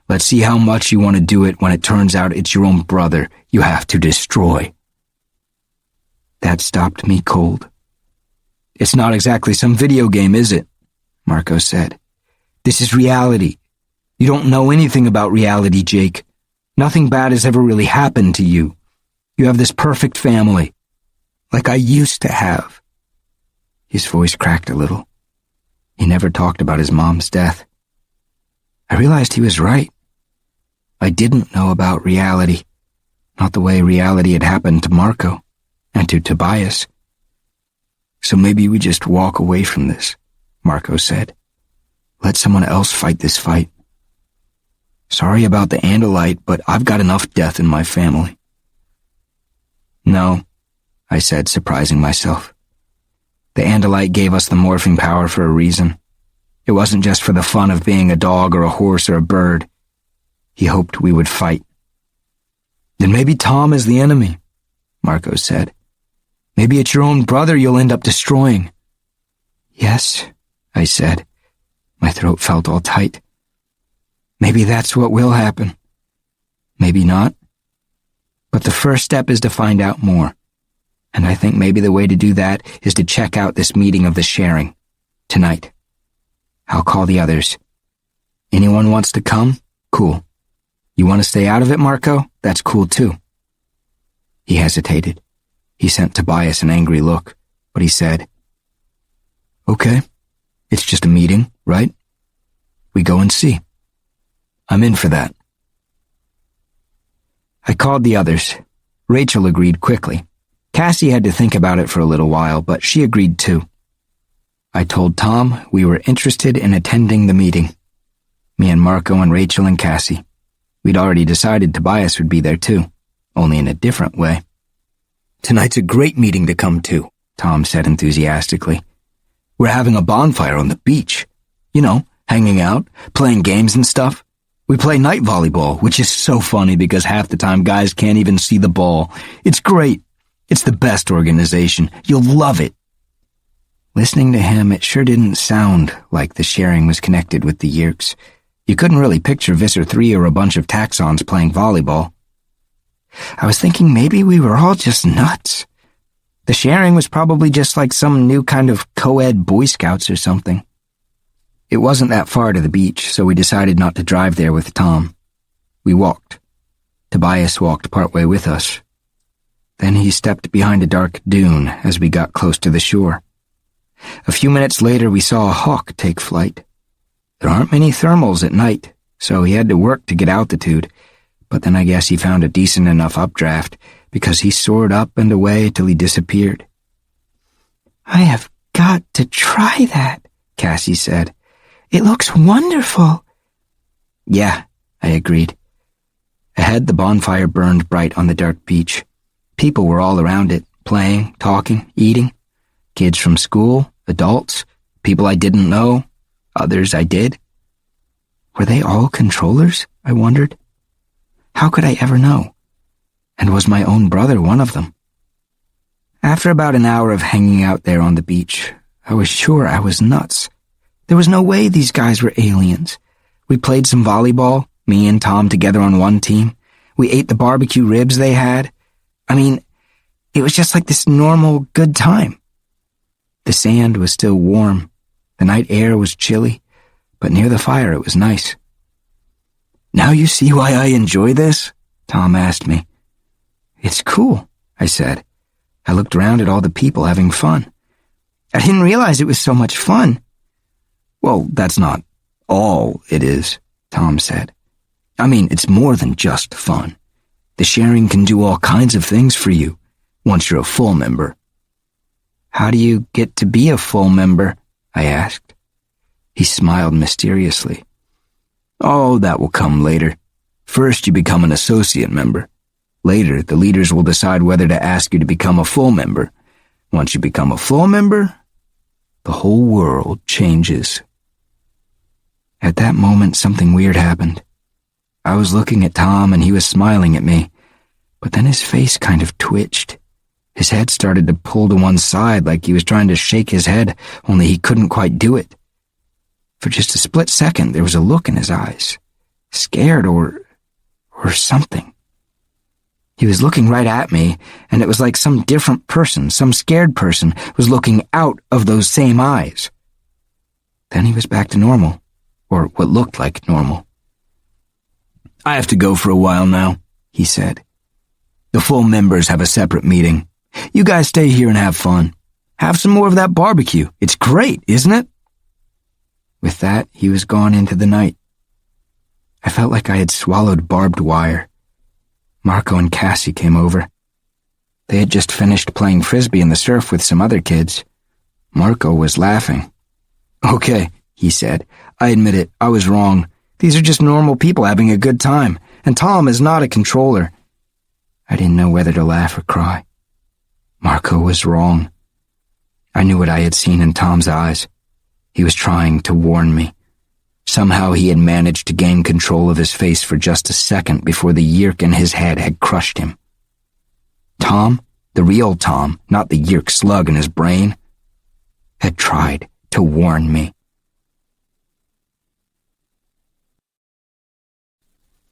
Let's see how much you want to do it when it turns out it's your own brother you have to destroy." That stopped me cold. "It's not exactly some video game, is it?" Marco said. "This is reality. You don't know anything about reality, Jake. Nothing bad has ever really happened to you. You have this perfect family. Like I used to have." His voice cracked a little. He never talked about his mom's death. I realized he was right. I didn't know about reality, not the way reality had happened to Marco and to Tobias. "So maybe we just walk away from this," Marco said. "Let someone else fight this fight. Sorry about the Andalite, but I've got enough death in my family." "No," I said, surprising myself. "The Andalite gave us the morphing power for a reason. It wasn't just for the fun of being a dog or a horse or a bird. He hoped we would fight." "Then maybe Tom is the enemy," Marco said. "Maybe it's your own brother you'll end up destroying." "Yes," I said. My throat felt all tight. "Maybe that's what will happen. Maybe not. But the first step is to find out more. And I think maybe the way to do that is to check out this meeting of the sharing. Tonight. I'll call the others. Anyone wants to come? Cool. You want to stay out of it, Marco? That's cool too. He hesitated. He sent Tobias an angry look, but he said, "Okay, it's just a meeting, right? We go and see. I'm in for that." I called the others. Rachel agreed quickly. Cassie had to think about it for a little while, but she agreed too. I told Tom we were interested in attending the meeting. Me and Marco and Rachel and Cassie. We'd already decided Tobias would be there too, only in a different way. "Tonight's a great meeting to come to," Tom said enthusiastically. "We're having a bonfire on the beach. You know, hanging out, playing games and stuff. We play night volleyball, which is so funny because half the time guys can't even see the ball. It's great. It's the best organization. You'll love it." Listening to him, it sure didn't sound like the sharing was connected with the Yeerks. You couldn't really picture Visser 3 or a bunch of taxons playing volleyball. I was thinking maybe we were all just nuts. The sharing was probably just like some new kind of co-ed Boy Scouts or something. It wasn't that far to the beach, so we decided not to drive there with Tom. We walked. Tobias walked partway with us. Then he stepped behind a dark dune as we got close to the shore. A few minutes later, we saw a hawk take flight. There aren't many thermals at night, so he had to work to get altitude, but then I guess he found a decent enough updraft because he soared up and away till he disappeared. "I have got to try that," Cassie said. "It looks wonderful." "Yeah," I agreed. Ahead, the bonfire burned bright on the dark beach. People were all around it, playing, talking, eating. Kids from school, adults, people I didn't know, others I did. Were they all controllers? I wondered. How could I ever know? And was my own brother one of them? After about an hour of hanging out there on the beach, I was sure I was nuts. There was no way these guys were aliens. We played some volleyball, me and Tom together on one team. We ate the barbecue ribs they had. I mean, it was just like this normal, good time. The sand was still warm. The night air was chilly, but near the fire it was nice. "Now you see why I enjoy this?" Tom asked me. "It's cool," I said. I looked around at all the people having fun. I didn't realize it was so much fun. "Well, that's not all it is," Tom said. "I mean, it's more than just fun. The sharing can do all kinds of things for you once you're a full member." "How do you get to be a full member?" I asked. He smiled mysteriously. "Oh, that will come later. First, you become an associate member. Later, the leaders will decide whether to ask you to become a full member. Once you become a full member, the whole world changes." At that moment, something weird happened. I was looking at Tom and he was smiling at me, but then his face kind of twitched. His head started to pull to one side like he was trying to shake his head, only he couldn't quite do it. For just a split second, there was a look in his eyes. Scared or something. He was looking right at me, and it was like some different person, some scared person, was looking out of those same eyes. Then he was back to normal, or what looked like normal. "I have to go for a while now," he said. "The full members have a separate meeting. You guys stay here and have fun. Have some more of that barbecue. It's great, isn't it?" With that, he was gone into the night. I felt like I had swallowed barbed wire. Marco and Cassie came over. They had just finished playing frisbee in the surf with some other kids. Marco was laughing. "Okay," he said. "I admit it. I was wrong. These are just normal people having a good time, and Tom is not a controller." I didn't know whether to laugh or cry. Marco was wrong. I knew what I had seen in Tom's eyes. He was trying to warn me. Somehow he had managed to gain control of his face for just a second before the Yeerk in his head had crushed him. Tom, the real Tom, not the Yeerk slug in his brain, had tried to warn me.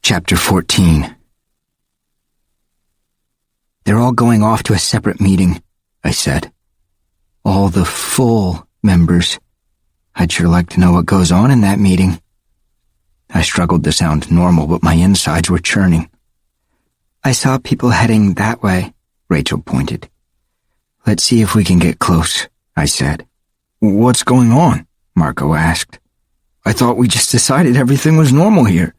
Chapter 14. "They're all going off to a separate meeting," I said. "All the full members. I'd sure like to know what goes on in that meeting." I struggled to sound normal, but my insides were churning. I saw people heading that way, Rachel pointed. Let's see if we can get close, I said. What's going on? Marco asked. I thought we just decided everything was normal here.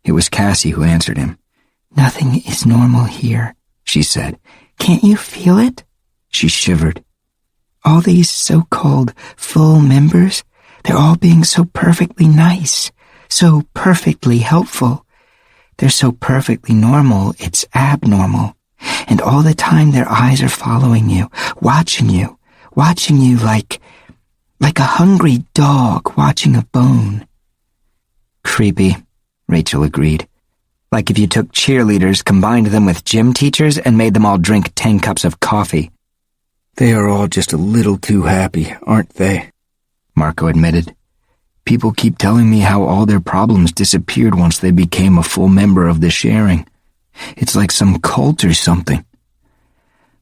It was Cassie who answered him. Nothing is normal here, she said. Can't you feel it? She shivered. All these so-called full members, they're all being so perfectly nice, so perfectly helpful. They're so perfectly normal, it's abnormal. And all the time their eyes are following you like a hungry dog watching a bone. Creepy, Rachel agreed. Like if you took cheerleaders, combined them with gym teachers, and made them all drink 10 cups of coffee. They are all just a little too happy, aren't they? Marco admitted. People keep telling me how all their problems disappeared once they became a full member of the sharing. It's like some cult or something.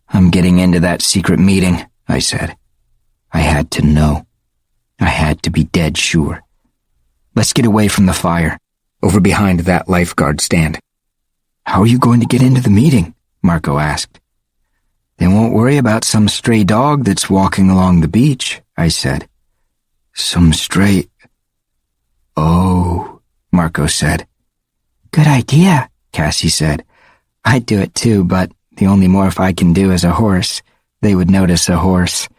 I'm getting into that secret meeting, I said. I had to know. I had to be dead sure. Let's get away from the fire, over behind that lifeguard stand. How are you going to get into the meeting? Marco asked. They won't worry about some stray dog that's walking along the beach, I said. Some stray... Oh, Marco said. Good idea, Cassie said. I'd do it too, but the only morph I can do is a horse. They would notice a horse.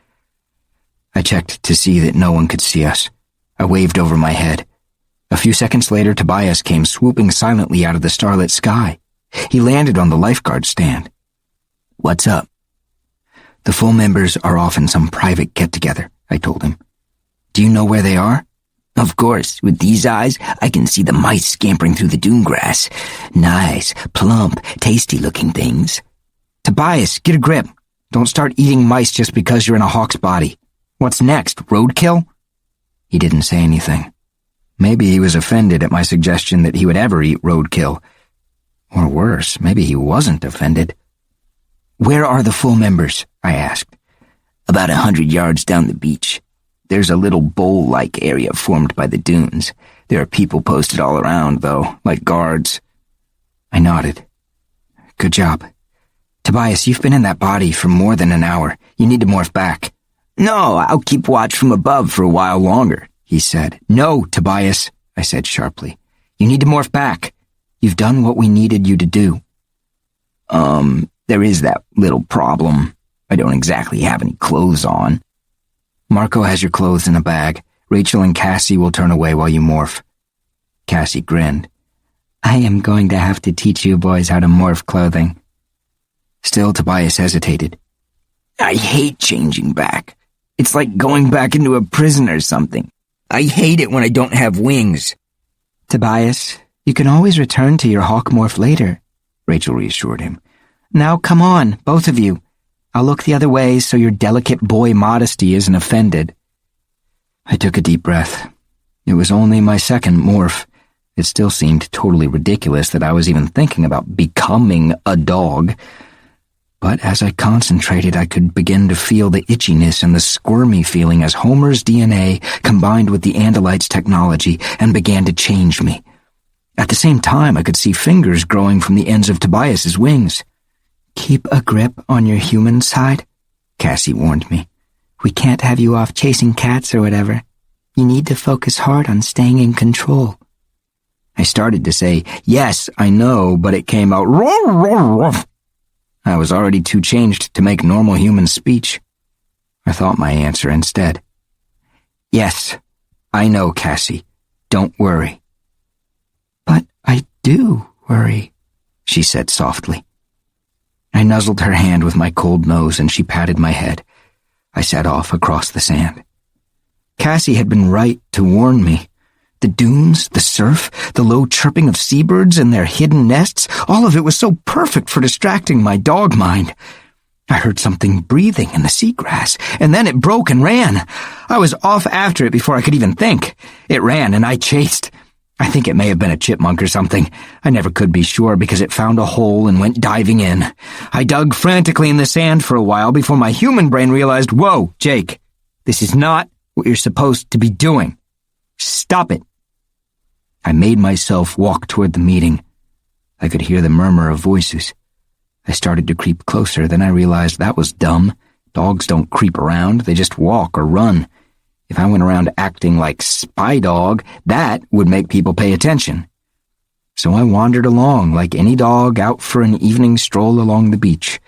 I checked to see that no one could see us. I waved over my head. A few seconds later, Tobias came swooping silently out of the starlit sky. He landed on the lifeguard stand. What's up? The full members are off in some private get-together, I told him. Do you know where they are? Of course, with these eyes, I can see the mice scampering through the dune grass. Nice, plump, tasty-looking things. Tobias, get a grip. Don't start eating mice just because you're in a hawk's body. What's next, roadkill? He didn't say anything. Maybe he was offended at my suggestion that he would ever eat roadkill. Or worse, maybe he wasn't offended. Where are the full members? I asked. About 100 yards down the beach. There's a little bowl-like area formed by the dunes. There are people posted all around, though, like guards. I nodded. Good job. Tobias, you've been in that body for more than an hour. You need to morph back. No, I'll keep watch from above for a while longer, he said. No, Tobias, I said sharply. You need to morph back. You've done what we needed you to do. There is that little problem. I don't exactly have any clothes on. Marco has your clothes in a bag. Rachel and Cassie will turn away while you morph. Cassie grinned. I am going to have to teach you boys how to morph clothing. Still, Tobias hesitated. I hate changing back. It's like going back into a prison or something. I hate it when I don't have wings. Tobias, you can always return to your hawk morph later, Rachel reassured him. Now come on, both of you. I'll look the other way so your delicate boy modesty isn't offended. I took a deep breath. It was only my second morph. It still seemed totally ridiculous that I was even thinking about becoming a dog. But as I concentrated, I could begin to feel the itchiness and the squirmy feeling as Homer's DNA combined with the Andalite's technology and began to change me. At the same time, I could see fingers growing from the ends of Tobias's wings. Keep a grip on your human side, Cassie warned me. We can't have you off chasing cats or whatever. You need to focus hard on staying in control. I started to say, yes, I know, but it came out, roar, roar, roar. I was already too changed to make normal human speech. I thought my answer instead. Yes, I know, Cassie. Don't worry. But I do worry, she said softly. I nuzzled her hand with my cold nose and she patted my head. I set off across the sand. Cassie had been right to warn me. The dunes, the surf, the low chirping of seabirds and their hidden nests, all of it was so perfect for distracting my dog mind. I heard something breathing in the seagrass, and then it broke and ran. I was off after it before I could even think. It ran and I chased. I think it may have been a chipmunk or something. I never could be sure because it found a hole and went diving in. I dug frantically in the sand for a while before my human brain realized, whoa, Jake, this is not what you're supposed to be doing. Stop it. I made myself walk toward the meeting. I could hear the murmur of voices. I started to creep closer, then I realized that was dumb. Dogs don't creep around, they just walk or run. If I went around acting like Spy Dog, that would make people pay attention. So I wandered along like any dog out for an evening stroll along the beach.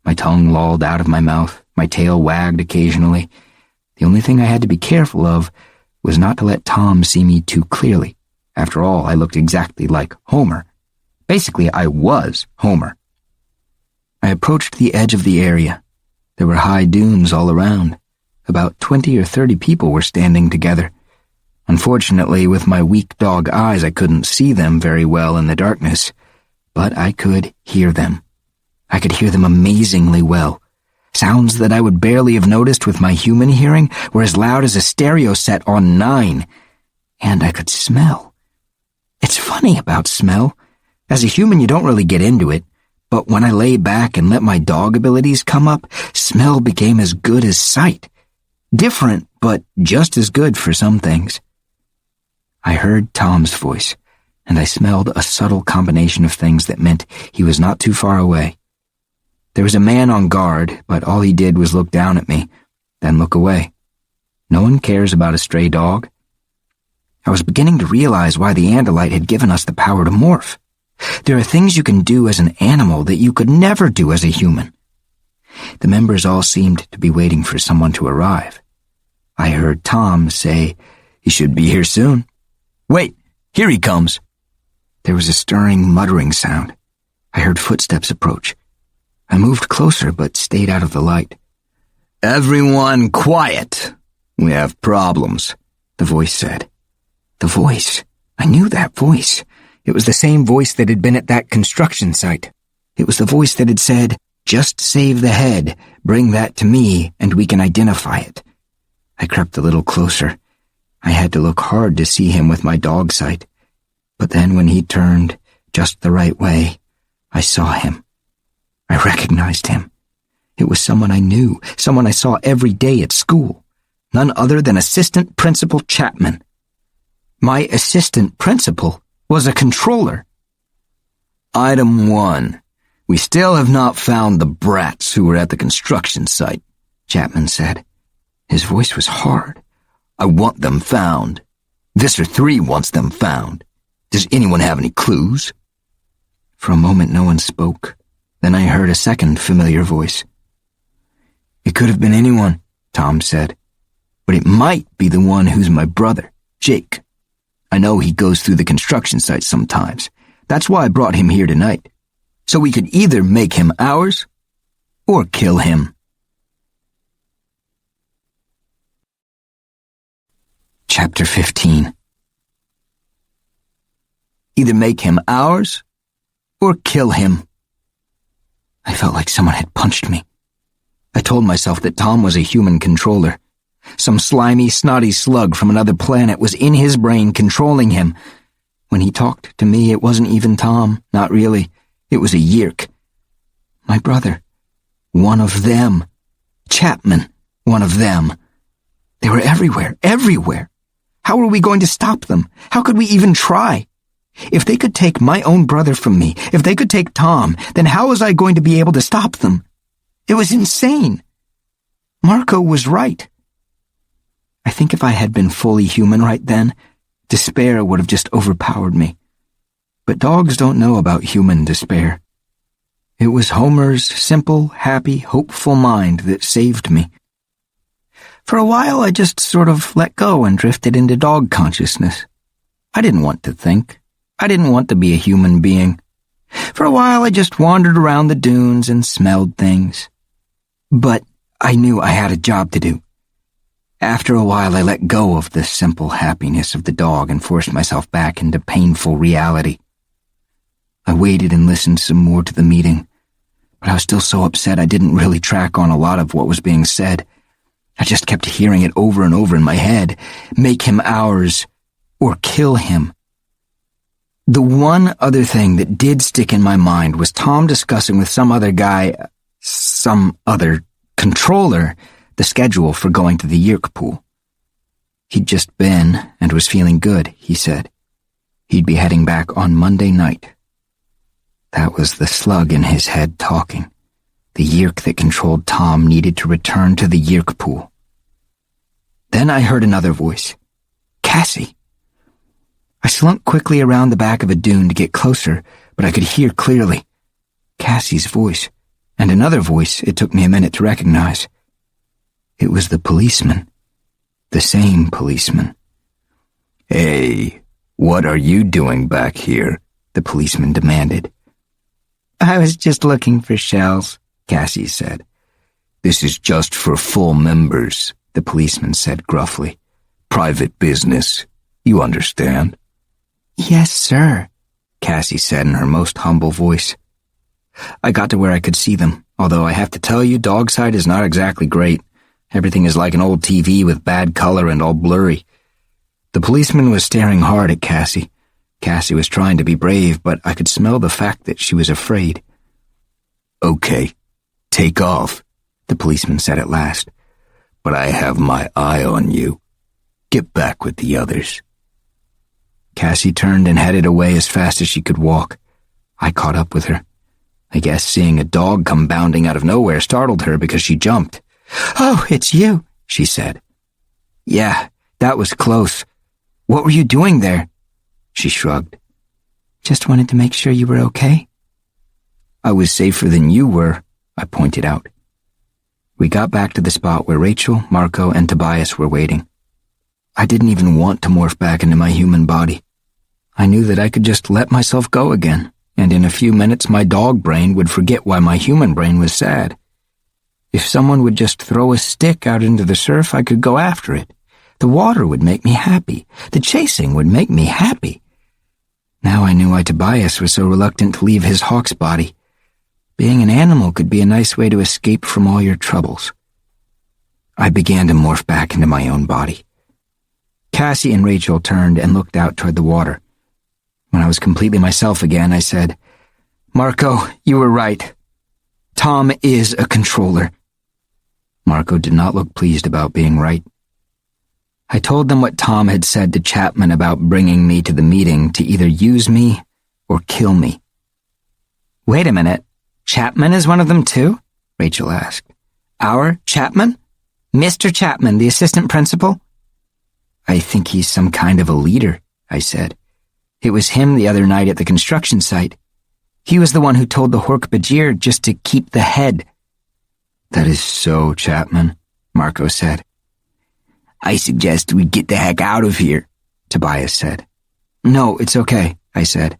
My tongue lolled out of my mouth, my tail wagged occasionally. The only thing I had to be careful of was not to let Tom see me too clearly. After all, I looked exactly like Homer. Basically, I was Homer. I approached the edge of the area. There were high dunes all around. About 20 or 30 people were standing together. Unfortunately, with my weak dog eyes, I couldn't see them very well in the darkness, but I could hear them. I could hear them amazingly well. Sounds that I would barely have noticed with my human hearing were as loud as a stereo set on 9. And I could smell. It's funny about smell. As a human, you don't really get into it, but when I lay back and let my dog abilities come up, smell became as good as sight. Different, but just as good for some things. I heard Tom's voice, and I smelled a subtle combination of things that meant he was not too far away. There was a man on guard, but all he did was look down at me, then look away. No one cares about a stray dog. I was beginning to realize why the Andalite had given us the power to morph. There are things you can do as an animal that you could never do as a human. The members all seemed to be waiting for someone to arrive. I heard Tom say, "He should be here soon." "Wait, here he comes." There was a stirring, muttering sound. I heard footsteps approach. I moved closer but stayed out of the light. "Everyone quiet. We have problems," the voice said. The voice. I knew that voice. It was the same voice that had been at that construction site. It was the voice that had said, "Just save the head, bring that to me, and we can identify it." I crept a little closer. I had to look hard to see him with my dog sight. But then when he turned just the right way, I saw him. I recognized him. It was someone I knew, someone I saw every day at school. None other than Assistant Principal Chapman. My assistant principal was a controller. "Item 1. We still have not found the brats who were at the construction site," Chapman said. His voice was hard. "I want them found. Visser 3 wants them found. Does anyone have any clues?" For a moment no one spoke. Then I heard a second familiar voice. "It could have been anyone," Tom said. "But it might be the one who's my brother, Jake. I know he goes through the construction site sometimes. That's why I brought him here tonight. So we could either make him ours or kill him." Chapter 15. Either make him ours or kill him. I felt like someone had punched me. I told myself that Tom was a human controller. Some slimy, snotty slug from another planet was in his brain controlling him. When he talked to me, it wasn't even Tom, not really. It was a Yeerk. My brother. One of them. Chapman. One of them. They were everywhere, everywhere. How were we going to stop them? How could we even try? If they could take my own brother from me, if they could take Tom, then how was I going to be able to stop them? It was insane. Marco was right. I think if I had been fully human right then, despair would have just overpowered me. But dogs don't know about human despair. It was Homer's simple, happy, hopeful mind that saved me. For a while, I just sort of let go and drifted into dog consciousness. I didn't want to think. I didn't want to be a human being. For a while, I just wandered around the dunes and smelled things. But I knew I had a job to do. After a while, I let go of the simple happiness of the dog and forced myself back into painful reality. I waited and listened some more to the meeting, but I was still so upset I didn't really track on a lot of what was being said. I just kept hearing it over and over in my head. Make him ours, or kill him. The one other thing that did stick in my mind was Tom discussing with some other guy, some other controller, the schedule for going to the Yeerk pool. He'd just been and was feeling good, he said. He'd be heading back on Monday night. That was the slug in his head talking. The Yeerk that controlled Tom needed to return to the Yeerk pool. Then I heard another voice. Cassie. I slunk quickly around the back of a dune to get closer, but I could hear clearly. Cassie's voice, and another voice it took me a minute to recognize. It was the policeman. The same policeman. Hey, what are you doing back here? The policeman demanded. I was just looking for shells, Cassie said. This is just for full members, the policeman said gruffly. Private business. You understand? Yes, sir, Cassie said in her most humble voice. I got to where I could see them, although I have to tell you, Dogside is not exactly great. Everything is like an old TV with bad color and all blurry. The policeman was staring hard at Cassie. Cassie was trying to be brave, but I could smell the fact that she was afraid. Okay, take off, the policeman said at last. But I have my eye on you. Get back with the others. Cassie turned and headed away as fast as she could walk. I caught up with her. I guess seeing a dog come bounding out of nowhere startled her because she jumped. Oh, it's you, she said. Yeah, that was close. What were you doing there? She shrugged. Just wanted to make sure you were okay. I was safer than you were, I pointed out. We got back to the spot where Rachel, Marco, and Tobias were waiting. I didn't even want to morph back into my human body. I knew that I could just let myself go again, and in a few minutes my dog brain would forget why my human brain was sad. If someone would just throw a stick out into the surf, I could go after it. The water would make me happy. The chasing would make me happy. Now I knew why Tobias was so reluctant to leave his hawk's body. Being an animal could be a nice way to escape from all your troubles. I began to morph back into my own body. Cassie and Rachel turned and looked out toward the water. When I was completely myself again, I said, Marco, you were right. Tom is a controller. Marco did not look pleased about being right. I told them what Tom had said to Chapman about bringing me to the meeting to either use me or kill me. Wait a minute. Chapman is one of them too? Rachel asked. Our Chapman? Mr. Chapman, the assistant principal? I think he's some kind of a leader, I said. It was him the other night at the construction site. He was the one who told the Hork-Bajir just to keep the head. That is so Chapman, Marco said. I suggest we get the heck out of here, Tobias said. No, it's okay, I said.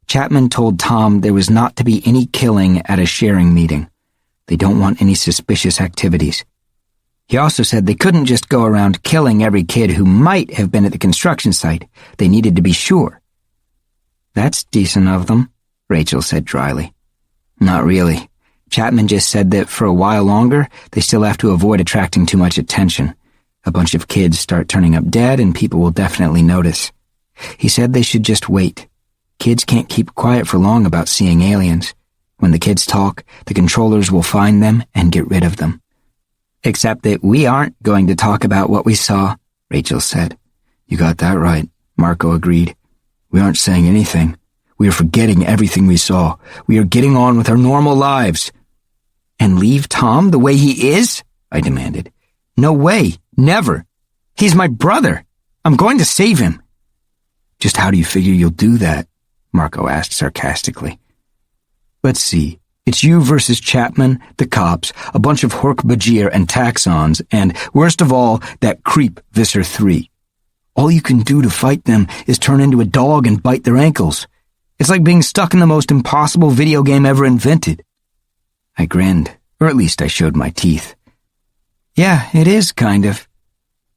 Chapman told Tom there was not to be any killing at a sharing meeting. They don't want any suspicious activities. He also said they couldn't just go around killing every kid who might have been at the construction site. They needed to be sure. That's decent of them, Rachel said dryly. Not really. Chapman just said that for a while longer, they still have to avoid attracting too much attention. A bunch of kids start turning up dead and people will definitely notice. He said they should just wait. Kids can't keep quiet for long about seeing aliens. When the kids talk, the controllers will find them and get rid of them. Except that we aren't going to talk about what we saw, Rachel said. You got that right, Marco agreed. We aren't saying anything. We are forgetting everything we saw. We are getting on with our normal lives. And leave Tom the way he is? I demanded. No way. Never. He's my brother. I'm going to save him. Just how do you figure you'll do that? Marco asked sarcastically. Let's see. It's you versus Chapman, the cops, a bunch of Hork-Bajir and Taxons, and, worst of all, that creep Visser 3. All you can do to fight them is turn into a dog and bite their ankles. It's like being stuck in the most impossible video game ever invented. I grinned, or at least I showed my teeth. Yeah, it is, kind of.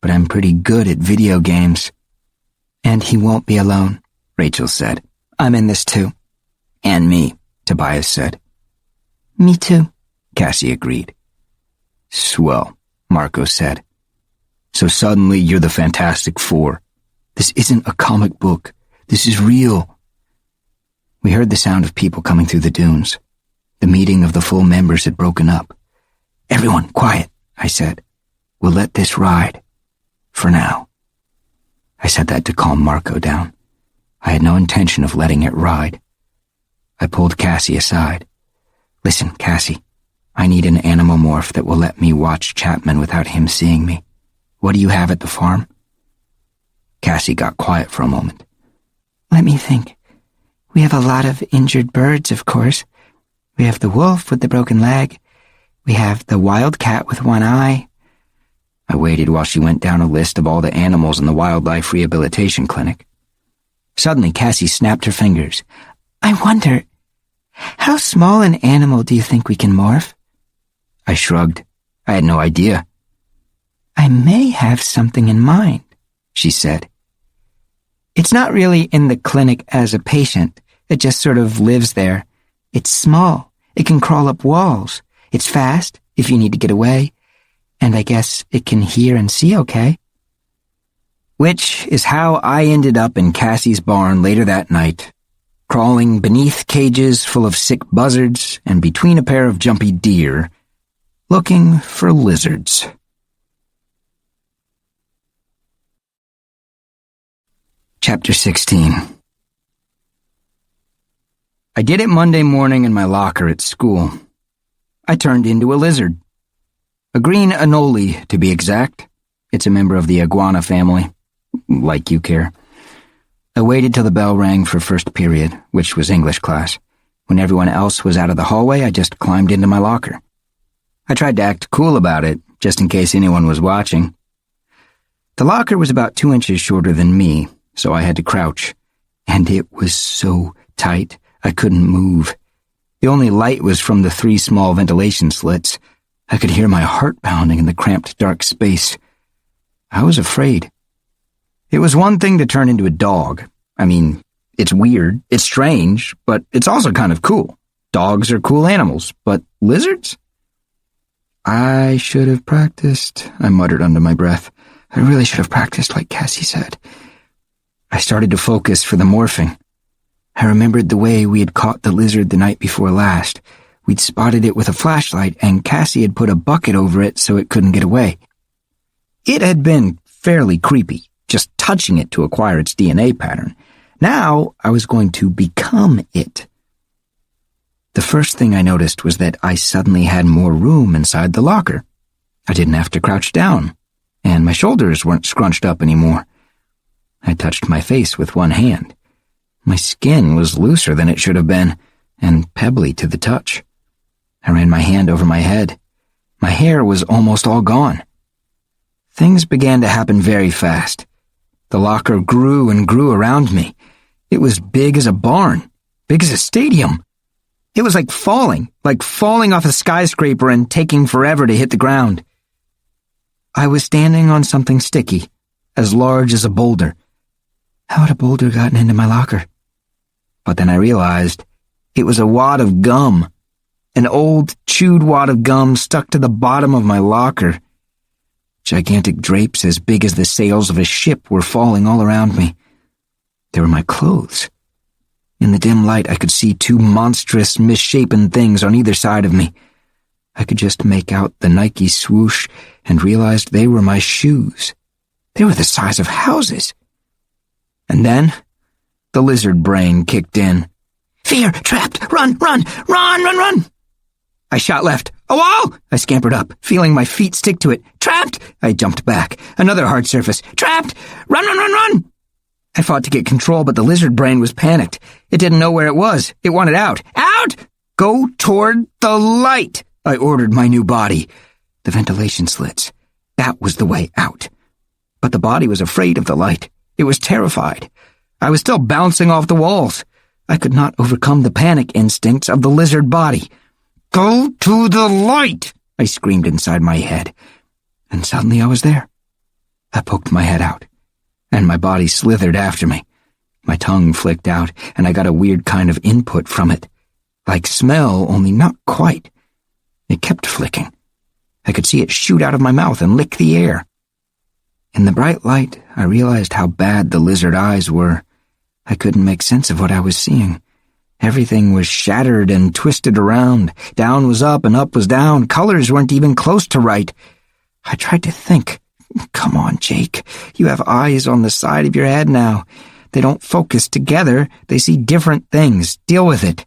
But I'm pretty good at video games. And he won't be alone, Rachel said. I'm in this too. And me, Tobias said. Me too, Cassie agreed. Swell, Marco said. So suddenly you're the Fantastic Four. This isn't a comic book. This is real. We heard the sound of people coming through the dunes. The meeting of the full members had broken up. Everyone, quiet, I said. We'll let this ride. For now. I said that to calm Marco down. I had no intention of letting it ride. I pulled Cassie aside. Listen, Cassie, I need an animomorph that will let me watch Chapman without him seeing me. What do you have at the farm? Cassie got quiet for a moment. Let me think. We have a lot of injured birds, of course. We have the wolf with the broken leg. We have the wildcat with one eye. I waited while she went down a list of all the animals in the wildlife rehabilitation clinic. Suddenly, Cassie snapped her fingers. I wonder, how small an animal do you think we can morph? I shrugged. I had no idea. I may have something in mind, she said. It's not really in the clinic as a patient. It just sort of lives there. It's small. It can crawl up walls. It's fast if you need to get away. And I guess it can hear and see okay. Which is how I ended up in Cassie's barn later that night, crawling beneath cages full of sick buzzards and between a pair of jumpy deer, looking for lizards. Chapter 16. I did it Monday morning in my locker at school. I turned into a lizard. A green anole, to be exact. It's a member of the iguana family, like you care. I waited till the bell rang for first period, which was English class. When everyone else was out of the hallway, I just climbed into my locker. I tried to act cool about it, just in case anyone was watching. The locker was about 2 inches shorter than me, so I had to crouch. And it was so tight, I couldn't move. The only light was from the 3 small ventilation slits. I could hear my heart pounding in the cramped, dark space. I was afraid. It was one thing to turn into a dog. I mean, it's weird, it's strange, but it's also kind of cool. Dogs are cool animals, but lizards? I should have practiced, I muttered under my breath. I really should have practiced like Cassie said. I started to focus for the morphing. I remembered the way we had caught the lizard the night before last. We'd spotted it with a flashlight, and Cassie had put a bucket over it so it couldn't get away. It had been fairly creepy, just touching it to acquire its DNA pattern. Now I was going to become it. The first thing I noticed was that I suddenly had more room inside the locker. I didn't have to crouch down, and my shoulders weren't scrunched up anymore. I touched my face with one hand. My skin was looser than it should have been, and pebbly to the touch. I ran my hand over my head. My hair was almost all gone. Things began to happen very fast. The locker grew and grew around me. It was big as a barn, big as a stadium. It was like falling off a skyscraper and taking forever to hit the ground. I was standing on something sticky, as large as a boulder. How had a boulder gotten into my locker? But then I realized it was a wad of gum. An old, chewed wad of gum stuck to the bottom of my locker. Gigantic drapes as big as the sails of a ship were falling all around me. They were my clothes. In the dim light, I could see 2 monstrous, misshapen things on either side of me. I could just make out the Nike swoosh and realized they were my shoes. They were the size of houses. And then, the lizard brain kicked in. Fear! Trapped! Run! Run! Run! Run! Run! I shot left. A wall! I scampered up, feeling my feet stick to it. Trapped! I jumped back. Another hard surface. Trapped! Run! Run! Run! Run! I fought to get control, but the lizard brain was panicked. It didn't know where it was. It wanted out. Out! Go toward the light! I ordered my new body. The ventilation slits. That was the way out. But the body was afraid of the light. It was terrified. I was still bouncing off the walls. I could not overcome the panic instincts of the lizard body. Go to the light! I screamed inside my head. And suddenly I was there. I poked my head out, and my body slithered after me. My tongue flicked out, and I got a weird kind of input from it. Like smell, only not quite. It kept flicking. I could see it shoot out of my mouth and lick the air. In the bright light, I realized how bad the lizard eyes were. I couldn't make sense of what I was seeing. Everything was shattered and twisted around. Down was up and up was down. Colors weren't even close to right. I tried to think. Come on, Jake. You have eyes on the side of your head now. They don't focus together. They see different things. Deal with it.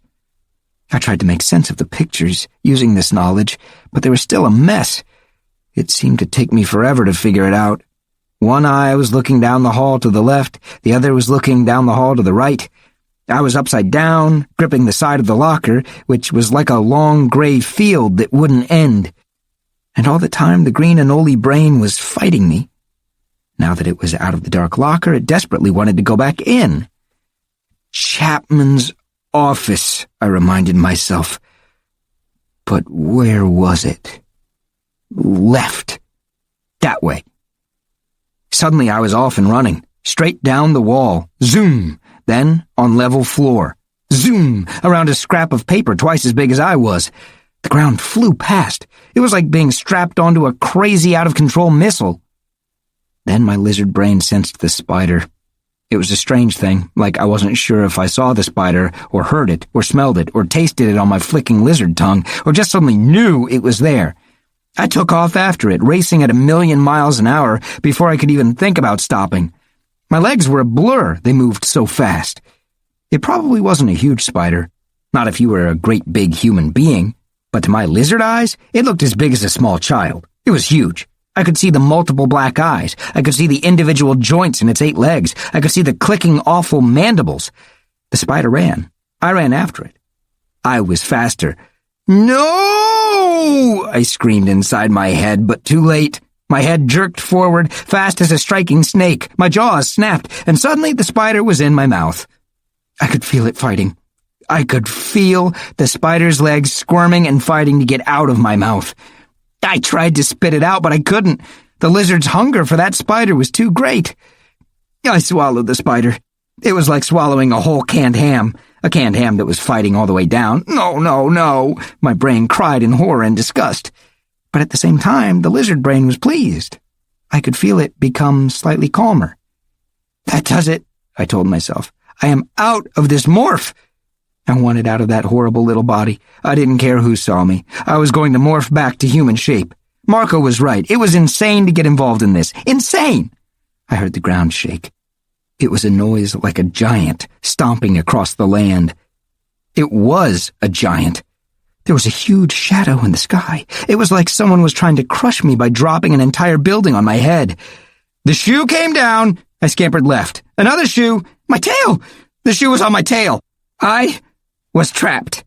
I tried to make sense of the pictures using this knowledge, but they were still a mess. It seemed to take me forever to figure it out. One eye was looking down the hall to the left, the other was looking down the hall to the right. I was upside down, gripping the side of the locker, which was like a long gray field that wouldn't end. And all the time the green Anole brain was fighting me. Now that it was out of the dark locker, it desperately wanted to go back in. Chapman's office, I reminded myself. But where was it? Left. That way. Suddenly I was off and running, straight down the wall. Zoom! Then on level floor. Zoom! Around a scrap of paper twice as big as I was. The ground flew past. It was like being strapped onto a crazy out-of-control missile. Then my lizard brain sensed the spider. It was a strange thing, like I wasn't sure if I saw the spider, or heard it, or smelled it, or tasted it on my flicking lizard tongue, or just suddenly knew it was there. I took off after it, racing at 1,000,000 miles an hour before I could even think about stopping. My legs were a blur, they moved so fast. It probably wasn't a huge spider, not if you were a great big human being, but to my lizard eyes, it looked as big as a small child. It was huge. I could see the multiple black eyes. I could see the individual joints in its 8 legs. I could see the clicking, awful mandibles. The spider ran. I ran after it. I was faster. No! I screamed inside my head, but too late. My head jerked forward, fast as a striking snake. My jaws snapped, and suddenly the spider was in my mouth. I could feel it fighting. I could feel the spider's legs squirming and fighting to get out of my mouth. I tried to spit it out, but I couldn't. The lizard's hunger for that spider was too great. I swallowed the spider. It was like swallowing a whole canned ham, a canned ham that was fighting all the way down. No, no, no. My brain cried in horror and disgust. But at the same time, the lizard brain was pleased. I could feel it become slightly calmer. That does it, I told myself. I am out of this morph. I wanted out of that horrible little body. I didn't care who saw me. I was going to morph back to human shape. Marco was right. It was insane to get involved in this. Insane! I heard the ground shake. It was a noise like a giant stomping across the land. It was a giant. There was a huge shadow in the sky. It was like someone was trying to crush me by dropping an entire building on my head. The shoe came down. I scampered left. Another shoe. My tail! The shoe was on my tail. I was trapped.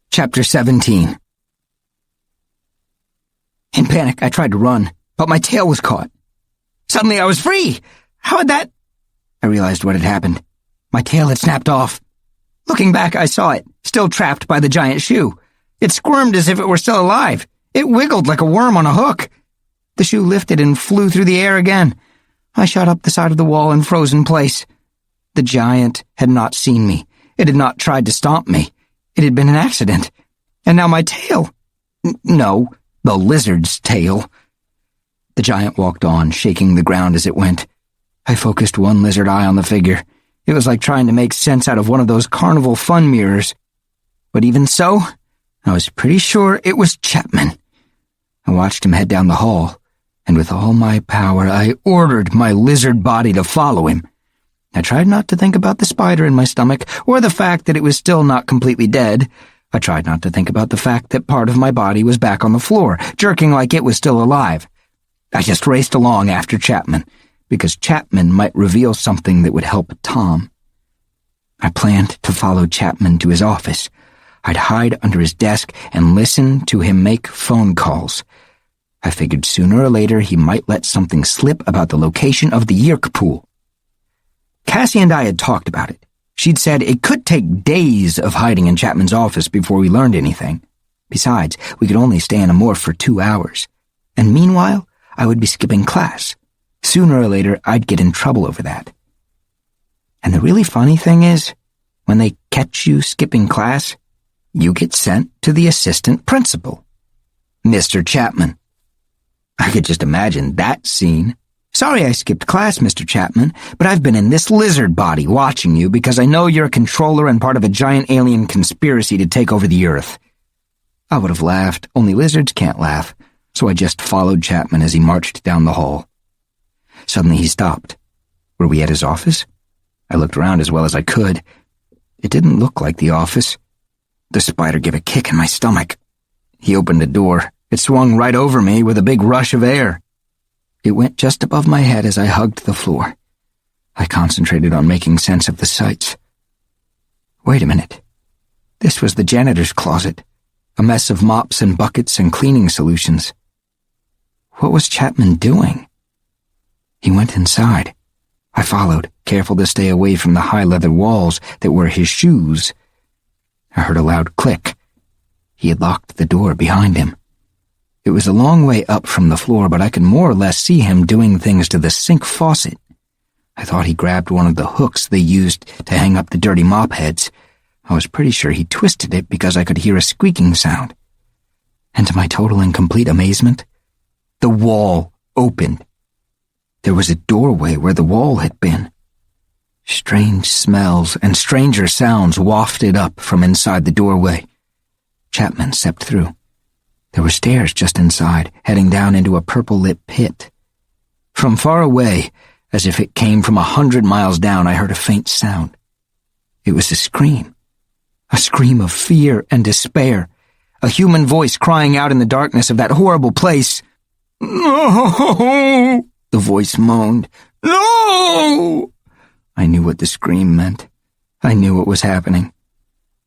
Chapter 17. In panic, I tried to run, but my tail was caught. Suddenly I was free! How had that... I realized what had happened. My tail had snapped off. Looking back, I saw it, still trapped by the giant shoe. It squirmed as if it were still alive. It wiggled like a worm on a hook. The shoe lifted and flew through the air again. I shot up the side of the wall and froze in place. The giant had not seen me. It had not tried to stomp me. It had been an accident. And now my tail. No, the lizard's tail. The giant walked on, shaking the ground as it went. I focused one lizard eye on the figure. It was like trying to make sense out of one of those carnival fun mirrors. But even so, I was pretty sure it was Chapman. I watched him head down the hall, and with all my power, I ordered my lizard body to follow him. I tried not to think about the spider in my stomach, or the fact that it was still not completely dead. I tried not to think about the fact that part of my body was back on the floor, jerking like it was still alive. I just raced along after Chapman, because Chapman might reveal something that would help Tom. I planned to follow Chapman to his office. I'd hide under his desk and listen to him make phone calls. I figured sooner or later he might let something slip about the location of the Yerk pool. Cassie and I had talked about it. She'd said it could take days of hiding in Chapman's office before we learned anything. Besides, we could only stay in a morph for 2 hours. And meanwhile, I would be skipping class. Sooner or later, I'd get in trouble over that. And the really funny thing is, when they catch you skipping class, you get sent to the assistant principal, Mr. Chapman. I could just imagine that scene. Sorry I skipped class, Mr. Chapman, but I've been in this lizard body watching you because I know you're a controller and part of a giant alien conspiracy to take over the Earth. I would have laughed, only lizards can't laugh, so I just followed Chapman as he marched down the hall. Suddenly he stopped. Were we at his office? I looked around as well as I could. It didn't look like the office. The spider gave a kick in my stomach. He opened a door. It swung right over me with a big rush of air. It went just above my head as I hugged the floor. I concentrated on making sense of the sights. Wait a minute. This was the janitor's closet, a mess of mops and buckets and cleaning solutions. What was Chapman doing? He went inside. I followed, careful to stay away from the high leather walls that were his shoes. I heard a loud click. He had locked the door behind him. It was a long way up from the floor, but I could more or less see him doing things to the sink faucet. I thought he grabbed one of the hooks they used to hang up the dirty mop heads. I was pretty sure he twisted it because I could hear a squeaking sound. And to my total and complete amazement, the wall opened. There was a doorway where the wall had been. Strange smells and stranger sounds wafted up from inside the doorway. Chapman stepped through. There were stairs just inside, heading down into a purple-lit pit. From far away, as if it came from 100 miles down, I heard a faint sound. It was a scream of fear and despair, a human voice crying out in the darkness of that horrible place. "No!" the voice moaned. "No!" I knew what the scream meant. I knew what was happening.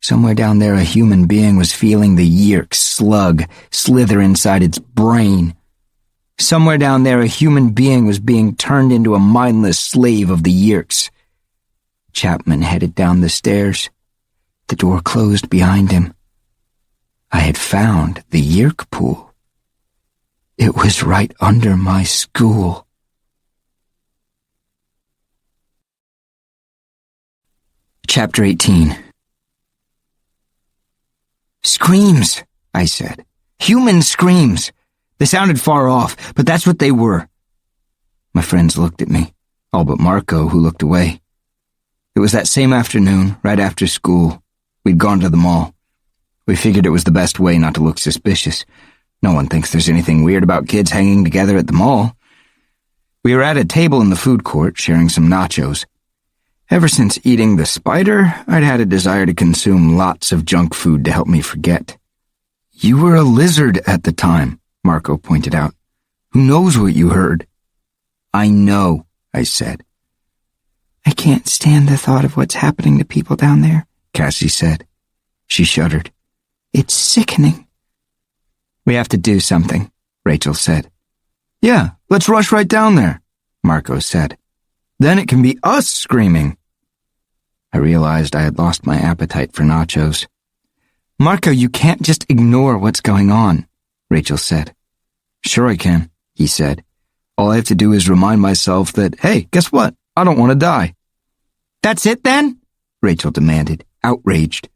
Somewhere down there a human being was feeling the Yeerk slug slither inside its brain. Somewhere down there a human being was being turned into a mindless slave of the Yeerks. Chapman headed down the stairs. The door closed behind him. I had found the Yeerk pool. It was right under my school. Chapter 18. "Screams," I said. "Human screams. They sounded far off, but that's what they were." My friends looked at me, all but Marco, who looked away. It was that same afternoon, right after school. We'd gone to the mall. We figured it was the best way not to look suspicious. No one thinks there's anything weird about kids hanging together at the mall. We were at a table in the food court, sharing some nachos. Ever since eating the spider, I'd had a desire to consume lots of junk food to help me forget. "You were a lizard at the time," Marco pointed out. "Who knows what you heard?" "I know," I said. "I can't stand the thought of what's happening to people down there," Cassie said. She shuddered. "It's sickening." "We have to do something," Rachel said. "Yeah, let's rush right down there," Marco said. "Then it can be us screaming." I realized I had lost my appetite for nachos. "Marco, you can't just ignore what's going on," Rachel said. "Sure I can," he said. "All I have to do is remind myself that, hey, guess what? I don't want to die." "That's it then?" Rachel demanded, outraged.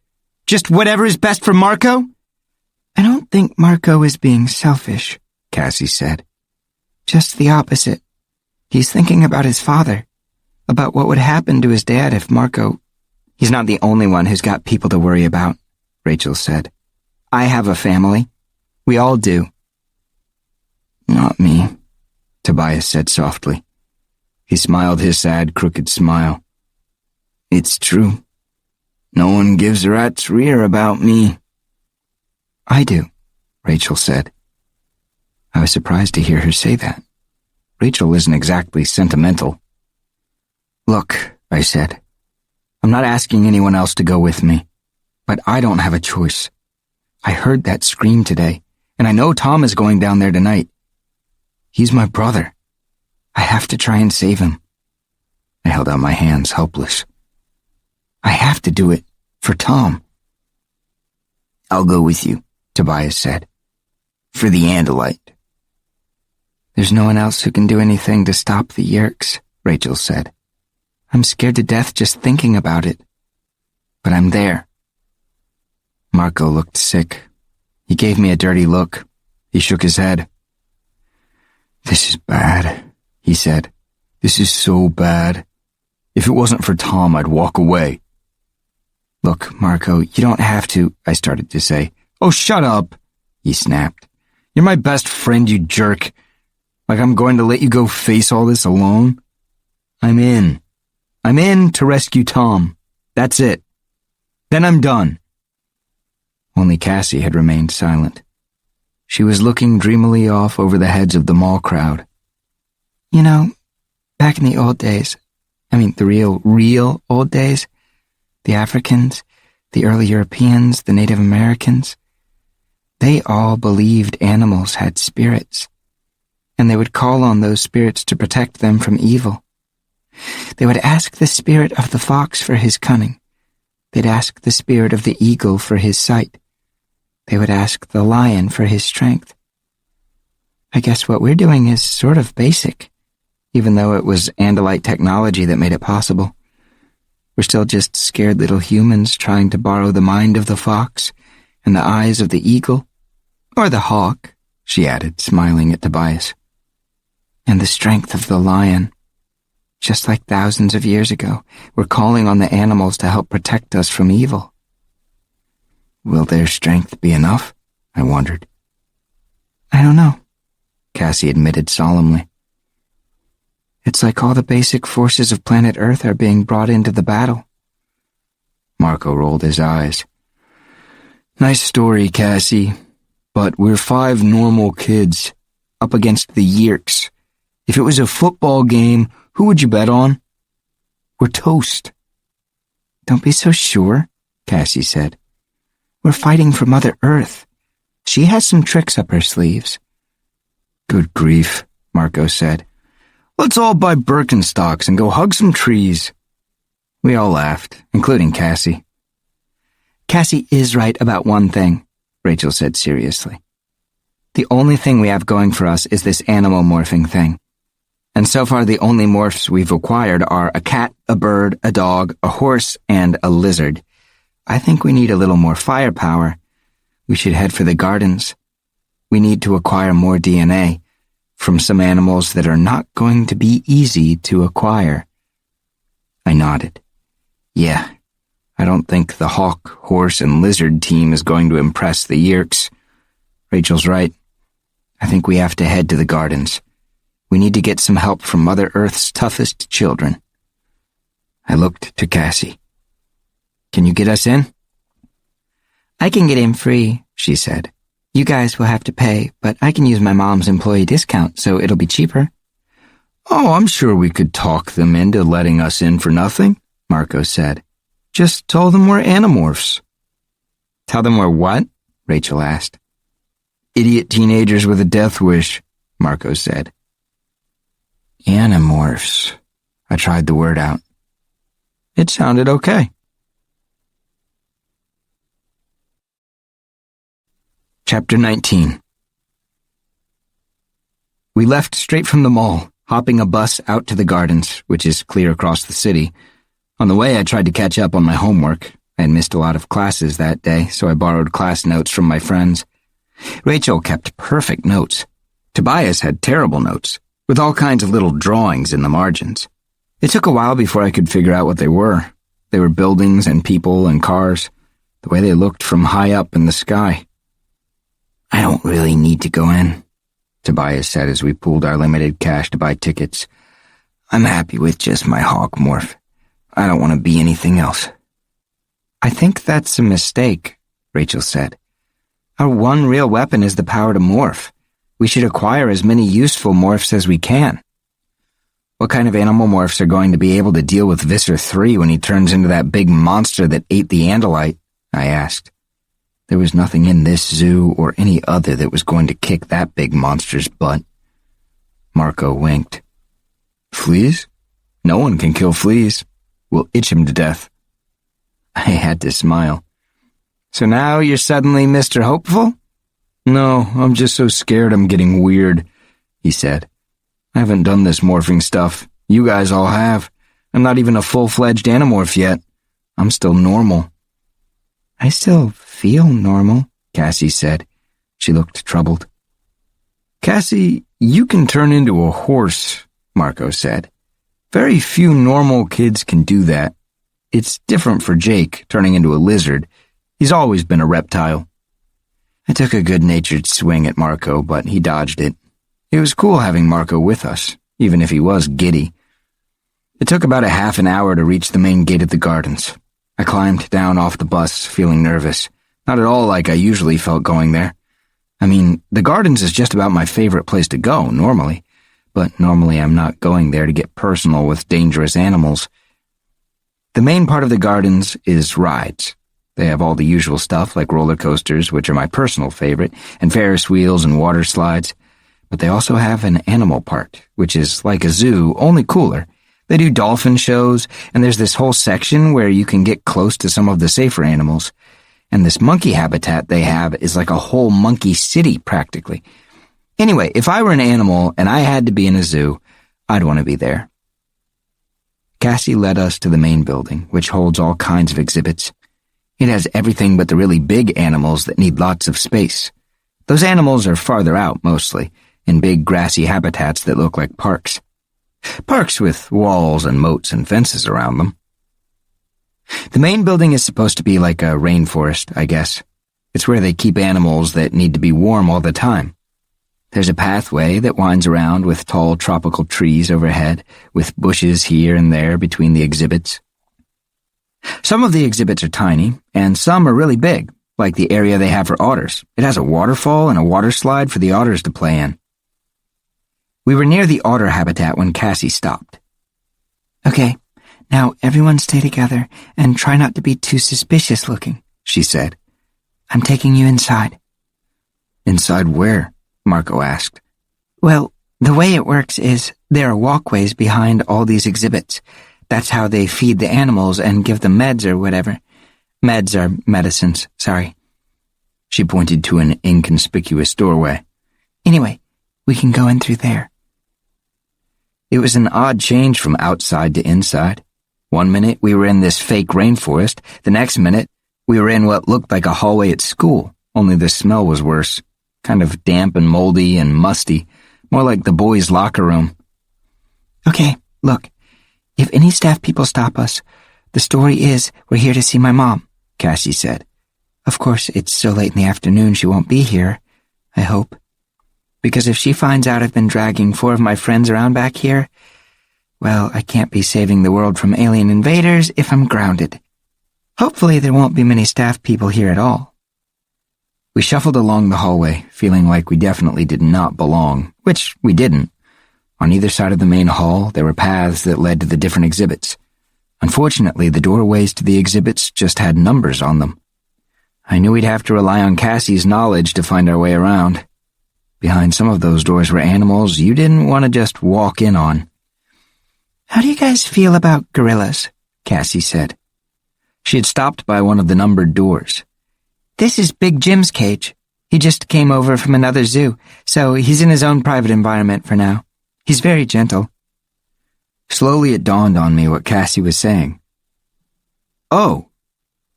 "Just whatever is best for Marco?" "I don't think Marco is being selfish," Cassie said. "Just the opposite. He's thinking about his father, about what would happen to his dad if Marco—" "He's not the only one who's got people to worry about," Rachel said. "I have a family. We all do." "Not me," Tobias said softly. He smiled his sad, crooked smile. "It's true. No one gives a rat's rear about me." "I do," Rachel said. I was surprised to hear her say that. Rachel isn't exactly sentimental. "Look," I said, "I'm not asking anyone else to go with me, but I don't have a choice. I heard that scream today, and I know Tom is going down there tonight. He's my brother. I have to try and save him." I held out my hands, helpless. "I have to do it for Tom." "I'll go with you," Tobias said. "For the Andalite." "There's no one else who can do anything to stop the Yeerks," Rachel said. "I'm scared to death just thinking about it. But I'm there." Marco looked sick. He gave me a dirty look. He shook his head. "This is bad," he said. "This is so bad. If it wasn't for Tom, I'd walk away." "Look, Marco, you don't have to," I started to say. "Oh, shut up," he snapped. "You're my best friend, you jerk." Like I'm going to let you go face all this alone? I'm in. I'm in to rescue Tom. That's it. Then I'm done. Only Cassie had remained silent. She was looking dreamily off over the heads of the mall crowd. You know, back in the old days, the real old days, the Africans, the early Europeans, the Native Americans, they all believed animals had spirits, and they would call on those spirits to protect them from evil. They would ask the spirit of the fox for his cunning. They'd ask the spirit of the eagle for his sight. They would ask the lion for his strength. I guess what we're doing is sort of basic, even though it was Andalite technology that made it possible. We're still just scared little humans trying to borrow the mind of the fox and the eyes of the eagle, or the hawk, she added, smiling at Tobias, and the strength of the lion. Just like thousands of years ago, we're calling on the animals to help protect us from evil. Will their strength be enough? I wondered. I don't know, Cassie admitted solemnly. It's like all the basic forces of planet Earth are being brought into the battle. Marco rolled his eyes. Nice story, Cassie, but we're 5 normal kids, up against the Yeerks. If it was a football game, who would you bet on? We're toast. Don't be so sure, Cassie said. We're fighting for Mother Earth. She has some tricks up her sleeves. Good grief, Marco said. Let's all buy Birkenstocks and go hug some trees. We all laughed, including Cassie. Cassie is right about one thing, Rachel said seriously. The only thing we have going for us is this animal morphing thing. And so far the only morphs we've acquired are a cat, a bird, a dog, a horse, and a lizard. I think we need a little more firepower. We should head for the gardens. We need to acquire more DNA from some animals that are not going to be easy to acquire. I nodded. Yeah, I don't think the hawk, horse, and lizard team is going to impress the Yeerks. Rachel's right. I think we have to head to the gardens. We need to get some help from Mother Earth's toughest children. I looked to Cassie. Can you get us in? I can get in free, she said. You guys will have to pay, but I can use my mom's employee discount, so it'll be cheaper. Oh, I'm sure we could talk them into letting us in for nothing, Marco said. Just tell them we're Animorphs. Tell them we're what? Rachel asked. Idiot teenagers with a death wish, Marco said. Animorphs. I tried the word out. It sounded okay. Chapter 19. We left straight from the mall, hopping a bus out to the gardens, which is clear across the city. On the way, I tried to catch up on my homework. I had missed a lot of classes that day, so I borrowed class notes from my friends. Rachel kept perfect notes. Tobias had terrible notes, with all kinds of little drawings in the margins. It took a while before I could figure out what they were. They were buildings and people and cars, the way they looked from high up in the sky. I don't really need to go in, Tobias said as we pooled our limited cash to buy tickets. I'm happy with just my hawk morph. I don't want to be anything else. I think that's a mistake, Rachel said. Our one real weapon is the power to morph. We should acquire as many useful morphs as we can. What kind of animal morphs are going to be able to deal with Visser 3 when he turns into that big monster that ate the Andalite? I asked. There was nothing in this zoo or any other that was going to kick that big monster's butt. Marco winked. Fleas? No one can kill fleas. We'll itch him to death. I had to smile. So now you're suddenly Mr. Hopeful? No, I'm just so scared I'm getting weird, he said. I haven't done this morphing stuff. You guys all have. I'm not even a full-fledged Animorph yet. I'm still normal. I still feel normal, Cassie said. She looked troubled. Cassie, you can turn into a horse, Marco said. Very few normal kids can do that. It's different for Jake, turning into a lizard. He's always been a reptile. I took a good-natured swing at Marco, but he dodged it. It was cool having Marco with us, even if he was giddy. It took about a half an hour to reach the main gate of the gardens. I climbed down off the bus, feeling nervous. Not at all like I usually felt going there. I mean, the gardens is just about my favorite place to go, normally. But normally I'm not going there to get personal with dangerous animals. The main part of the gardens is rides. They have all the usual stuff like roller coasters, which are my personal favorite, and Ferris wheels and water slides. But they also have an animal part, which is like a zoo, only cooler. They do dolphin shows, and there's this whole section where you can get close to some of the safer animals. And this monkey habitat they have is like a whole monkey city, practically. Anyway, if I were an animal and I had to be in a zoo, I'd want to be there. Cassie led us to the main building, which holds all kinds of exhibits. It has everything but the really big animals that need lots of space. Those animals are farther out, mostly, in big grassy habitats that look like parks. Parks with walls and moats and fences around them. The main building is supposed to be like a rainforest, I guess. It's where they keep animals that need to be warm all the time. There's a pathway that winds around with tall tropical trees overhead, with bushes here and there between the exhibits. Some of the exhibits are tiny, and some are really big, like the area they have for otters. It has a waterfall and a water slide for the otters to play in. We were near the otter habitat when Cassie stopped. Okay, now everyone stay together and try not to be too suspicious looking, she said. I'm taking you inside. Inside where? Marco asked. Well, the way it works is there are walkways behind all these exhibits. That's how they feed the animals and give them meds or whatever. Meds are medicines, sorry. She pointed to an inconspicuous doorway. Anyway, we can go in through there. It was an odd change from outside to inside. One minute we were in this fake rainforest, the next minute we were in what looked like a hallway at school, only the smell was worse. Kind of damp and moldy and musty, more like the boys' locker room. Okay, look. If any staff people stop us, the story is we're here to see my mom, Cassie said. Of course, it's so late in the afternoon she won't be here, I hope. Because if she finds out I've been dragging 4 of my friends around back here, well, I can't be saving the world from alien invaders if I'm grounded. Hopefully there won't be many staff people here at all. We shuffled along the hallway, feeling like we definitely did not belong, which we didn't. On either side of the main hall, there were paths that led to the different exhibits. Unfortunately, the doorways to the exhibits just had numbers on them. I knew we'd have to rely on Cassie's knowledge to find our way around. Behind some of those doors were animals you didn't want to just walk in on. How do you guys feel about gorillas? Cassie said. She had stopped by one of the numbered doors. This is Big Jim's cage. He just came over from another zoo, so he's in his own private environment for now. He's very gentle. Slowly it dawned on me what Cassie was saying. Oh,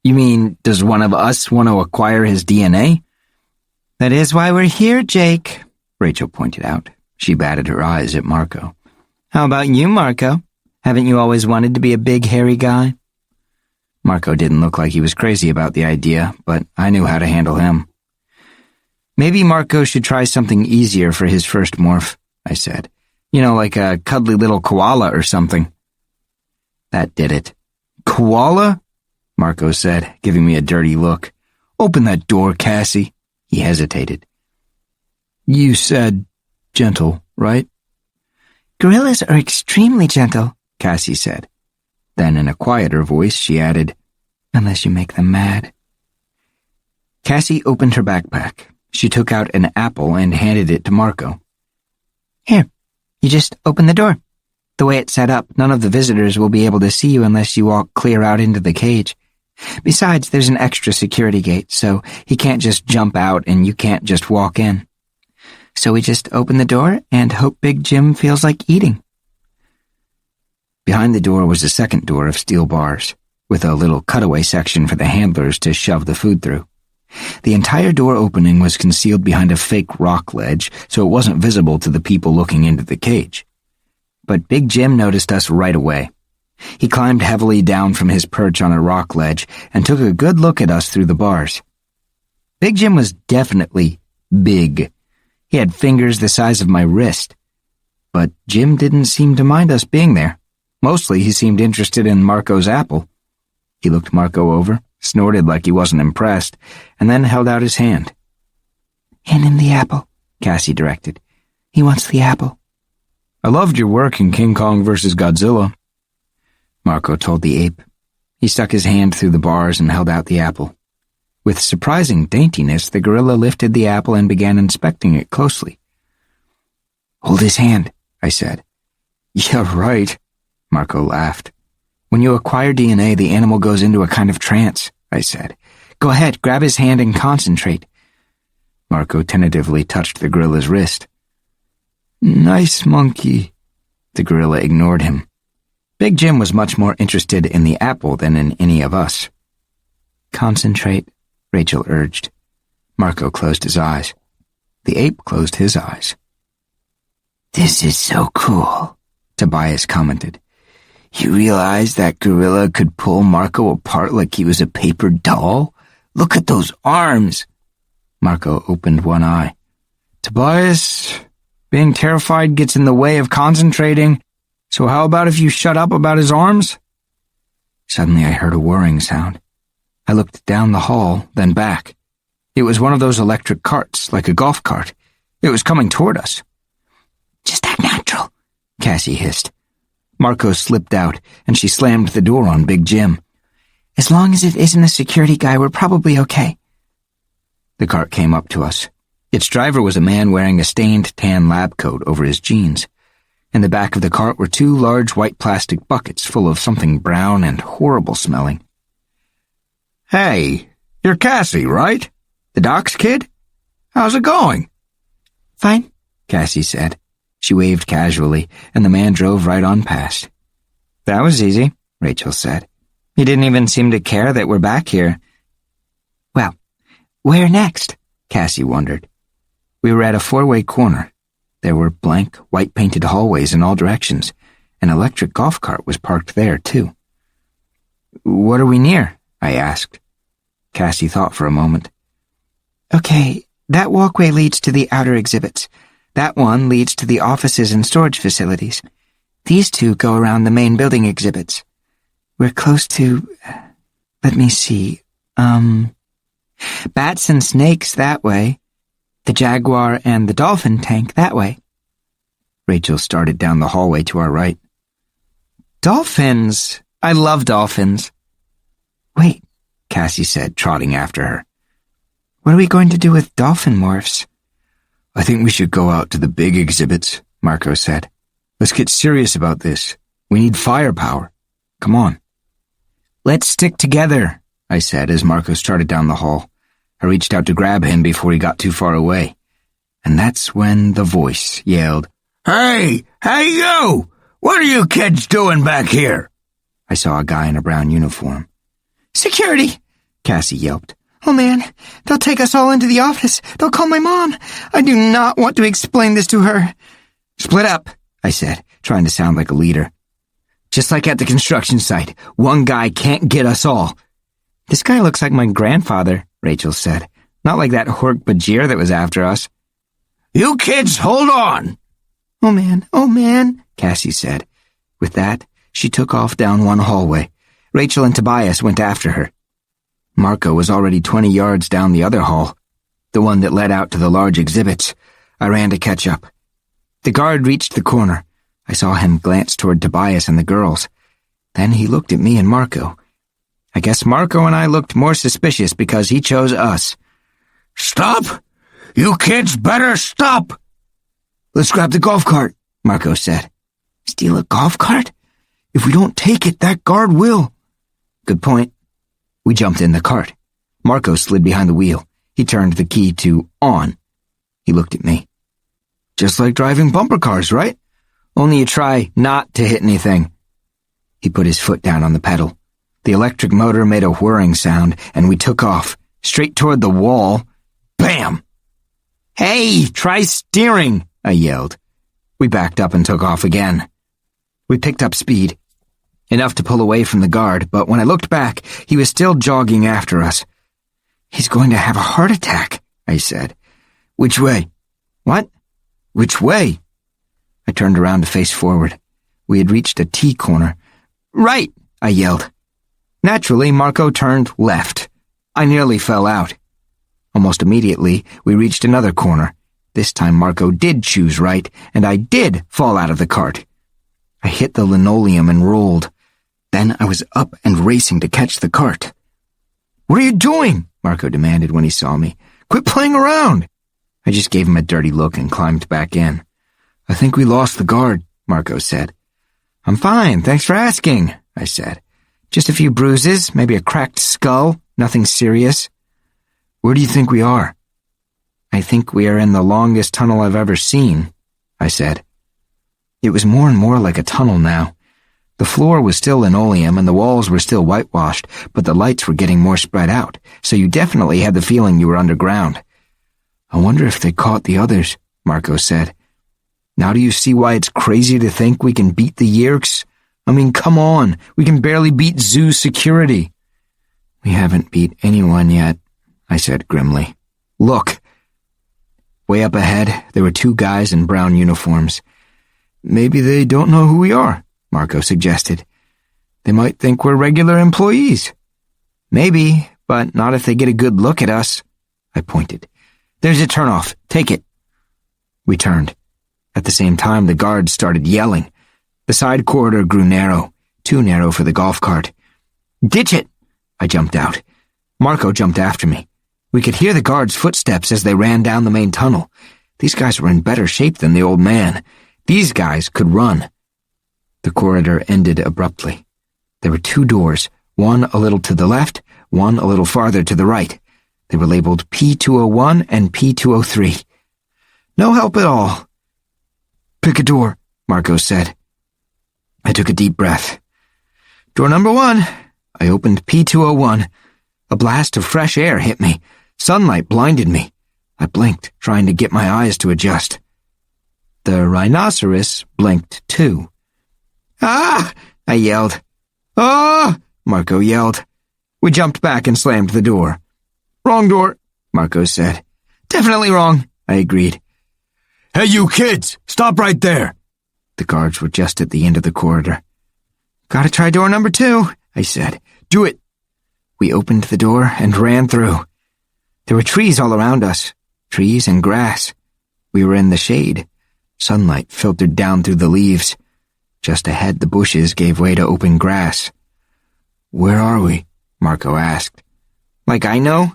you mean, does one of us want to acquire his DNA? That is why we're here, Jake, Rachel pointed out. She batted her eyes at Marco. How about you, Marco? Haven't you always wanted to be a big, hairy guy? Marco didn't look like he was crazy about the idea, but I knew how to handle him. Maybe Marco should try something easier for his first morph, I said. You know, like a cuddly little koala or something. That did it. Koala? Marco said, giving me a dirty look. Open that door, Cassie. He hesitated. You said gentle, right? Gorillas are extremely gentle, Cassie said. Then in a quieter voice she added, unless you make them mad. Cassie opened her backpack. She took out an apple and handed it to Marco. Here, you just open the door. The way it's set up, none of the visitors will be able to see you unless you walk clear out into the cage. Besides, there's an extra security gate, so he can't just jump out and you can't just walk in. So we just open the door and hope Big Jim feels like eating. Behind the door was a second door of steel bars, with a little cutaway section for the handlers to shove the food through. The entire door opening was concealed behind a fake rock ledge, so it wasn't visible to the people looking into the cage. But Big Jim noticed us right away. He climbed heavily down from his perch on a rock ledge and took a good look at us through the bars. Big Jim was definitely big. He He had fingers the size of my wrist. But Jim didn't seem to mind us being there. Mostly he seemed interested in Marco's apple. He looked Marco over, snorted like he wasn't impressed, and then held out his hand. "Hand him the apple," Cassie directed. "He wants the apple." "I loved your work in King Kong vs. Godzilla," Marco told the ape. He stuck his hand through the bars and held out the apple. With surprising daintiness, the gorilla lifted the apple and began inspecting it closely. "Hold his hand," I said. "Yeah, right," Marco laughed. "When you acquire DNA, the animal goes into a kind of trance," I said. "Go ahead, grab his hand and concentrate." Marco tentatively touched the gorilla's wrist. "Nice monkey." The gorilla ignored him. Big Jim was much more interested in the apple than in any of us. "Concentrate," Rachel urged. Marco closed his eyes. The ape closed his eyes. "This is so cool," Tobias commented. "You realize that gorilla could pull Marco apart like he was a paper doll? Look at those arms." Marco opened one eye. "Tobias, being terrified gets in the way of concentrating, so how about if you shut up about his arms?" Suddenly I heard a whirring sound. I looked down the hall, then back. It was one of those electric carts, like a golf cart. It was coming toward us. "Just act natural," Cassie hissed. Marco slipped out, and she slammed the door on Big Jim. "As long as it isn't a security guy, we're probably okay." The cart came up to us. Its driver was a man wearing a stained tan lab coat over his jeans. In the back of the cart were two large white plastic buckets full of something brown and horrible smelling. "Hey, you're Cassie, right? The doc's kid? How's it going?" "Fine," Cassie said. She waved casually, and the man drove right on past. "That was easy," Rachel said. "He didn't even seem to care that we're back here." "Well, where next?" Cassie wondered. We were at a four-way corner. There were blank, white-painted hallways in all directions. An electric golf cart was parked there, too. "What are we near?" I asked. Cassie thought for a moment. "Okay, that walkway leads to the outer exhibits. That one leads to the offices and storage facilities. These two go around the main building exhibits. We're close to... let me see. Bats and snakes that way. The jaguar and the dolphin tank that way." Rachel started down the hallway to our right. "Dolphins! I love dolphins." "Wait," Cassie said, trotting after her. "What are we going to do with dolphin morphs?" "I think we should go out to the big exhibits," Marco said. "Let's get serious about this. We need firepower. Come on." "Let's stick together," I said as Marco started down the hall. I reached out to grab him before he got too far away. And that's when the voice yelled, Hey you! What are you kids doing back here?" I saw a guy in a brown uniform. "Security!" Cassie yelped. "Oh man, they'll take us all into the office. They'll call my mom. I do not want to explain this to her." "Split up," I said, trying to sound like a leader. "Just like at the construction site, one guy can't get us all." "This guy looks like my grandfather," Rachel said. "Not like that Hork Bajir that was after us." "You kids, hold on!" Oh man, Cassie said. With that, she took off down one hallway. Rachel and Tobias went after her. Marco was already 20 yards down the other hall, the one that led out to the large exhibits. I ran to catch up. The guard reached the corner. I saw him glance toward Tobias and the girls. Then he looked at me and Marco. I guess Marco and I looked more suspicious because he chose us. "Stop! You kids better stop!" "Let's grab the golf cart," Marco said. "Steal a golf cart? "If we don't take it, that guard will." "Good point." We jumped in the cart. Marco slid behind the wheel. He turned the key to on. He looked at me. "Just like driving bumper cars, right? Only you try not to hit anything." He put his foot down on the pedal. The electric motor made a whirring sound, and we took off, straight toward the wall. Bam! "Hey, try steering!" I yelled. We backed up and took off again. We picked up speed. Enough to pull away from the guard, but when I looked back, he was still jogging after us. "He's going to have a heart attack," I said. "Which way?" What? Which way? I turned around to face forward. We had reached a T-corner. Right, I yelled. Naturally, Marco turned left. I nearly fell out. Almost immediately, we reached another corner. This time Marco did choose right, and I did fall out of the cart. I hit the linoleum and rolled. Then I was up and racing to catch the cart. What are you doing? Marco demanded when he saw me. Quit playing around. I just gave him a dirty look and climbed back in. I think we lost the guard, Marco said. I'm fine, thanks for asking, I said. Just a few bruises, maybe a cracked skull, nothing serious. Where do you think we are? I think we are in the longest tunnel I've ever seen, I said. It was more and more like a tunnel now. The floor was still linoleum and the walls were still whitewashed, but the lights were getting more spread out, so you definitely had the feeling you were underground. I wonder if they caught the others, Marco said. Now do you see why it's crazy to think we can beat the Yeerks? I mean, come on, we can barely beat zoo security. We haven't beat anyone yet, I said grimly. Look. Way up ahead, there were two guys in brown uniforms. Maybe they don't know who we are, Marco suggested. They might think we're regular employees. Maybe, but not if they get a good look at us, I pointed. There's a turnoff. Take it. We turned. At the same time, the guards started yelling. The side corridor grew narrow, too narrow for the golf cart. Ditch it! I jumped out. Marco jumped after me. We could hear the guards' footsteps as they ran down the main tunnel. These guys were in better shape than the old man. These guys could run. The corridor ended abruptly. There were two doors, one a little to the left, one a little farther to the right. They were labeled P201 and P203. No help at all. Pick a door, Marco said. I took a deep breath. Door number 1. I opened P201. A blast of fresh air hit me. Sunlight blinded me. I blinked, trying to get my eyes to adjust. The rhinoceros blinked too. Ah! I yelled. Ah! Marco yelled. We jumped back and slammed the door. Wrong door, Marco said. Definitely wrong, I agreed. Hey, you kids! Stop right there! The guards were just at the end of the corridor. Gotta try door number 2, I said. Do it! We opened the door and ran through. There were trees all around us, trees and grass. We were in the shade. Sunlight filtered down through the leaves. Just ahead, the bushes gave way to open grass. Where are we? Marco asked. Like I know?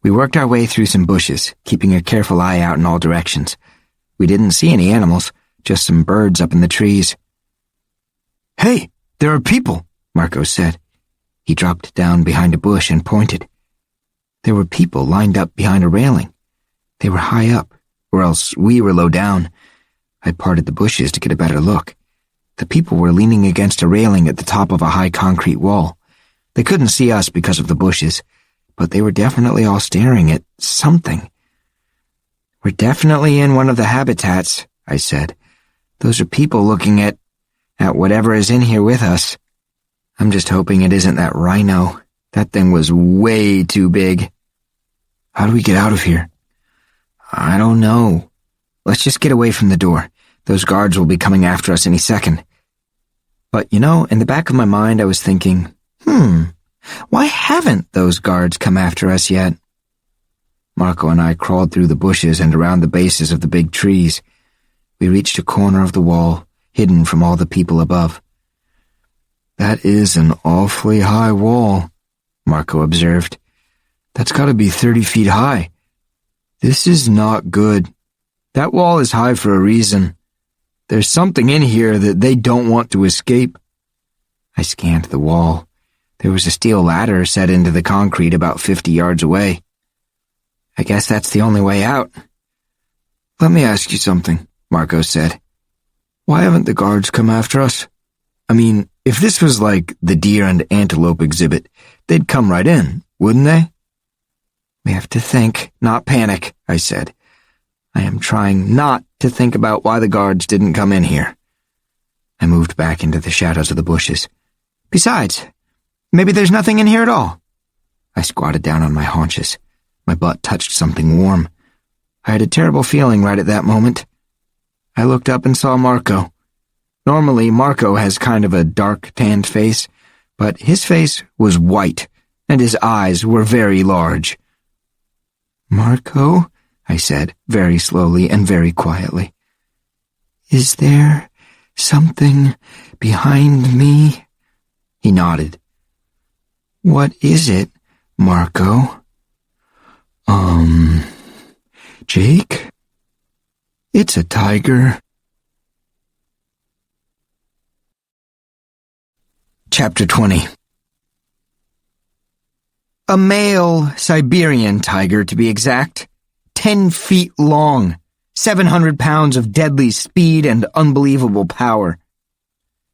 We worked our way through some bushes, keeping a careful eye out in all directions. We didn't see any animals, just some birds up in the trees. Hey, there are people, Marco said. He dropped down behind a bush and pointed. There were people lined up behind a railing. They were high up, or else we were low down. I parted the bushes to get a better look. The people were leaning against a railing at the top of a high concrete wall. They couldn't see us because of the bushes, but they were definitely all staring at something. We're definitely in one of the habitats, I said. Those are people looking at whatever is in here with us. I'm just hoping it isn't that rhino. That thing was way too big. How do we get out of here? I don't know. Let's just get away from the door. Those guards will be coming after us any second. But, in the back of my mind I was thinking, why haven't those guards come after us yet? Marco and I crawled through the bushes and around the bases of the big trees. We reached a corner of the wall, hidden from all the people above. That is an awfully high wall, Marco observed. That's got to be 30 feet high. This is not good. That wall is high for a reason. There's something in here that they don't want to escape. I scanned the wall. There was a steel ladder set into the concrete about 50 yards away. I guess that's the only way out. Let me ask you something, Marco said. Why haven't the guards come after us? I mean, if this was like the deer and antelope exhibit, they'd come right in, wouldn't they? We have to think, not panic, I said. I am trying not to think about why the guards didn't come in here. I moved back into the shadows of the bushes. Besides, maybe there's nothing in here at all. I squatted down on my haunches. My butt touched something warm. I had a terrible feeling right at that moment. I looked up and saw Marco. Normally, Marco has kind of a dark, tanned face, but his face was white, and his eyes were very large. "Marco," I said, very slowly and very quietly, "is there something behind me?" He nodded. "What is it, Marco?" Jake? It's a tiger." Chapter 20. A male Siberian tiger, to be exact. 10 feet long, 700 pounds of deadly speed and unbelievable power.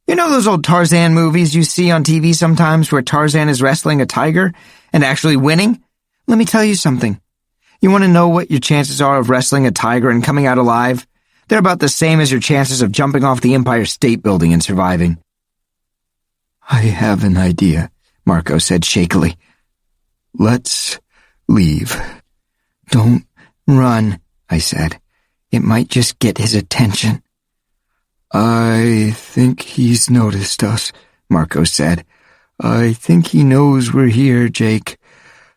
You know those old Tarzan movies you see on TV sometimes where Tarzan is wrestling a tiger and actually winning? Let me tell you something. You want to know what your chances are of wrestling a tiger and coming out alive? They're about the same as your chances of jumping off the Empire State Building and surviving. "I have an idea," Marco said shakily. "Let's leave." "Don't run," I said. "It might just get his attention." "I think he's noticed us," Marco said. "I think he knows we're here, Jake.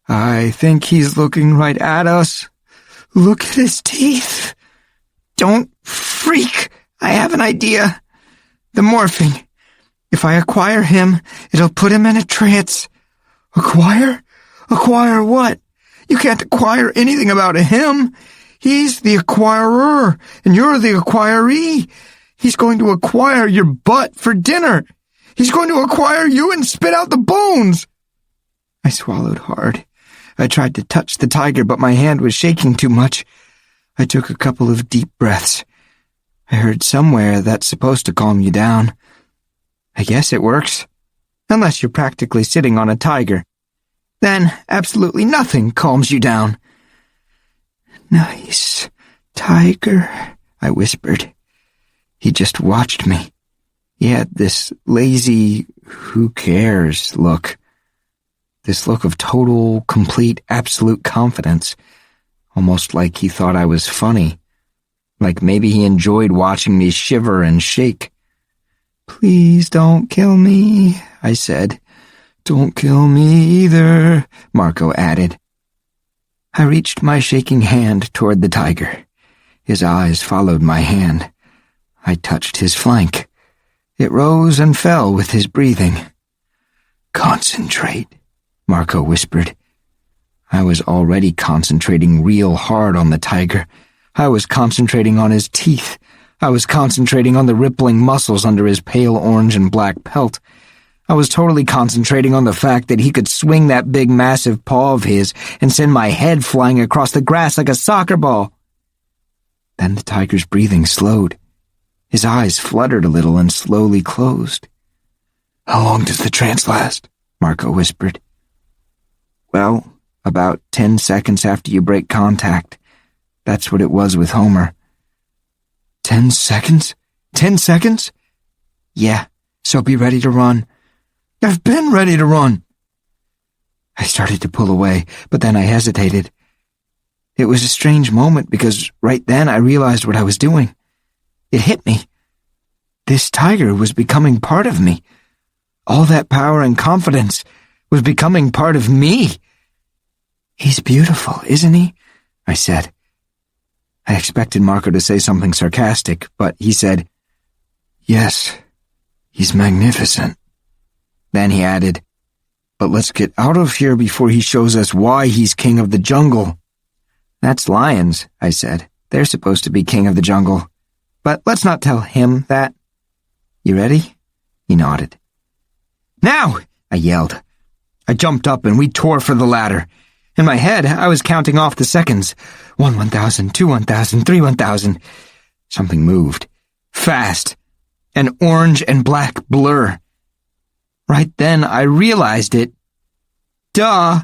I think he's looking right at us. Look at his teeth." "Don't freak. I have an idea. The morphing. If I acquire him, it'll put him in a trance." "Acquire? Acquire what? You can't acquire anything about him. He's the acquirer, and you're the acquiree. He's going to acquire your butt for dinner. He's going to acquire you and spit out the bones." I swallowed hard. I tried to touch the tiger, but my hand was shaking too much. I took a couple of deep breaths. I heard somewhere that's supposed to calm you down. I guess it works. Unless you're practically sitting on a tiger. Then absolutely nothing calms you down. "Nice tiger," I whispered. He just watched me. He had this lazy, who cares look. This look of total, complete, absolute confidence. Almost like he thought I was funny. Like maybe he enjoyed watching me shiver and shake. "Please don't kill me," I said. "Don't kill me either," Marco added. I reached my shaking hand toward the tiger. His eyes followed my hand. I touched his flank. It rose and fell with his breathing. "Concentrate," Marco whispered. I was already concentrating real hard on the tiger. I was concentrating on his teeth. I was concentrating on the rippling muscles under his pale orange and black pelt. I was totally concentrating on the fact that he could swing that big massive paw of his and send my head flying across the grass like a soccer ball. Then the tiger's breathing slowed. His eyes fluttered a little and slowly closed. "How long does the trance last?" Marco whispered. "Well, about 10 seconds after you break contact. That's what it was with Homer." 10 seconds? 10 seconds? "Yeah, so be ready to run." "I've been ready to run." I started to pull away, but then I hesitated. It was a strange moment because right then I realized what I was doing. It hit me. This tiger was becoming part of me. All that power and confidence was becoming part of me. "He's beautiful, isn't he?" I said. I expected Marco to say something sarcastic, but he said, "Yes, he's magnificent." Then he added, "But let's get out of here before he shows us why he's king of the jungle." "That's lions," I said. "They're supposed to be king of the jungle. But let's not tell him that." "You ready?" He nodded. "Now!" I yelled. I jumped up and we tore for the ladder. In my head, I was counting off the seconds. 1 1,000, 2 1,000, 3 1,000. Something moved. Fast. An orange and black blur. Right then, I realized it. Duh!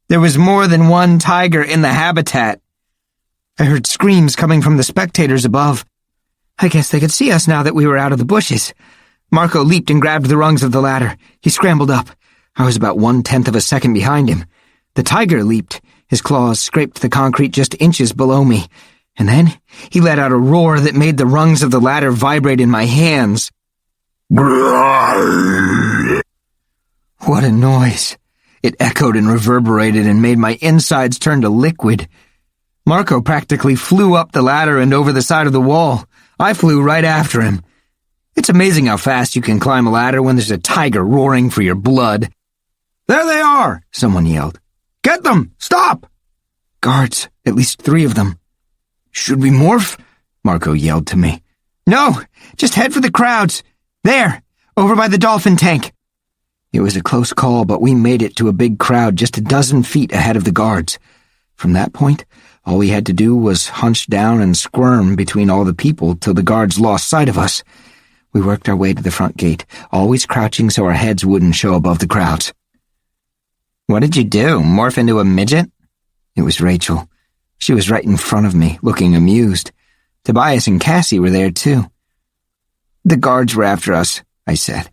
There was more than one tiger in the habitat. I heard screams coming from the spectators above. I guess they could see us now that we were out of the bushes. Marco leaped and grabbed the rungs of the ladder. He scrambled up. I was about 1/10 of a second behind him. The tiger leaped. His claws scraped the concrete just inches below me. And then he let out a roar that made the rungs of the ladder vibrate in my hands. What a noise. It echoed and reverberated and made my insides turn to liquid. Marco practically flew up the ladder and over the side of the wall. I flew right after him. It's amazing how fast you can climb a ladder when there's a tiger roaring for your blood. There they are, someone yelled. Get them! Stop! Guards, at least 3 of them. Should we morph? Marco yelled to me. No, just head for the crowds. There, over by the dolphin tank. It was a close call, but we made it to a big crowd just a dozen feet ahead of the guards. From that point, all we had to do was hunch down and squirm between all the people till the guards lost sight of us. We worked our way to the front gate, always crouching so our heads wouldn't show above the crowds. What did you do, morph into a midget? It was Rachel. She was right in front of me, looking amused. Tobias and Cassie were there, too. The guards were after us, I said.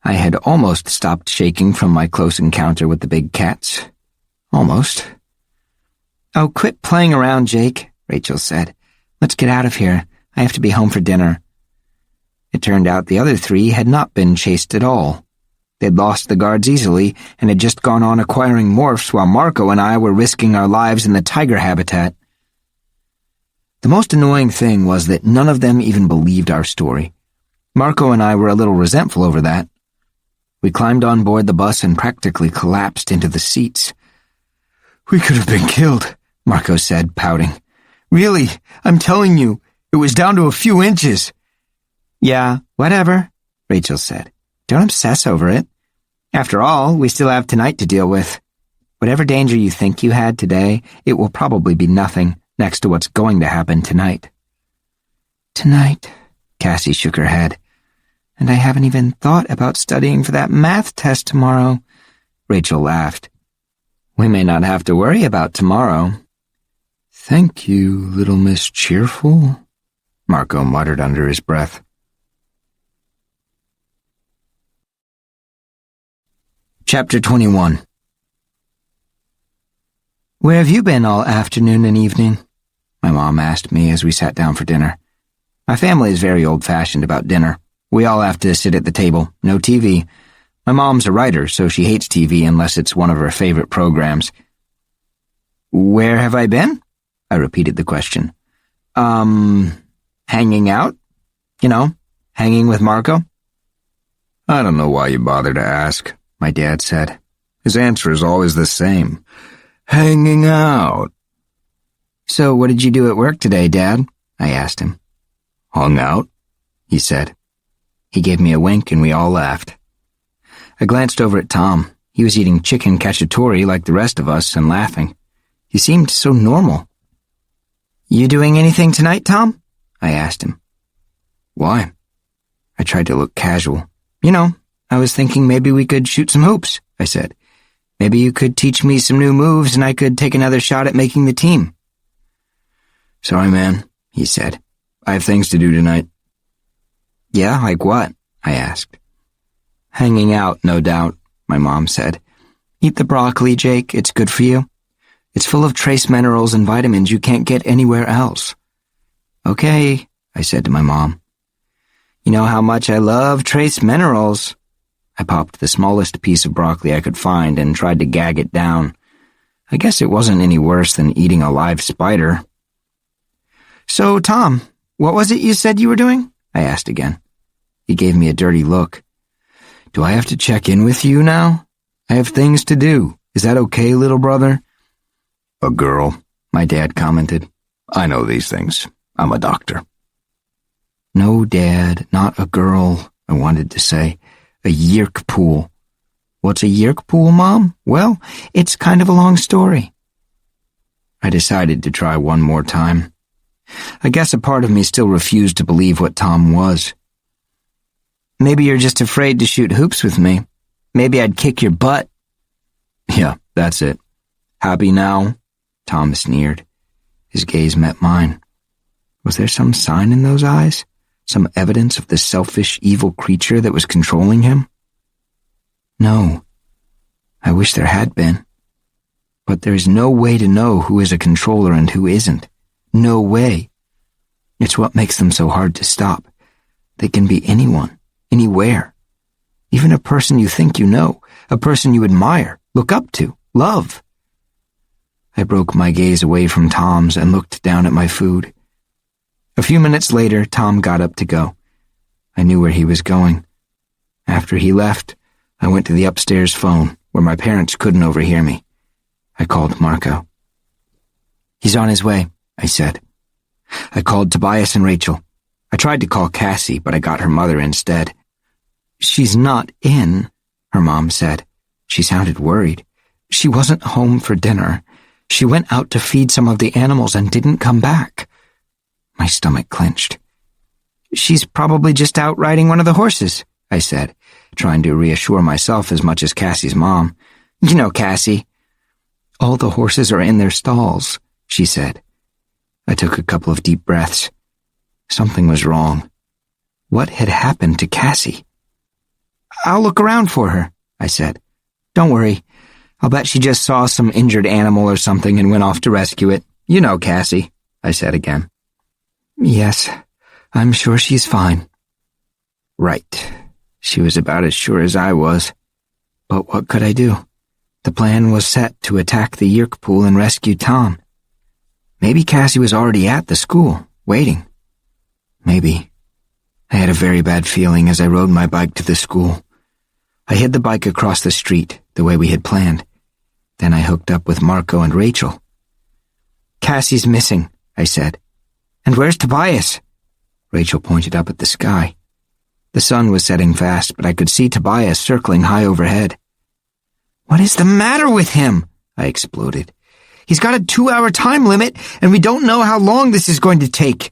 I had almost stopped shaking from my close encounter with the big cats. Almost. Oh, quit playing around, Jake, Rachel said. Let's get out of here. I have to be home for dinner. It turned out the other 3 had not been chased at all. They'd lost the guards easily and had just gone on acquiring morphs while Marco and I were risking our lives in the tiger habitat. The most annoying thing was that none of them even believed our story. Marco and I were a little resentful over that. We climbed on board the bus and practically collapsed into the seats. We could have been killed, Marco said, pouting. Really, I'm telling you, it was down to a few inches. Yeah, whatever, Rachel said. Don't obsess over it. After all, we still have tonight to deal with. Whatever danger you think you had today, it will probably be nothing next to what's going to happen tonight. Tonight, Cassie shook her head. And I haven't even thought about studying for that math test tomorrow. Rachel laughed. We may not have to worry about tomorrow. Thank you, little Miss Cheerful, Marco muttered under his breath. Chapter 21. Where have you been all afternoon and evening? My mom asked me as we sat down for dinner. My family is very old-fashioned about dinner. We all have to sit at the table, no TV. My mom's a writer, so she hates TV unless it's one of her favorite programs. Where have I been? I repeated the question. Hanging out? You know, hanging with Marco? I don't know why you bother to ask, my dad said. His answer is always the same. Hanging out. So what did you do at work today, Dad? I asked him. Hung out, he said. He gave me a wink and we all laughed. I glanced over at Tom. He was eating chicken cacciatore like the rest of us and laughing. He seemed so normal. You doing anything tonight, Tom? I asked him. Why? I tried to look casual. You know, I was thinking maybe we could shoot some hoops, I said. Maybe you could teach me some new moves and I could take another shot at making the team. Sorry, man, he said. I have things to do tonight. Yeah, like what? I asked. Hanging out, no doubt, my mom said. Eat the broccoli, Jake. It's good for you. It's full of trace minerals and vitamins you can't get anywhere else. Okay, I said to my mom. You know how much I love trace minerals. I popped the smallest piece of broccoli I could find and tried to gag it down. I guess it wasn't any worse than eating a live spider. So, Tom, what was it you said you were doing? I asked again. He gave me a dirty look. Do I have to check in with you now? I have things to do. Is that okay, little brother? A girl, my dad commented. I know these things. I'm a doctor. No, Dad, not a girl, I wanted to say. A yerk pool. What's a yerk pool, Mom? Well, it's kind of a long story. I decided to try one more time. I guess a part of me still refused to believe what Tom was. Maybe you're just afraid to shoot hoops with me. Maybe I'd kick your butt. Yeah, that's it. Happy now? Tom sneered. His gaze met mine. Was there some sign in those eyes? Some evidence of the selfish, evil creature that was controlling him? No. I wish there had been. But there is no way to know who is a controller and who isn't. No way. It's what makes them so hard to stop. They can be anyone, anywhere. Even a person you think you know, a person you admire, look up to, love. I broke my gaze away from Tom's and looked down at my food. A few minutes later, Tom got up to go. I knew where he was going. After he left, I went to the upstairs phone, where my parents couldn't overhear me. I called Marco. "He's on his way," I said. I called Tobias and Rachel. I tried to call Cassie, but I got her mother instead. "She's not in," her mom said. She sounded worried. "She wasn't home for dinner. She went out to feed some of the animals and didn't come back." My stomach clenched. "She's probably just out riding one of the horses," I said, trying to reassure myself as much as Cassie's mom. "You know Cassie." "All the horses are in their stalls," she said. I took a couple of deep breaths. Something was wrong. What had happened to Cassie? "I'll look around for her," I said. "Don't worry. I'll bet she just saw some injured animal or something and went off to rescue it. You know Cassie," I said again. "Yes, I'm sure she's fine." Right. She was about as sure as I was. But what could I do? The plan was set to attack the Yerk pool and rescue Tom. Maybe Cassie was already at the school, waiting. Maybe. I had a very bad feeling as I rode my bike to the school. I hid the bike across the street, the way we had planned. Then I hooked up with Marco and Rachel. "Cassie's missing," I said. "And where's Tobias?" Rachel pointed up at the sky. The sun was setting fast, but I could see Tobias circling high overhead. "What is the matter with him?" I exploded. "He's got a 2-hour time limit, and we don't know how long this is going to take."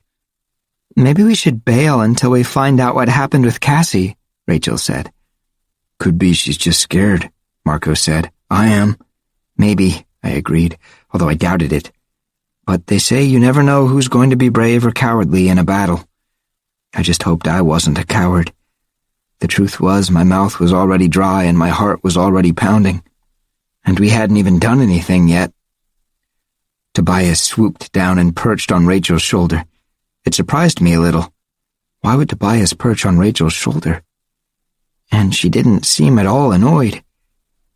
"Maybe we should bail until we find out what happened with Cassie," Rachel said. "Could be she's just scared," Marco said. "I am." "Maybe," I agreed, although I doubted it. But they say you never know who's going to be brave or cowardly in a battle. I just hoped I wasn't a coward. The truth was, my mouth was already dry and my heart was already pounding. And we hadn't even done anything yet. Tobias swooped down and perched on Rachel's shoulder. It surprised me a little. Why would Tobias perch on Rachel's shoulder? And she didn't seem at all annoyed.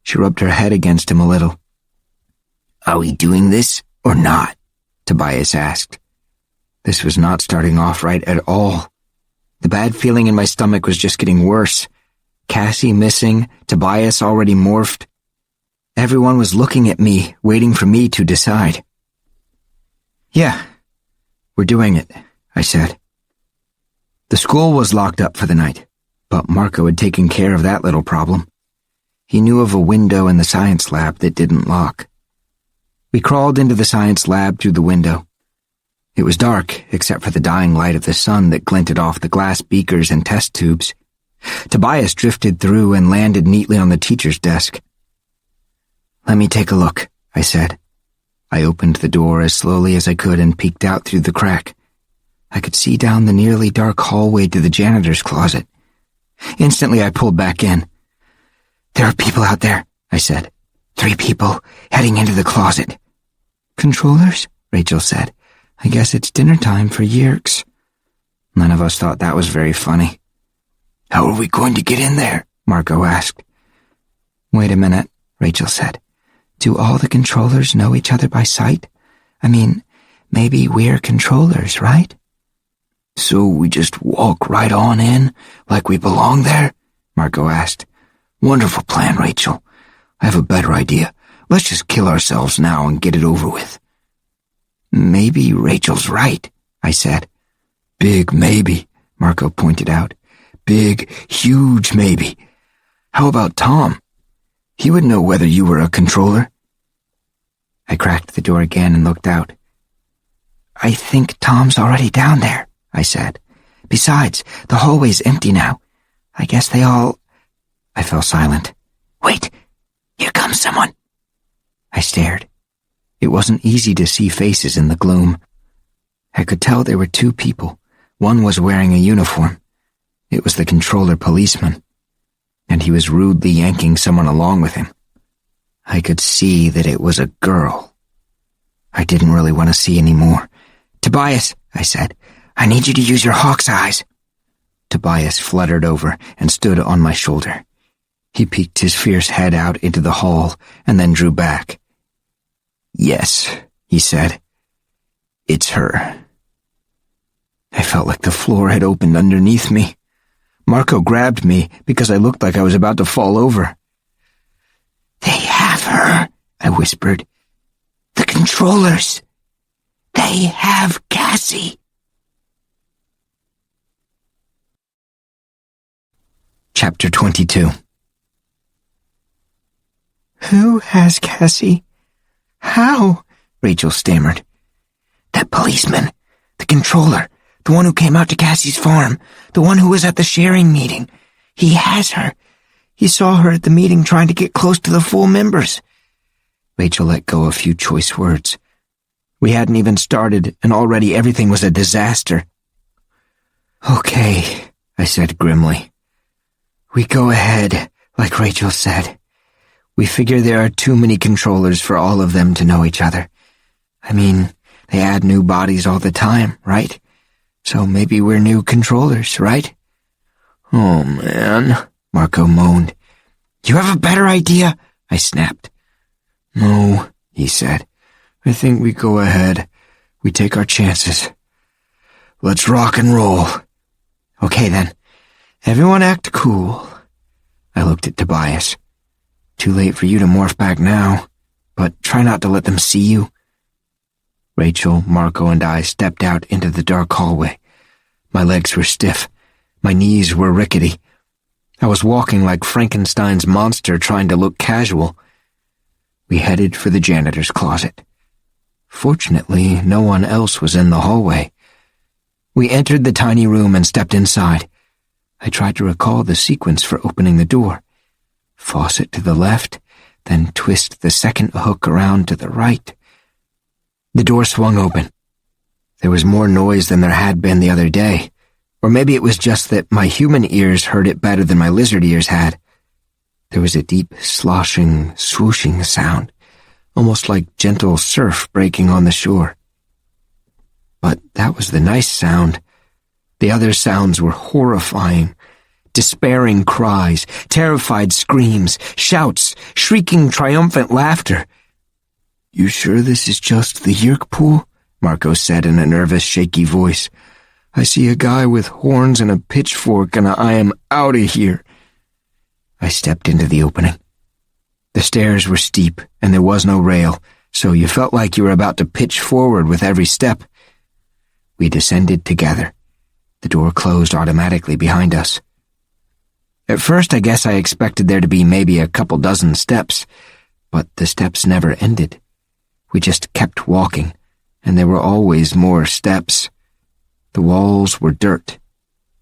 She rubbed her head against him a little. "Are we doing this or not?" Tobias asked. This was not starting off right at all. The bad feeling in my stomach was just getting worse. Cassie missing, Tobias already morphed. Everyone was looking at me, waiting for me to decide. "Yeah, we're doing it," I said. The school was locked up for the night, but Marco had taken care of that little problem. He knew of a window in the science lab that didn't lock. We crawled into the science lab through the window. It was dark, except for the dying light of the sun that glinted off the glass beakers and test tubes. Tobias drifted through and landed neatly on the teacher's desk. "Let me take a look," I said. I opened the door as slowly as I could and peeked out through the crack. I could see down the nearly dark hallway to the janitor's closet. Instantly, I pulled back in. "There are people out there," I said. 3 people heading into the closet. "Controllers?" Rachel said. "I guess it's dinner time for Yerks." None of us thought that was very funny. "How are we going to get in there?" Marco asked. "Wait a minute," Rachel said. "Do all the controllers know each other by sight? I mean, maybe we're controllers, right?" "So we just walk right on in, like we belong there?" Marco asked. "Wonderful plan, Rachel. I have a better idea. Let's just kill ourselves now and get it over with." "Maybe Rachel's right," I said. "Big maybe," Marco pointed out. "Big, huge maybe. How about Tom? He would know whether you were a controller." I cracked the door again and looked out. "I think Tom's already down there," I said. "Besides, the hallway's empty now. I guess they all—" I fell silent. "Wait, here comes someone." I stared. It wasn't easy to see faces in the gloom. I could tell there were 2 people. One was wearing a uniform. It was the controller policeman, and he was rudely yanking someone along with him. I could see that it was a girl. I didn't really want to see any more. Tobias, I said, I need you to use your hawk's eyes. Tobias fluttered over and stood on my shoulder. He peeked his fierce head out into the hall and then drew back. Yes, he said. It's her. I felt like the floor had opened underneath me. Marco grabbed me because I looked like I was about to fall over. They have her, I whispered. The controllers. They have Cassie. Chapter 22. Who has Cassie? How? Rachel stammered. That policeman. The controller. The one who came out to Cassie's farm. The one who was at the sharing meeting. He has her. He saw her at the meeting trying to get close to the full members. Rachel let go a few choice words. We hadn't even started, and already everything was a disaster. Okay, I said grimly. We go ahead, like Rachel said. We figure there are too many controllers for all of them to know each other. I mean, they add new bodies all the time, right? So maybe we're new controllers, right? Oh, man, Marco moaned. You have a better idea? I snapped. No, he said. I think we go ahead. We take our chances. Let's rock and roll. Okay, then. Everyone act cool. I looked at Tobias. Too late for you to morph back now, but try not to let them see you. Rachel, Marco, and I stepped out into the dark hallway. My legs were stiff. My knees were rickety. I was walking like Frankenstein's monster trying to look casual. We headed for the janitor's closet. Fortunately, no one else was in the hallway. We entered the tiny room and stepped inside. I tried to recall the sequence for opening the door. Faucet to the left, then twist the second hook around to the right. The door swung open. There was more noise than there had been the other day, or maybe it was just that my human ears heard it better than my lizard ears had. There was a deep, sloshing, swooshing sound, almost like gentle surf breaking on the shore. But that was the nice sound. The other sounds were horrifying. Despairing cries, terrified screams, shouts, shrieking triumphant laughter. You sure this is just the Yerk pool? Marco said in a nervous, shaky voice. I see a guy with horns and a pitchfork and I am out of here. I stepped into the opening. The stairs were steep and there was no rail, so you felt like you were about to pitch forward with every step. We descended together. The door closed automatically behind us. At first, I guess I expected there to be maybe a couple dozen steps, but the steps never ended. We just kept walking, and there were always more steps. The walls were dirt,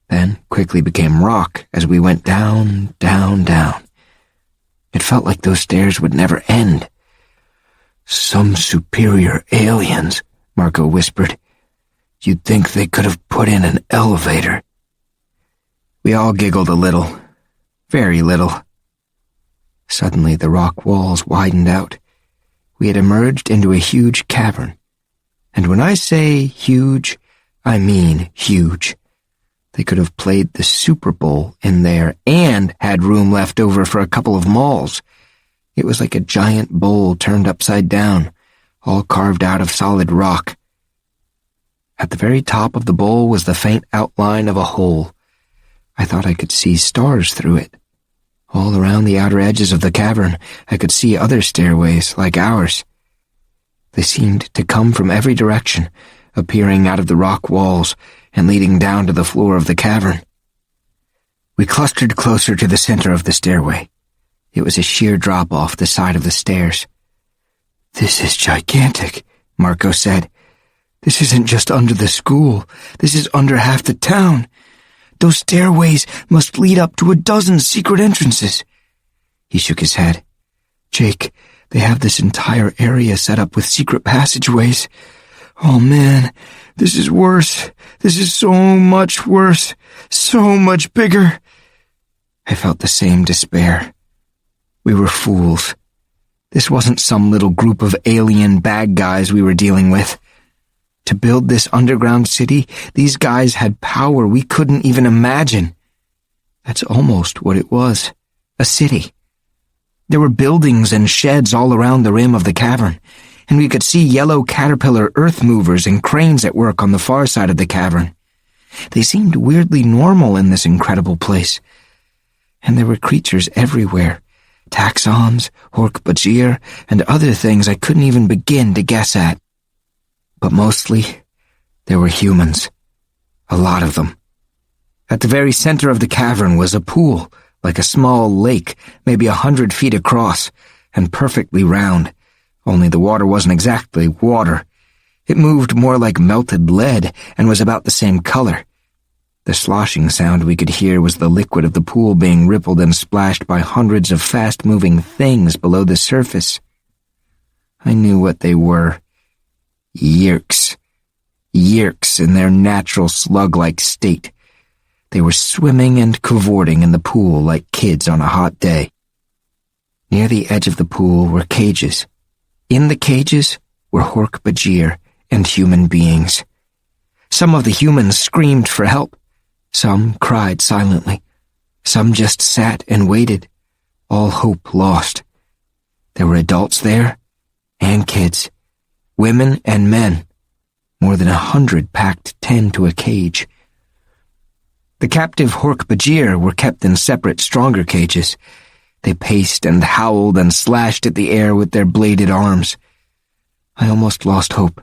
then quickly became rock as we went down, down, down. It felt like those stairs would never end. Some superior aliens, Marco whispered. You'd think they could have put in an elevator. We all giggled a little. Very little. Suddenly the rock walls widened out. We had emerged into a huge cavern. And when I say huge, I mean huge. They could have played the Super Bowl in there and had room left over for a couple of malls. It was like a giant bowl turned upside down, all carved out of solid rock. At the very top of the bowl was the faint outline of a hole. I thought I could see stars through it. All around the outer edges of the cavern, I could see other stairways like ours. They seemed to come from every direction, appearing out of the rock walls and leading down to the floor of the cavern. We clustered closer to the center of the stairway. It was a sheer drop off the side of the stairs. This is gigantic, Marco said. This isn't just under the school. This is under half the town. Those stairways must lead up to a dozen secret entrances. He shook his head. Jake, they have this entire area set up with secret passageways. Oh man, this is worse. This is so much worse. So much bigger. I felt the same despair. We were fools. This wasn't some little group of alien bad guys we were dealing with. To build this underground city, these guys had power we couldn't even imagine. That's almost what it was, a city. There were buildings and sheds all around the rim of the cavern, and we could see yellow caterpillar earth movers and cranes at work on the far side of the cavern. They seemed weirdly normal in this incredible place. And there were creatures everywhere, taxons, hork-bajir, and other things I couldn't even begin to guess at. But mostly, there were humans. A lot of them. At the very center of the cavern was a pool, like a small lake, maybe 100 feet across, and perfectly round, only the water wasn't exactly water. It moved more like melted lead and was about the same color. The sloshing sound we could hear was the liquid of the pool being rippled and splashed by hundreds of fast-moving things below the surface. I knew what they were. Yeerks. Yeerks in their natural slug-like state. They were swimming and cavorting in the pool like kids on a hot day. Near the edge of the pool were cages. In the cages were hork-bajir and human beings. Some of the humans screamed for help. Some cried silently. Some just sat and waited, all hope lost. There were adults there, and kids, women and men, more than 100 packed 10 to a cage. The captive hork-bajir were kept in separate, stronger cages. They paced and howled and slashed at the air with their bladed arms. I almost lost hope.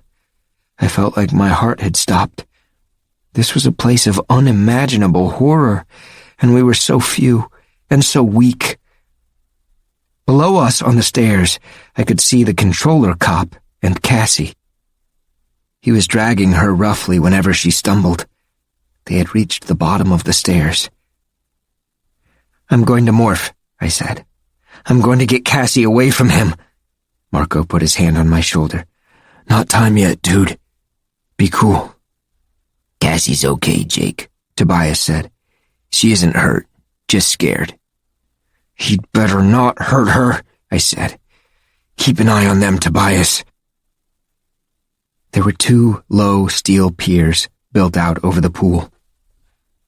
I felt like my heart had stopped. This was a place of unimaginable horror, and we were so few and so weak. Below us on the stairs, I could see the controller cop and Cassie. He was dragging her roughly whenever she stumbled. They had reached the bottom of the stairs. "I'm going to morph," I said. "I'm going to get Cassie away from him." Marco put his hand on my shoulder. "Not time yet, dude. Be cool." "Cassie's okay, Jake," Tobias said. "She isn't hurt, just scared." "He'd better not hurt her," I said. "Keep an eye on them, Tobias." There were 2 low steel piers built out over the pool.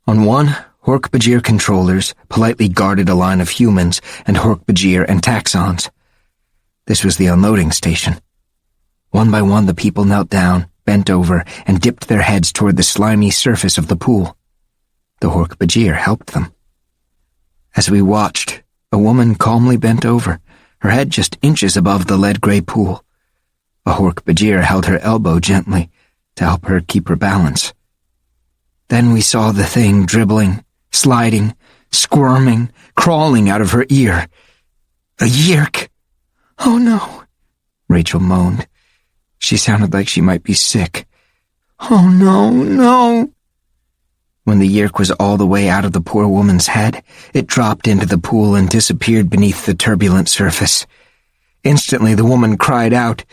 On one, hork-bajir controllers politely guarded a line of humans and hork-bajir and taxons. This was the unloading station. One by one, the people knelt down, bent over, and dipped their heads toward the slimy surface of the pool. The hork-bajir helped them. As we watched, a woman calmly bent over, her head just inches above the lead-gray pool. A hork-bajir held her elbow gently to help her keep her balance. Then we saw the thing dribbling, sliding, squirming, crawling out of her ear. A yeerk! "Oh no," Rachel moaned. She sounded like she might be sick. "Oh no, no." When the yeerk was all the way out of the poor woman's head, it dropped into the pool and disappeared beneath the turbulent surface. Instantly, the woman cried out,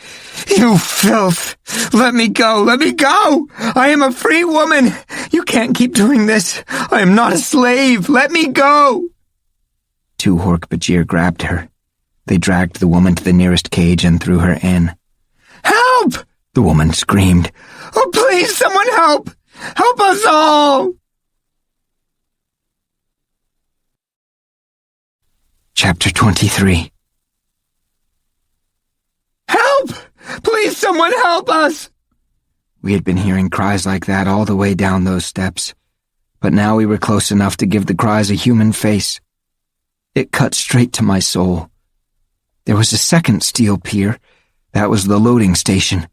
"You filth! Let me go! Let me go! I am a free woman! You can't keep doing this! I am not a slave! Let me go!" 2 hork-bajir grabbed her. They dragged the woman to the nearest cage and threw her in. "Help!" the woman screamed. "Oh, please, someone help! Help us all!" Chapter 23. "Help! Please, someone help us!" We had been hearing cries like that all the way down those steps, but now we were close enough to give the cries a human face. It cut straight to my soul. There was a second steel pier. That was the loading station.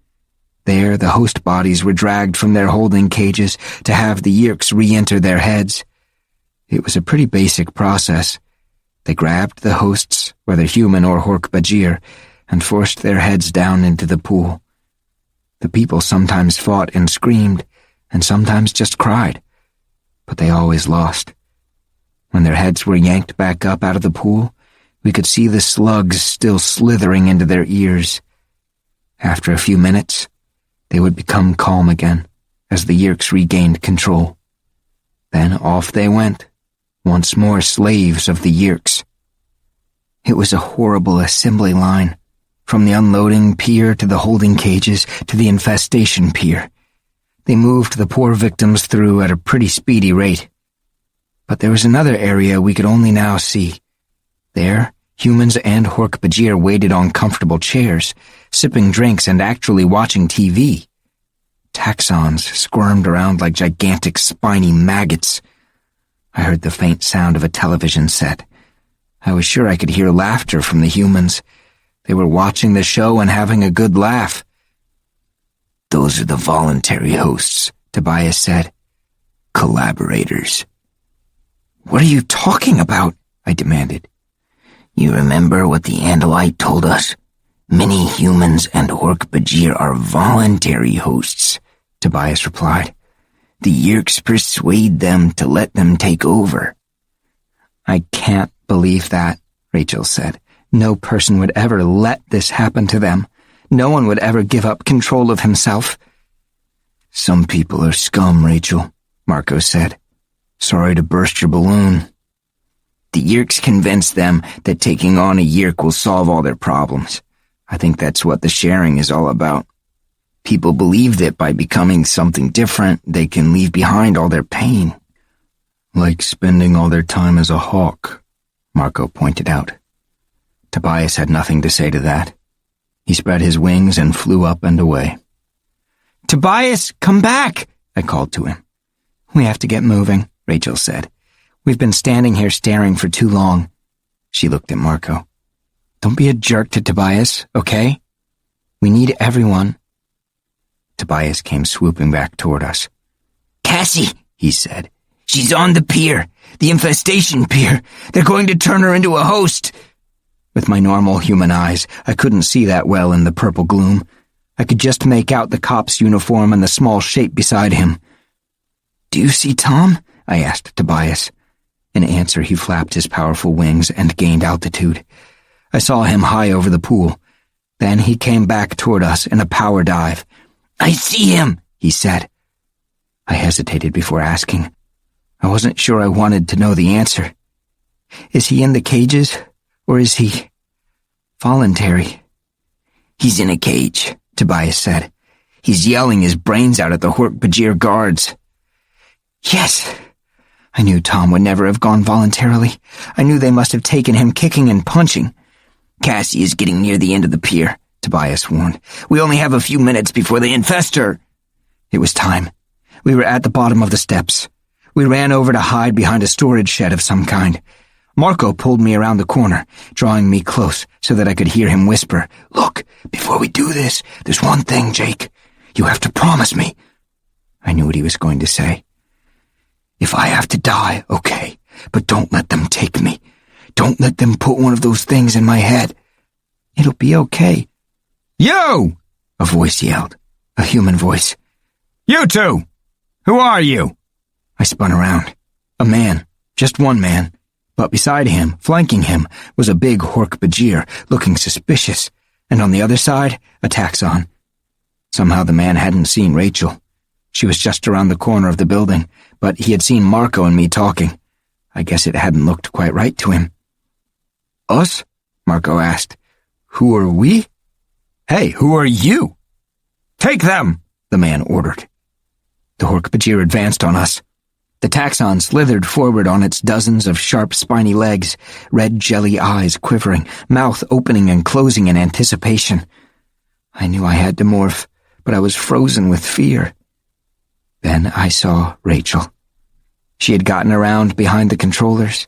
There, the host bodies were dragged from their holding cages to have the yeerks re-enter their heads. It was a pretty basic process. They grabbed the hosts, whether human or hork-bajir, and forced their heads down into the pool. The people sometimes fought and screamed, and sometimes just cried, but they always lost. When their heads were yanked back up out of the pool, we could see the slugs still slithering into their ears. After a few minutes, they would become calm again, as the yeerks regained control. Then off they went, once more slaves of the yeerks. It was a horrible assembly line, from the unloading pier to the holding cages to the infestation pier. They moved the poor victims through at a pretty speedy rate. But there was another area we could only now see. There, humans and Hork-Bajir waited on comfortable chairs, sipping drinks and actually watching TV. Taxons squirmed around like gigantic spiny maggots. I heard the faint sound of a television set. I was sure I could hear laughter from the humans. They were watching the show and having a good laugh. "Those are the voluntary hosts," Tobias said. "Collaborators." "What are you talking about?" I demanded. "You remember what the Andalite told us? Many humans and Hork-Bajir are voluntary hosts," Tobias replied. "The Yeerks persuade them to let them take over." "I can't believe that," Rachel said. "No person would ever let this happen to them. No one would ever give up control of himself." "Some people are scum, Rachel," Marco said. "Sorry to burst your balloon." "The Yeerks convince them that taking on a Yeerk will solve all their problems. I think that's what the sharing is all about. People believe that by becoming something different, they can leave behind all their pain." "Like spending all their time as a hawk," Marco pointed out. Tobias had nothing to say to that. He spread his wings and flew up and away. "Tobias, come back!" I called to him. "We have to get moving," Rachel said. "We've been standing here staring for too long." She looked at Marco. "Don't be a jerk to Tobias, okay? We need everyone." Tobias came swooping back toward us. "Cassie," he said. "She's on the pier. The infestation pier. They're going to turn her into a host." With my normal human eyes, I couldn't see that well in the purple gloom. I could just make out the cop's uniform and the small shape beside him. "Do you see Tom?" I asked Tobias. In answer, he flapped his powerful wings and gained altitude. I saw him high over the pool. Then he came back toward us in a power dive. "I see him," he said. I hesitated before asking. I wasn't sure I wanted to know the answer. "Is he in the cages, or is he voluntary?" "He's in a cage," Tobias said. "He's yelling his brains out at the Hork-Bajir guards." Yes! I knew Tom would never have gone voluntarily. I knew they must have taken him kicking and punching. "Cassie is getting near the end of the pier," Tobias warned. "We only have a few minutes before they infest her." It was time. We were at the bottom of the steps. We ran over to hide behind a storage shed of some kind. Marco pulled me around the corner, drawing me close so that I could hear him whisper, "Look, before we do this, there's one thing, Jake. You have to promise me." I knew what he was going to say. "If I have to die, okay, but don't let them take me. Don't let them put one of those things in my head." "It'll be okay." "You!" a voice yelled, a human voice. "You two! Who are you?" I spun around. A man, just one man. But beside him, flanking him, was a big Hork-Bajir, looking suspicious, and on the other side, a Taxon. Somehow the man hadn't seen Rachel. She was just around the corner of the building, but he had seen Marco and me talking. I guess it hadn't looked quite right to him. "Us?" Marco asked. "Who are we?" "Hey, who are you?" "Take them!" the man ordered. The Hork-Bajir advanced on us. The Taxon slithered forward on its dozens of sharp, spiny legs, red jelly eyes quivering, mouth opening and closing in anticipation. I knew I had to morph, but I was frozen with fear. Then I saw Rachel. She had gotten around behind the controllers,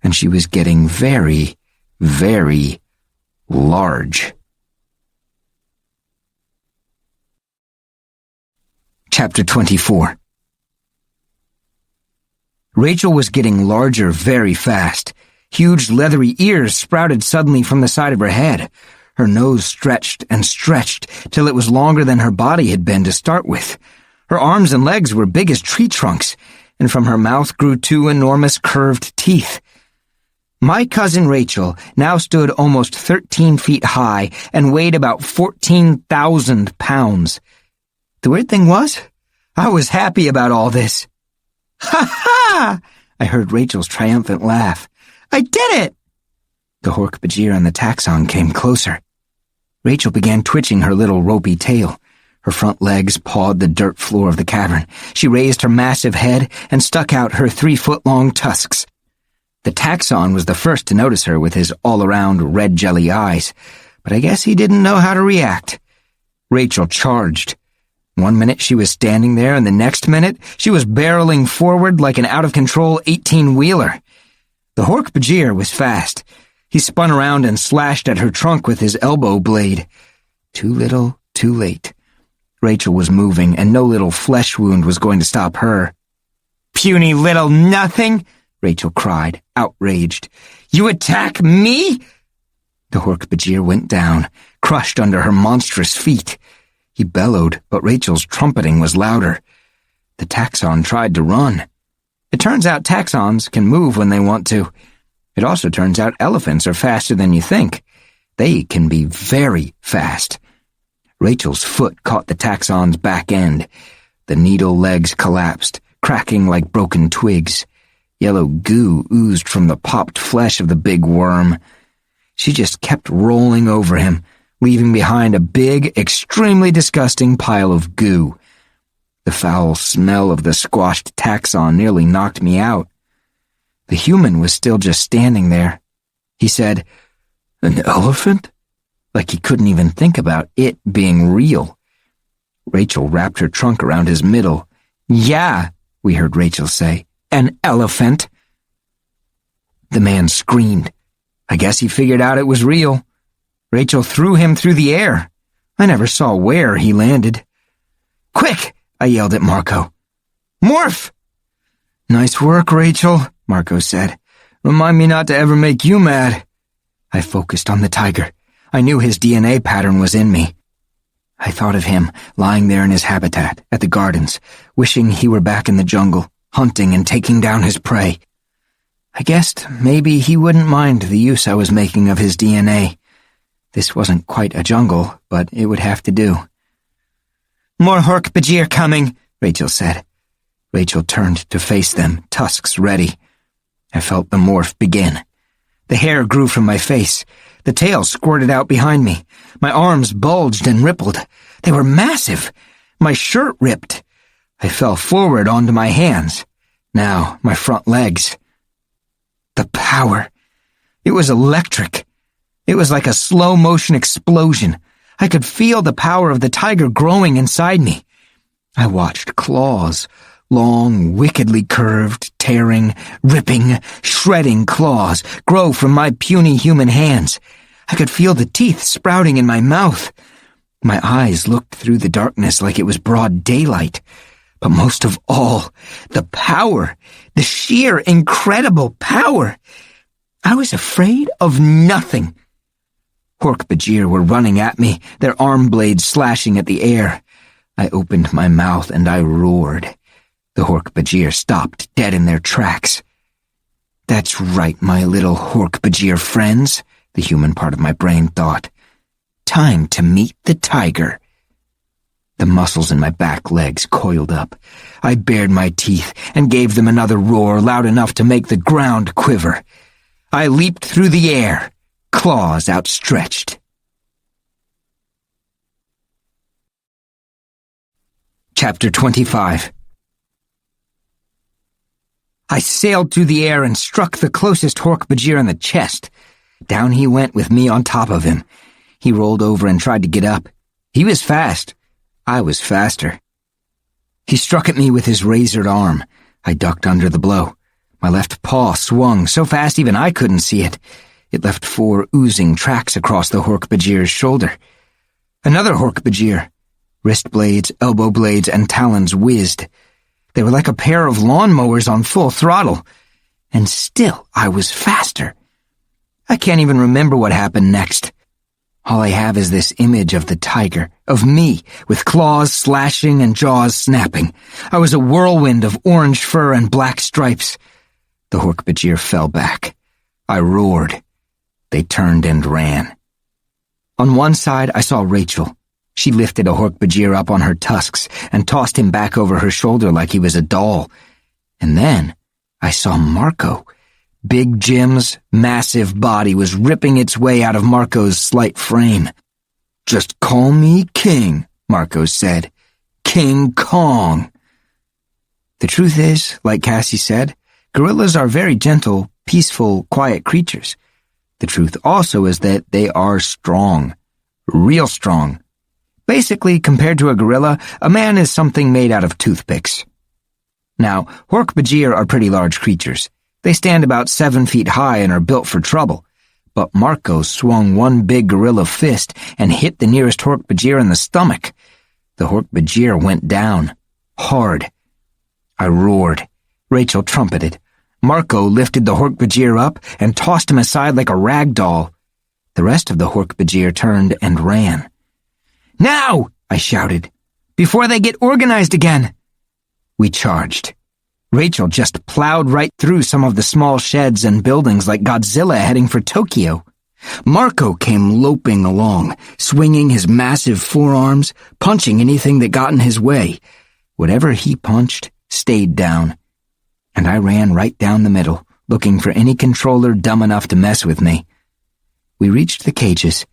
and she was getting very, very large. Chapter 24. Rachel was getting larger very fast. Huge leathery ears sprouted suddenly from the side of her head. Her nose stretched and stretched till it was longer than her body had been to start with. Her arms and legs were big as tree trunks, and from her mouth grew two enormous curved teeth. My cousin Rachel now stood almost 13 feet high and weighed about 14,000 pounds. The weird thing was, I was happy about all this. "Ha ha!" I heard Rachel's triumphant laugh. "I did it!" The Hork-Bajir and the Taxon came closer. Rachel began twitching her little ropey tail. Her front legs pawed the dirt floor of the cavern. She raised her massive head and stuck out her 3-foot-long tusks. The taxon was the first to notice her with his all-around red jelly eyes, but I guess he didn't know how to react. Rachel charged. 1 minute she was standing there, and the next minute she was barreling forward like an out-of-control 18-wheeler. The Hork-Bajir was fast. He spun around and slashed at her trunk with his elbow blade. Too little, too late. Rachel was moving, and no little flesh wound was going to stop her. "Puny little nothing!" Rachel cried, outraged. "You attack me?" The Hork-Bajir went down, crushed under her monstrous feet. He bellowed, but Rachel's trumpeting was louder. The taxon tried to run. It turns out taxons can move when they want to. It also turns out elephants are faster than you think. They can be very fast. Rachel's foot caught the taxon's back end. The needle legs collapsed, cracking like broken twigs. Yellow goo oozed from the popped flesh of the big worm. She just kept rolling over him, leaving behind a big, extremely disgusting pile of goo. The foul smell of the squashed taxon nearly knocked me out. The human was still just standing there. He said, "An elephant?" Like he couldn't even think about it being real. Rachel wrapped her trunk around his middle. "Yeah," we heard Rachel say, "an elephant." The man screamed. I guess he figured out it was real. Rachel threw him through the air. I never saw where he landed. "Quick!" I yelled at Marco. "Morph!" "Nice work, Rachel," Marco said. "Remind me not to ever make you mad." I focused on the tiger. I knew his DNA pattern was in me. I thought of him lying there in his habitat at the gardens, wishing he were back in the jungle, hunting and taking down his prey. I guessed maybe he wouldn't mind the use I was making of his DNA. This wasn't quite a jungle, but it would have to do. "More Hork-Bajir coming," Rachel said. Rachel turned to face them, tusks ready. I felt the morph begin. The hair grew from my face. The tail squirted out behind me. My arms bulged and rippled. They were massive. My shirt ripped. I fell forward onto my hands. Now my front legs. The power. It was electric. It was like a slow-motion explosion. I could feel the power of the tiger growing inside me. I watched claws, long, wickedly curved, tearing, ripping, shredding claws grow from my puny human hands. I could feel the teeth sprouting in my mouth. My eyes looked through the darkness like it was broad daylight. But most of all, the power, the sheer, incredible power. I was afraid of nothing. Hork-Bajir were running at me, their arm blades slashing at the air. I opened my mouth and I roared. The Hork-Bajir stopped dead in their tracks. "That's right, my little Hork-Bajir friends," the human part of my brain thought. "Time to meet the tiger." The muscles in my back legs coiled up. I bared my teeth and gave them another roar loud enough to make the ground quiver. I leaped through the air, claws outstretched. Chapter 25. I sailed through the air and struck the closest Hork-Bajir in the chest. Down he went with me on top of him. He rolled over and tried to get up. He was fast. I was faster. He struck at me with his razored arm. I ducked under the blow. My left paw swung so fast even I couldn't see it. It left 4 oozing tracks across the Hork-Bajir's shoulder. Another Hork-Bajir. Wrist blades, elbow blades, and talons whizzed. They were like a pair of lawnmowers on full throttle. And still I was faster. I can't even remember what happened next. All I have is this image of the tiger, of me, with claws slashing and jaws snapping. I was a whirlwind of orange fur and black stripes. The Hork-Bajir fell back. I roared. They turned and ran. On one side, I saw Rachel. She lifted a Hork-Bajir up on her tusks and tossed him back over her shoulder like he was a doll. And then I saw Marco. Big Jim's massive body was ripping its way out of Marco's slight frame. "Just call me King," Marco said. King Kong. The truth is, like Cassie said, gorillas are very gentle, peaceful, quiet creatures. The truth also is that they are strong. Real strong. Basically, compared to a gorilla, a man is something made out of toothpicks. Now, Hork-Bajir are pretty large creatures. They stand about 7 feet high and are built for trouble. But Marco swung one big gorilla fist and hit the nearest Hork-Bajir in the stomach. The Hork-Bajir went down. Hard. I roared. Rachel trumpeted. Marco lifted the Hork-Bajir up and tossed him aside like a rag doll. The rest of the Hork-Bajir turned and ran. Now! I shouted. Before they get organized again! We charged. Rachel just plowed right through some of the small sheds and buildings like Godzilla heading for Tokyo. Marco came loping along, swinging his massive forearms, punching anything that got in his way. Whatever he punched stayed down. And I ran right down the middle, looking for any controller dumb enough to mess with me. We reached the cages.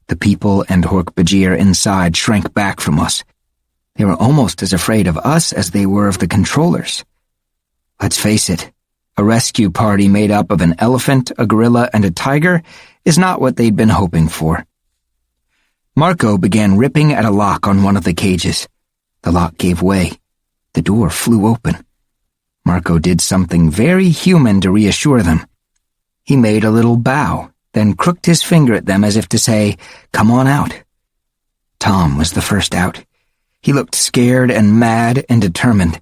The people and Hork-Bajir inside shrank back from us. They were almost as afraid of us as they were of the controllers. Let's face it, a rescue party made up of an elephant, a gorilla, and a tiger is not what they'd been hoping for. Marco began ripping at a lock on one of the cages. The lock gave way. The door flew open. Marco did something very human to reassure them. He made a little bow, then crooked his finger at them as if to say, "Come on out." Tom was the first out. He looked scared and mad and determined.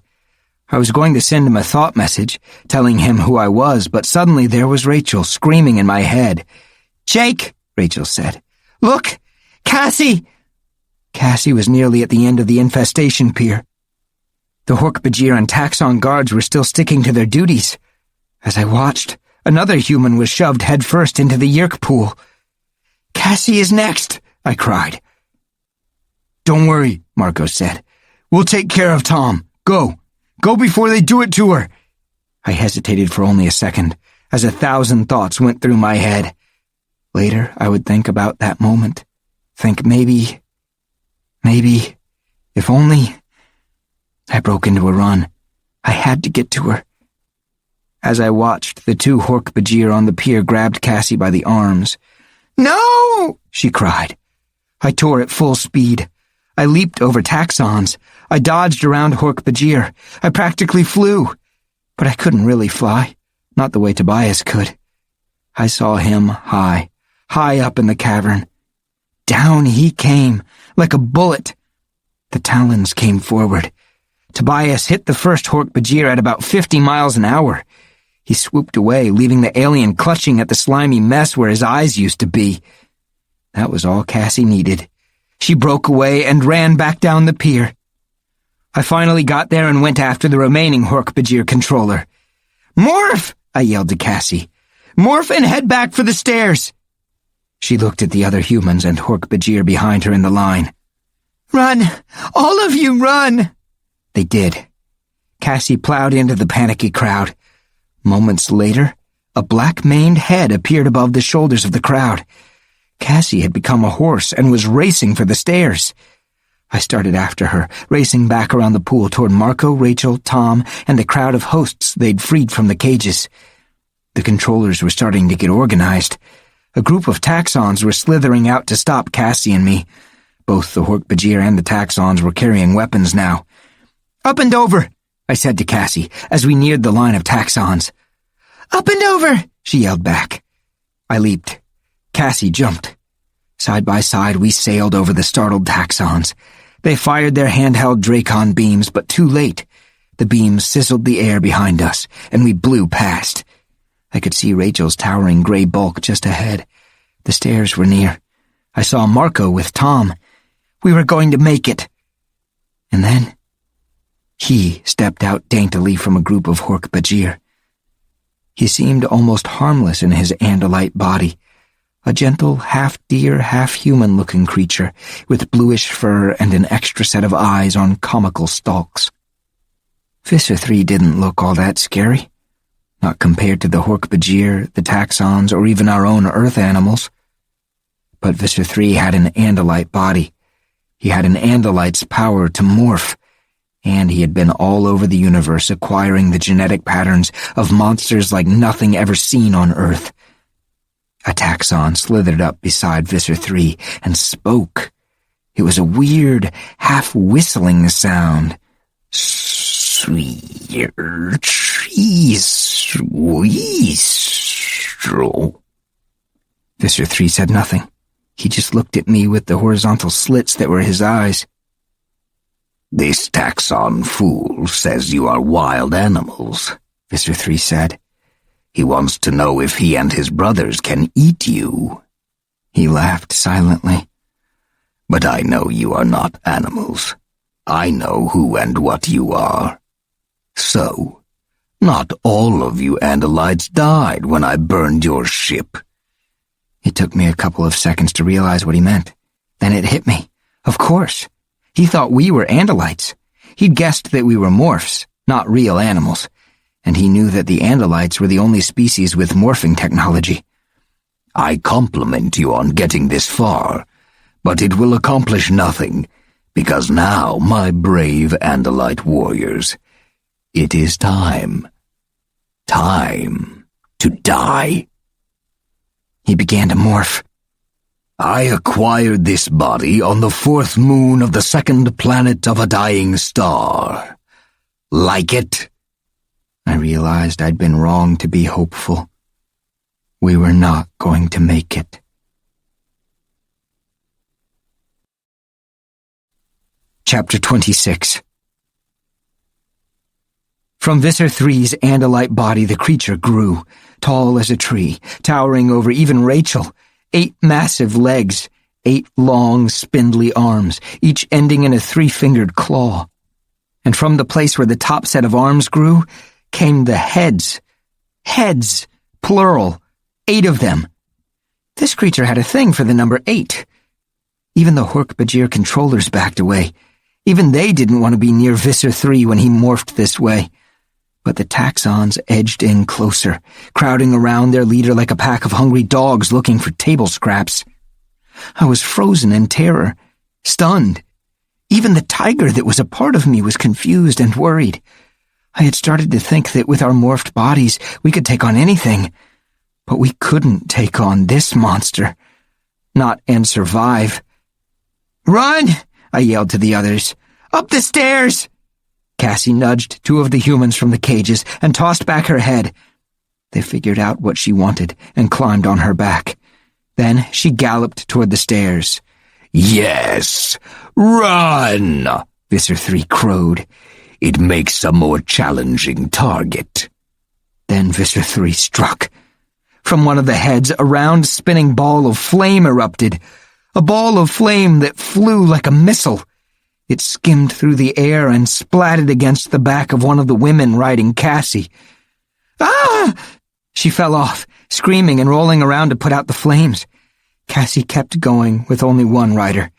I was going to send him a thought message, telling him who I was, but suddenly there was Rachel screaming in my head. "Jake," Rachel said. "Look! Cassie!" Cassie was nearly at the end of the infestation pier. The Hork-Bajir and Taxon guards were still sticking to their duties. As I watched, another human was shoved headfirst into the Yerk pool. "Cassie is next," I cried. "Don't worry," Marco said. "We'll take care of Tom. Go. Go before they do it to her." I hesitated for only a second, as 1,000 thoughts went through my head. Later, I would think about that moment. Think maybe, if only. I broke into a run. I had to get to her. As I watched, the 2 Hork-Bajir on the pier grabbed Cassie by the arms. "No!" she cried. I tore at full speed. I leaped over taxons. I dodged around Hork-Bajir. I practically flew. But I couldn't really fly. Not the way Tobias could. I saw him high up in the cavern. Down he came, like a bullet. The talons came forward. Tobias hit the first Hork-Bajir at about 50 miles an hour. He swooped away, leaving the alien clutching at the slimy mess where his eyes used to be. That was all Cassie needed. She broke away and ran back down the pier. I finally got there and went after the remaining Hork-Bajir controller. "Morph!" I yelled to Cassie. "Morph and head back for the stairs!" She looked at the other humans and Hork-Bajir behind her in the line. "Run! All of you run!" They did. Cassie plowed into the panicky crowd. Moments later, a black-maned head appeared above the shoulders of the crowd. Cassie had become a horse and was racing for the stairs. I started after her, racing back around the pool toward Marco, Rachel, Tom, and the crowd of hosts they'd freed from the cages. The controllers were starting to get organized. A group of taxons were slithering out to stop Cassie and me. Both the Hork-Bajir and the taxons were carrying weapons now. "Up and over," I said to Cassie as we neared the line of taxons. "Up and over," she yelled back. I leaped. Cassie jumped. Side by side, we sailed over the startled taxons. They fired their handheld Dracon beams, but too late. The beams sizzled the air behind us, and we blew past. I could see Rachel's towering gray bulk just ahead. The stairs were near. I saw Marco with Tom. We were going to make it. And then he stepped out daintily from a group of Hork-Bajir. He seemed almost harmless in his Andalite body, a gentle, half-deer, half-human-looking creature with bluish fur and an extra set of eyes on comical stalks. Visser 3 didn't look all that scary, not compared to the Hork-Bajir, the taxons, or even our own Earth animals. But Visser 3 had an Andalite body. He had an Andalite's power to morph, and he had been all over the universe acquiring the genetic patterns of monsters like nothing ever seen on Earth. A taxon slithered up beside Visser 3 and spoke. It was a weird, half-whistling sound. Visser 3 said nothing. He just looked at me with the horizontal slits that were his eyes. "This taxon fool says you are wild animals," Visser 3 said. "He wants to know if he and his brothers can eat you." He laughed silently. "But I know you are not animals. I know who and what you are. So, not all of you Andalites died when I burned your ship." It took me a couple of seconds to realize what he meant. Then it hit me. Of course. He thought we were Andalites. He'd guessed that we were morphs, not real animals. And he knew that the Andalites were the only species with morphing technology. "I compliment you on getting this far, but it will accomplish nothing, because now, my brave Andalite warriors, it is time. Time to die." He began to morph. "I acquired this body on the 4th moon of the 2nd planet of a dying star. Like it?" I realized I'd been wrong to be hopeful. We were not going to make it. Chapter 26. From Visser 3's Andalite body the creature grew, tall as a tree, towering over even Rachel. 8 massive legs, 8 long, spindly arms, each ending in a 3-fingered claw. And from the place where the top set of arms grew, came the heads. Heads, plural, 8 of them. This creature had a thing for the number 8. Even the Hork-Bajir controllers backed away. Even they didn't want to be near Visser 3 when he morphed this way. But the taxons edged in closer, crowding around their leader like a pack of hungry dogs looking for table scraps. I was frozen in terror, stunned. Even the tiger that was a part of me was confused and worried. I had started to think that with our morphed bodies we could take on anything, but we couldn't take on this monster. Not and survive. "Run!" I yelled to the others. "Up the stairs!" Cassie nudged 2 of the humans from the cages and tossed back her head. They figured out what she wanted and climbed on her back. Then she galloped toward the stairs. "Yes, run!" Visser 3 crowed. "It makes a more challenging target." Then Visser 3 struck. From one of the heads, a round spinning ball of flame erupted. A ball of flame that flew like a missile. It skimmed through the air and splatted against the back of one of the women riding Cassie. "Ah!" She fell off, screaming and rolling around to put out the flames. Cassie kept going with only one rider.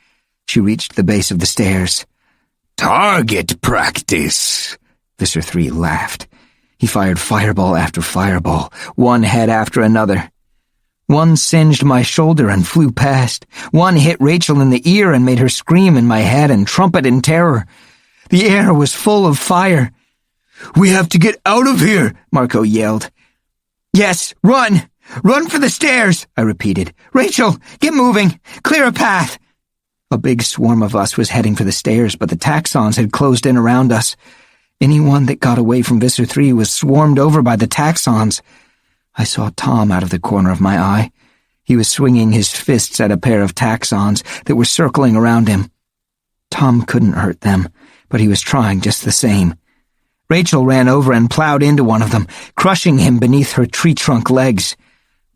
She reached the base of the stairs. "Target practice," Visser 3 laughed. He fired fireball after fireball, one head after another. One singed my shoulder and flew past. One hit Rachel in the ear and made her scream in my head and trumpet in terror. The air was full of fire. "We have to get out of here," Marco yelled. "Yes, run! Run for the stairs," I repeated. "Rachel, get moving! Clear a path!" A big swarm of us was heading for the stairs, but the taxons had closed in around us. Anyone that got away from Visser 3 was swarmed over by the taxons. I saw Tom out of the corner of my eye. He was swinging his fists at a pair of taxons that were circling around him. Tom couldn't hurt them, but he was trying just the same. Rachel ran over and plowed into one of them, crushing him beneath her tree-trunk legs.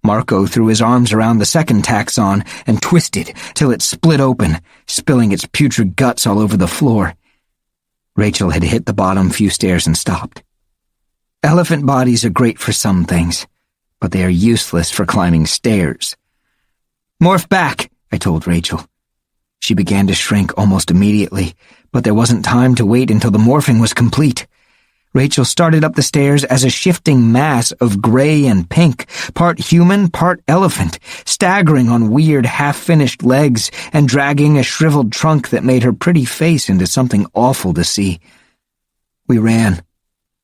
Marco threw his arms around the second taxon and twisted till it split open, spilling its putrid guts all over the floor. Rachel had hit the bottom few stairs and stopped. Elephant bodies are great for some things, but they are useless for climbing stairs. "Morph back," I told Rachel. She began to shrink almost immediately, but there wasn't time to wait until the morphing was complete. Rachel started up the stairs as a shifting mass of gray and pink, part human, part elephant, staggering on weird half-finished legs and dragging a shriveled trunk that made her pretty face into something awful to see. We ran,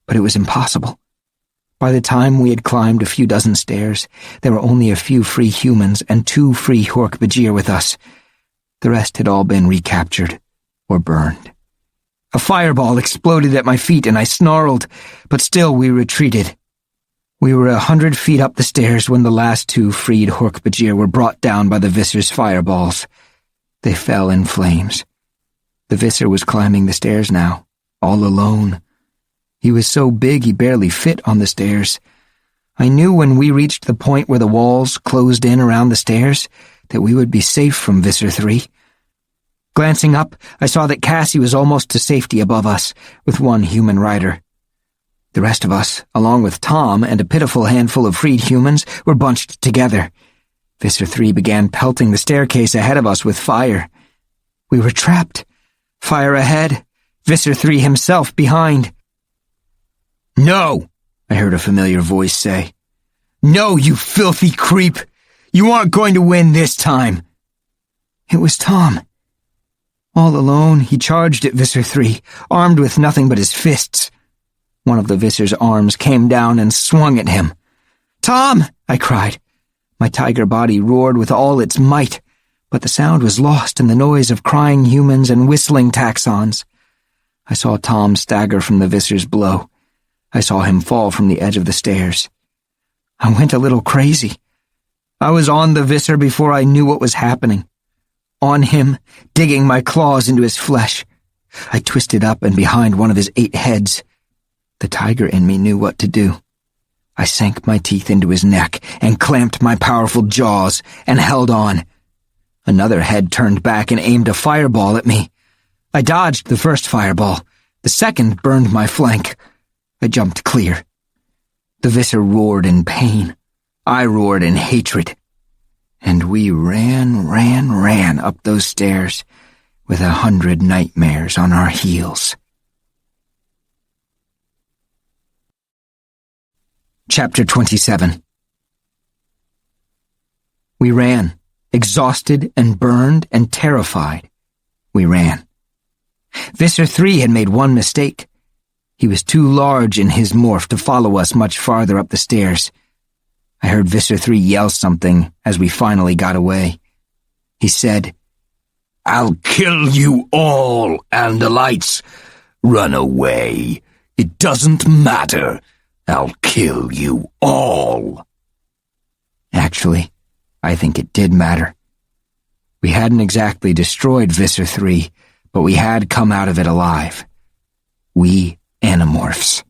but it was impossible. By the time we had climbed a few dozen stairs, there were only a few free humans and 2 free Hork-Bajir with us. The rest had all been recaptured or burned. A fireball exploded at my feet and I snarled, but still we retreated. We were 100 feet up the stairs when the last 2 freed Hork-Bajir were brought down by the Visser's fireballs. They fell in flames. The Visser was climbing the stairs now, all alone. He was so big he barely fit on the stairs. I knew when we reached the point where the walls closed in around the stairs that we would be safe from Visser 3. Glancing up, I saw that Cassie was almost to safety above us, with 1 human rider. The rest of us, along with Tom and a pitiful handful of freed humans, were bunched together. Visser 3 began pelting the staircase ahead of us with fire. We were trapped. Fire ahead, Visser 3 himself behind. "No," I heard a familiar voice say. "No, you filthy creep! You aren't going to win this time!" It was Tom. All alone, he charged at Visser 3, armed with nothing but his fists. One of the Visser's arms came down and swung at him. "Tom!" I cried. My tiger body roared with all its might, but the sound was lost in the noise of crying humans and whistling taxons. I saw Tom stagger from the Visser's blow. I saw him fall from the edge of the stairs. I went a little crazy. I was on the Visser before I knew what was happening. On him, digging my claws into his flesh. I twisted up and behind one of his 8 heads. The tiger in me knew what to do. I sank my teeth into his neck and clamped my powerful jaws and held on. Another head turned back and aimed a fireball at me. I dodged the first fireball. The second burned my flank. I jumped clear. The Visser roared in pain. I roared in hatred. And we ran up those stairs with 100 nightmares on our heels. Chapter 27. We ran, exhausted and burned and terrified. We ran. Visser 3 had made one mistake. He was too large in his morph to follow us much farther up the stairs. I heard Visser 3 yell something as we finally got away. He said, "I'll kill you all, Andalites. Run away. It doesn't matter. I'll kill you all." Actually, I think it did matter. We hadn't exactly destroyed Visser 3, but we had come out of it alive. We Animorphs.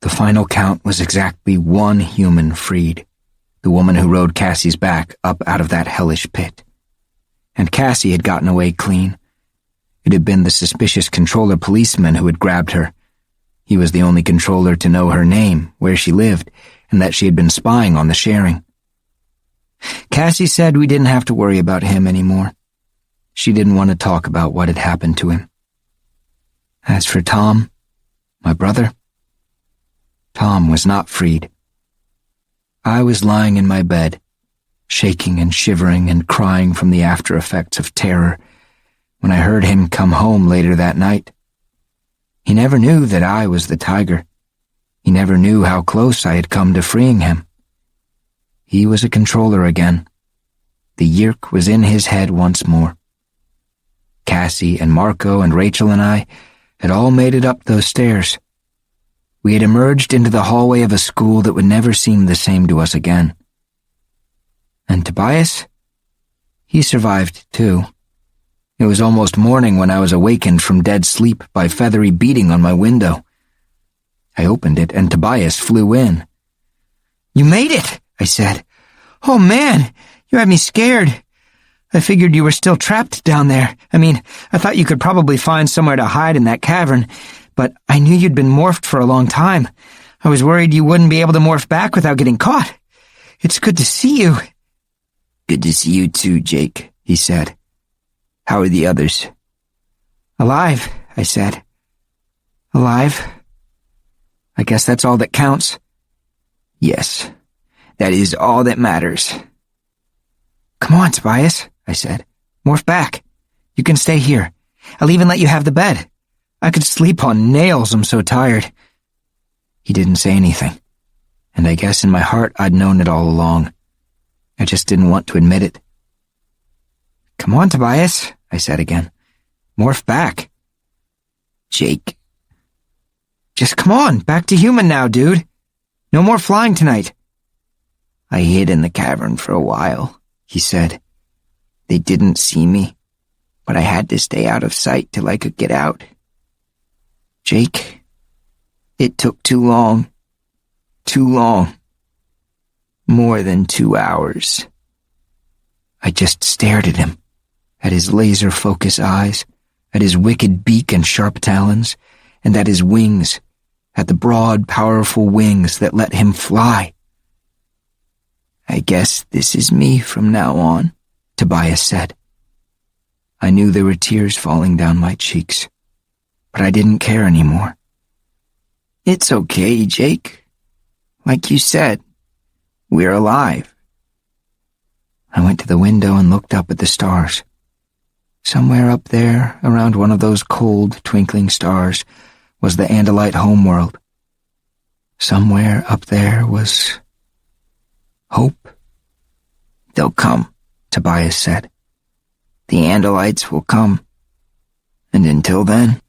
The final count was exactly 1 human freed, the woman who rode Cassie's back up out of that hellish pit. And Cassie had gotten away clean. It had been the suspicious controller policeman who had grabbed her. He was the only controller to know her name, where she lived, and that she had been spying on the sharing. Cassie said we didn't have to worry about him anymore. She didn't want to talk about what had happened to him. As for Tom, my brother, Tom was not freed. I was lying in my bed, shaking and shivering and crying from the after effects of terror, when I heard him come home later that night. He never knew that I was the tiger. He never knew how close I had come to freeing him. He was a controller again. The Yeerk was in his head once more. Cassie and Marco and Rachel and I had all made it up those stairs. We had emerged into the hallway of a school that would never seem the same to us again. And Tobias? He survived, too. It was almost morning when I was awakened from dead sleep by feathery beating on my window. I opened it, and Tobias flew in. "You made it," I said. "Oh, man, you had me scared. I figured you were still trapped down there. I thought you could probably find somewhere to hide in that cavern, but I knew you'd been morphed for a long time. I was worried you wouldn't be able to morph back without getting caught. It's good to see you." "Good to see you too, Jake," he said. "How are the others?" "Alive," I said. "Alive. I guess that's all that counts. Yes, that is all that matters. Come on, Tobias, I said. Morph back. You can stay here. I'll even let you have the bed. I could sleep on nails, I'm so tired. He didn't say anything, and I guess in my heart I'd known it all along. I just didn't want to admit it. Come on, Tobias, I said again. Morph back. Jake. Just come on, back to human now, dude. No more flying tonight. I hid in the cavern for a while, he said. They didn't see me, but I had to stay out of sight till I could get out. Jake, it took too long. Too long. More than 2 hours. I just stared at him, at his laser-focus eyes, at his wicked beak and sharp talons, and at his wings, at the broad, powerful wings that let him fly. I guess this is me from now on, Tobias said. I knew there were tears falling down my cheeks, but I didn't care anymore. It's okay, Jake. Like you said, we're alive. I went to the window and looked up at the stars. Somewhere up there, around one of those cold, twinkling stars, was the Andalite homeworld. Somewhere up there was hope. They'll come, Tobias said. The Andalites will come. And until then...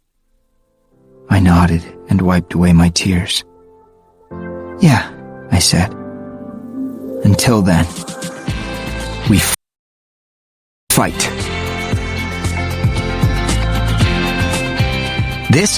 I nodded and wiped away my tears. Yeah, I said. Until then, we fight.